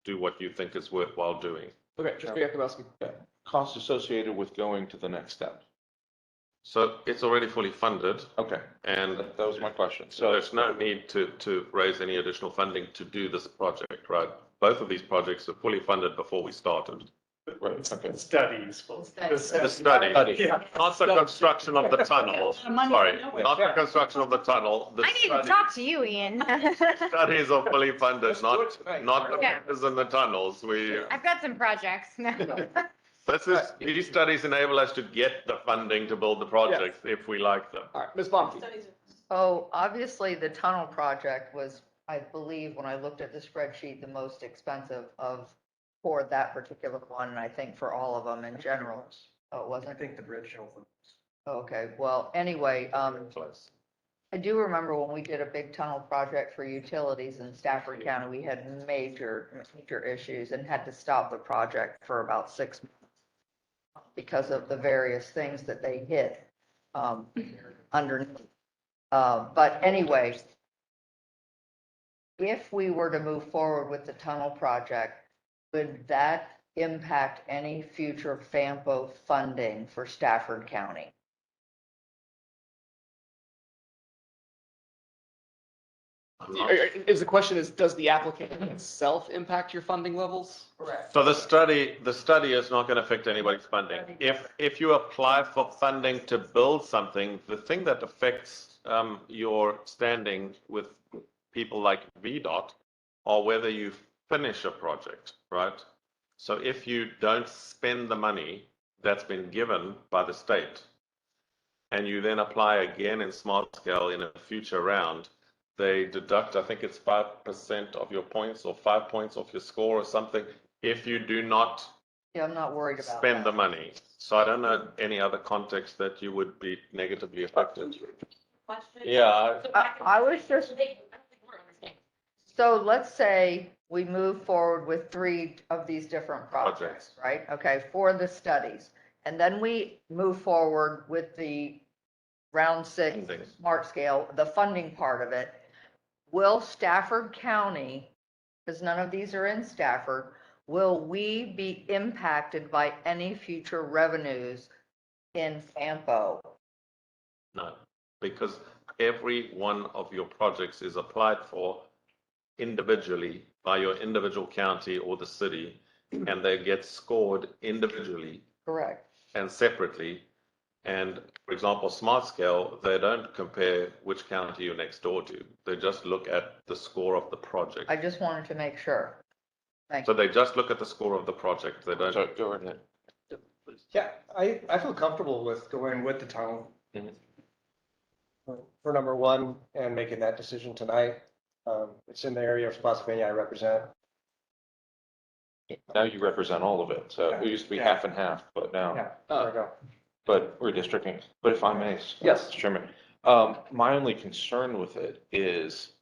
do what you think is worthwhile doing. Okay, Trustee Jakubowski. Cost associated with going to the next step. So it's already fully funded, Okay, and that was my question. so So there's no need to raise any additional funding to do this project, right? Both of these projects are fully funded before we started. right, okay. Studies. The study, Yeah. not the construction of the tunnel. Money Sorry, nowhere. not the construction of the tunnel. The I need to study- talk to you, Ian. Studies are fully funded, not the Yeah. pictures in the tunnels. I've got some projects. These studies enable us to get the funding to build the projects if we like them. All right, Ms. Bonte. Oh, obviously, the tunnel project was, I believe, when I looked at the spreadsheet, the most expensive for that particular one, and I think for all of them in general. Oh, it I wasn't? think the bridge over. Okay, well, anyway, I do remember when we did a big tunnel project for utilities in Stafford County, we had major issues and had to stop the project for about 6 months because of the various things that they hit underneath. But anyway, if we were to move forward with the tunnel project, would that impact any future FAMPO funding for Stafford County? Is the question does the application itself impact your funding levels? Correct. So the study is not going to affect anybody's funding. If you apply for funding to build something, the thing that affects your standing with people like VDOT are whether you finish a project, right? So if you don't spend the money that's been given by the state, and you then apply again in smart scale in a future round, they deduct, I think it's 5% of your points or 5 points off your score or something if you do not Yeah, I'm not worried about spend the that. money. So I don't know any other context that you would be negatively affected. Question? Yeah. I was just, so let's say we move forward with 3 of these different projects, right? Okay, for the studies. And then we move forward with the round 6 Funding. smart scale, the funding part of it. Will Stafford County, because none of these are in Stafford, will we be impacted by any future revenues in FAMPO? No, because every one of your projects is applied for individually by your individual county or the city, and they get scored individually Correct. and separately. And for example, smart scale, they don't compare which county you're next door to. They just look at the score of the project. I just wanted to make sure. Thank So you. they just look at the score of the project. They don't. So go ahead. Yeah, I feel comfortable with going with the tunnel. Mhm. For number one, and making that decision tonight. It's in the area of Spotsylvania I represent. Now you represent all of it. So it used to be half and half, but now, Yeah, there we go. but we're districting. But if I may, Yes. Mr. Chairman, my only concern with it is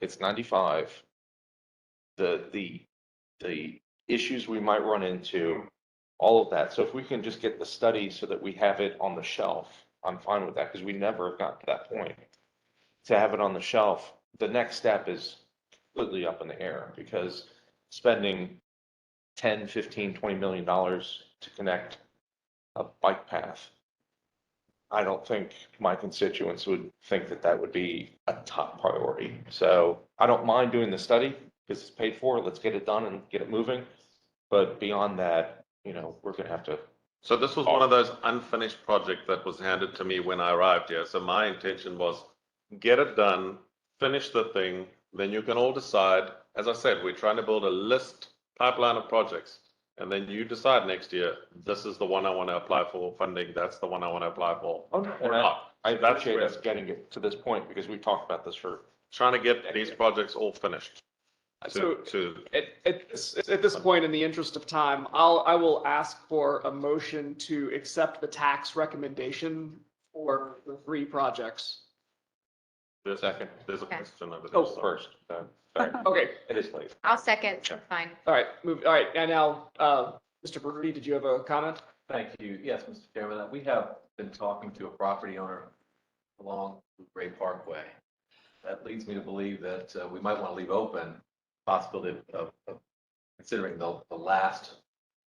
it's 95. The issues we might run into, all of that. So if we can just get the study so that we have it on the shelf, I'm fine with that because we never have gotten to that point. To have it on the shelf, the next step is completely up in the air because spending 10, 15, $20 million to connect a bike path, I don't think my constituents would think that that would be a top priority. So I don't mind doing the study because it's paid for. Let's get it done and get it moving. But beyond that, we're going to have to. So this was one of those unfinished projects that was handed to me when I arrived here. So my intention was get it done, finish the thing, then you can all decide. As I said, we're trying to build a pipeline of projects. And then you decide next year, this is the one I want to apply for funding. That's the one I want to apply for. Or not. I That's appreciate where- us getting it to this point because we talked about this for. Trying to get these projects all finished. So to at this point, in the interest of time, I will ask for a motion to accept the tax recommendation for the 3 projects. there's Second. there's a Okay. question over there. Oh, so- First, sorry. Okay, It is late. I'll second, fine. all right, all right, and now, Mr. Baruti, did you have a comment? Thank you. Yes, Mr. Chairman, we have been talking to a property owner along Gray Parkway. That leads me to believe that we might want to leave open possibility of considering the last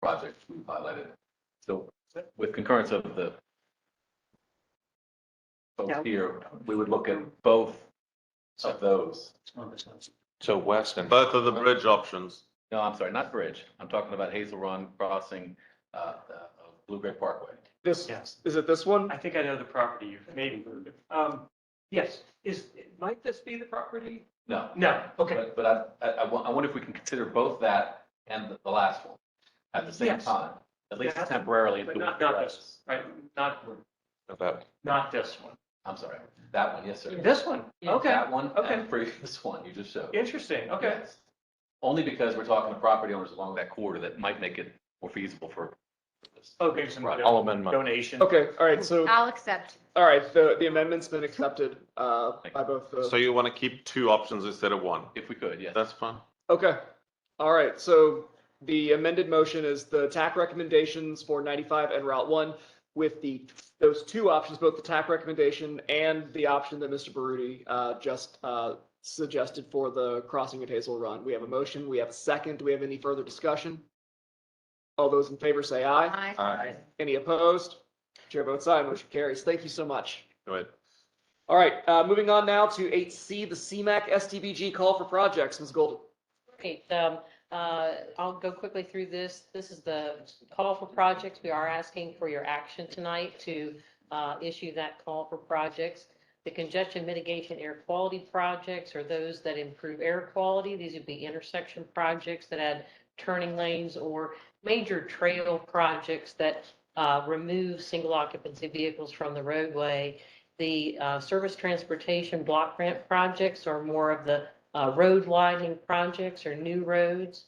project we highlighted. So with concurrence of the folks here, we would look at both of those. So west and. Both of the bridge options. No, I'm sorry, not bridge. I'm talking about Hazel Run crossing Blue Gray Parkway. This, Yes. is it this one? I think I know the property you maybe. Yes, might this be the property? No. No, okay. But I wonder if we can consider both that and the last one at the same Yes. time, at least Yeah. temporarily. But until we not figure out this, right? About Not this one. I'm sorry, that one, yes, sir. This one, okay. That one Okay. and the previous one you just showed. Interesting, okay. Yes. Only because we're talking to property owners along that corridor that might make it more feasible for this. Okay, some Right. I'll amend my. donation. Okay, all right, so, I'll accept. all right, the amendment's been accepted, by both So the, you want to keep 2 options instead of 1? If we could, yes. That's fine. okay. All right, so the amended motion is the TAC recommendations for 95 and Route 1 with those 2 options, both the TAC recommendation and the option that Mr. Baruti, just, suggested for the crossing at Hazel Run. We have a motion, we have a second. Do we have any further discussion? All those in favor say aye. Aye. Any opposed? Chair votes aye, motion carries. Thank you so much. Go ahead. All right, moving on now to 8C, the CMAQ STBG call for projects. Ms. Golden. Great. I'll go quickly through this. This is the call for projects. We are asking for your action tonight to issue that call for projects. The congestion mitigation air quality projects are those that improve air quality. These would be intersection projects that add turning lanes or major trail projects that remove single occupancy vehicles from the roadway. The service transportation block grant projects are more of the road widening projects or new roads.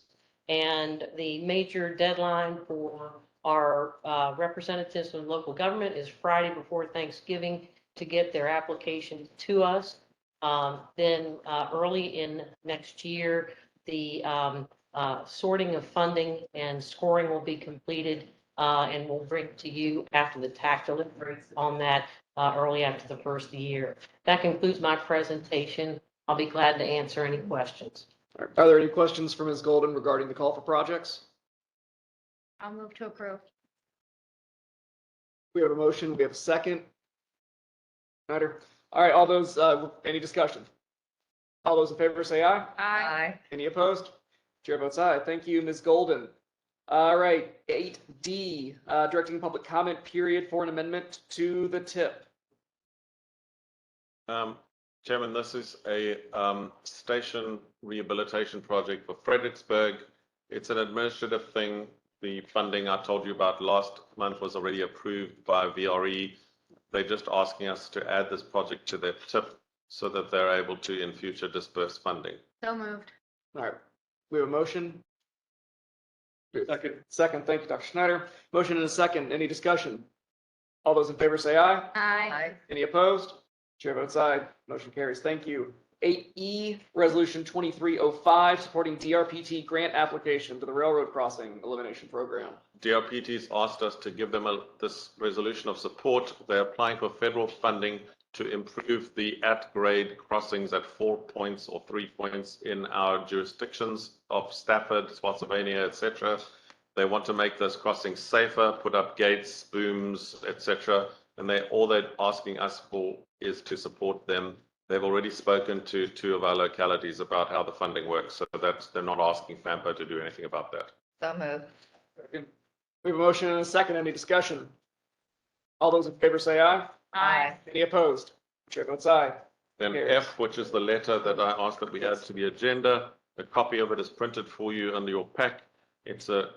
And the major deadline for our representatives from local government is Friday before Thanksgiving to get their applications to us. Then early in next year, the sorting of funding and scoring will be completed, and we'll bring to you after the tax deliveries on that early after the first year. That concludes my presentation. I'll be glad to answer any questions. Are there any questions for Ms. Golden regarding the call for projects? I'll move to approve. We have a motion, we have a second. Snyder. All right, all those, any discussion? All those in favor say aye. Aye. Any opposed? Chair votes aye. Thank you, Ms. Golden. All right, 8D, directing public comment period for an amendment to the tip. Chairman, this is a station rehabilitation project for Fredericksburg. It's an administrative thing. The funding I told you about last month was already approved by VRE. They're just asking us to add this project to their tip so that they're able to in future disperse funding. So moved. All right, we have a motion. Second, thank you, Dr. Schneider. Motion and a second. Any discussion? All those in favor say aye. Aye. Any opposed? Chair votes aye. Motion carries. Thank you. 8E, Resolution 2305, supporting DRPT grant application to the railroad crossing elimination program. DRPT's asked us to give them this resolution of support. They're applying for federal funding to improve the at-grade crossings at 4 points or 3 points in our jurisdictions of Stafford, Spotsylvania, etc. They want to make those crossings safer, put up gates, booms, etc. And all they're asking us for is to support them. They've already spoken to 2 of our localities about how the funding works, so they're not asking FAMPO to do anything about that. So moved. We have a motion and a second. Any discussion? All those in favor say aye. Aye. Any opposed? Chair votes aye. Then Carries. F, which is the letter that I asked that we add to the agenda. A copy of it is printed for you under your pack. It's a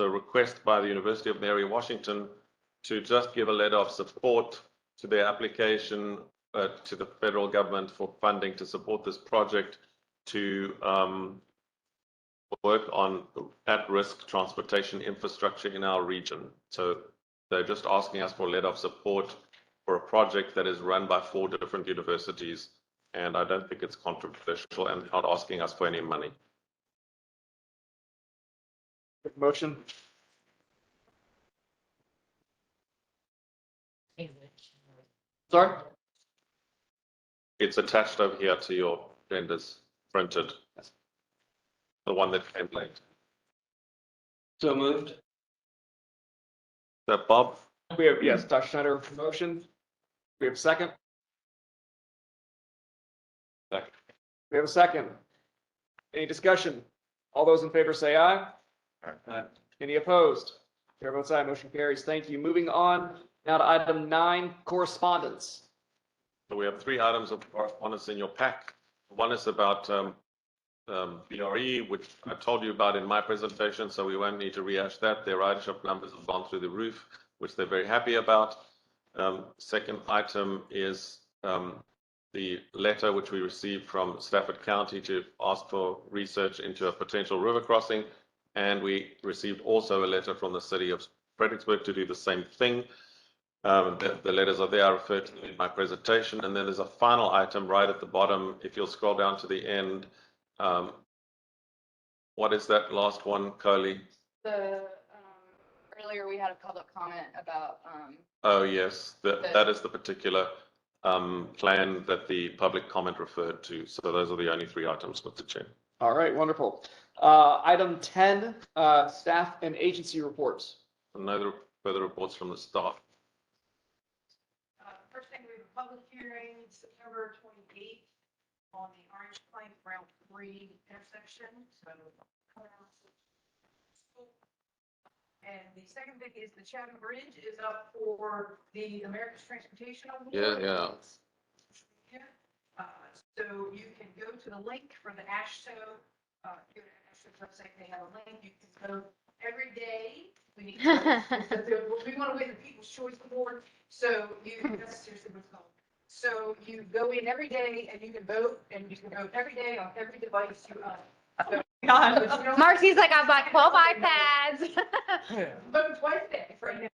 request by the University of Mary Washington to just give a letter of support to their application to the federal government for funding to support this project to work on at-risk transportation infrastructure in our region. So they're just asking us for a letter of support for a project that is run by 4 different universities. And I don't think it's controversial and not asking us for any money. Motion. Sorry? It's attached over here to your agendas, printed. The one that came late. So moved. That Bob? We have, yes, Dr. Schneider, motion. We have a second. Second. We have a second. Any discussion? All those in favor say aye. Aye. Any opposed? Chair votes aye, motion carries. Thank you. Moving on now to item 9, correspondence. So we have 3 items of correspondence in your pack. One is about BRE, which I told you about in my presentation, so we won't need to rehash that. Their ridership numbers have gone through the roof, which they're very happy about. Second item is the letter which we received from Stafford County to ask for research into a potential river crossing. And we received also a letter from the city of Fredericksburg to do the same thing. The letters are there, I referred to them in my presentation. And then there's a final item right at the bottom. If you'll scroll down to the end, what is that last one, Coley? Earlier we had a public comment about, Oh, yes, that is the particular plan that the public comment referred to. So those are the only 3 items, Mr. Chair. All right, wonderful. Item 10, staff and agency reports. No further reports from the staff. First thing, we have a public hearing September 28th on the Orange Plank Route 3 intersection. So, and the second thing is the Chatham Bridge is up for the America's Transportation Award. Yeah. So you can go to the link for the ASHTO. Go to ASHTO's website, they have a link. You can go every day. We need to, we want to win the People's Choice Award. So that's seriously what's called. So you go in every day and you can vote, and you can vote every day on every device you own. So, Marcy's like, I've got 12 iPads. vote twice a day, right?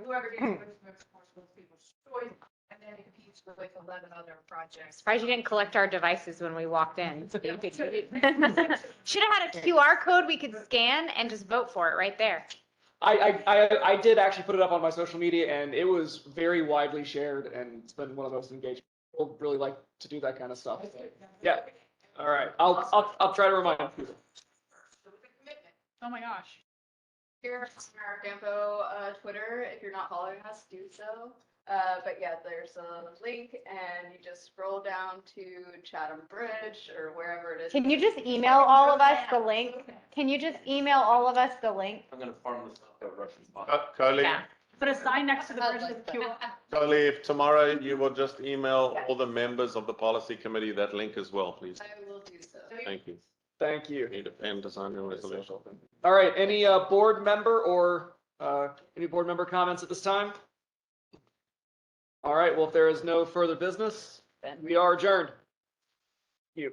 Whoever gets most People's Choice, and then it competes with 11 other projects. Surprised you didn't collect our devices when we walked in. Should have had a QR code we could scan and just vote for it right there. I did actually put it up on my social media, and it was very widely shared, and it's been one of those engagement. People really like to do that kind of stuff. Yeah. All right. I'll try to remind people. Oh my gosh. here on our FAMPO Twitter. If you're not following us, do so. But yeah, there's a link and you just scroll down to Chatham Bridge or wherever it is. Can you just email all of us the link? Can you just email all of us the link? I'm gonna farm this up to Russian. Coley, Yeah. Put a sign next to the bridge with QR. Coley, if tomorrow you will just email all the members of the policy committee that link as well, please. I will do so. Thank you. Thank you. Need a pen to sign your resolution. All right. Any board member or any board member comments at this time? All right. Well, if there is no further business, we are adjourned. Thank you.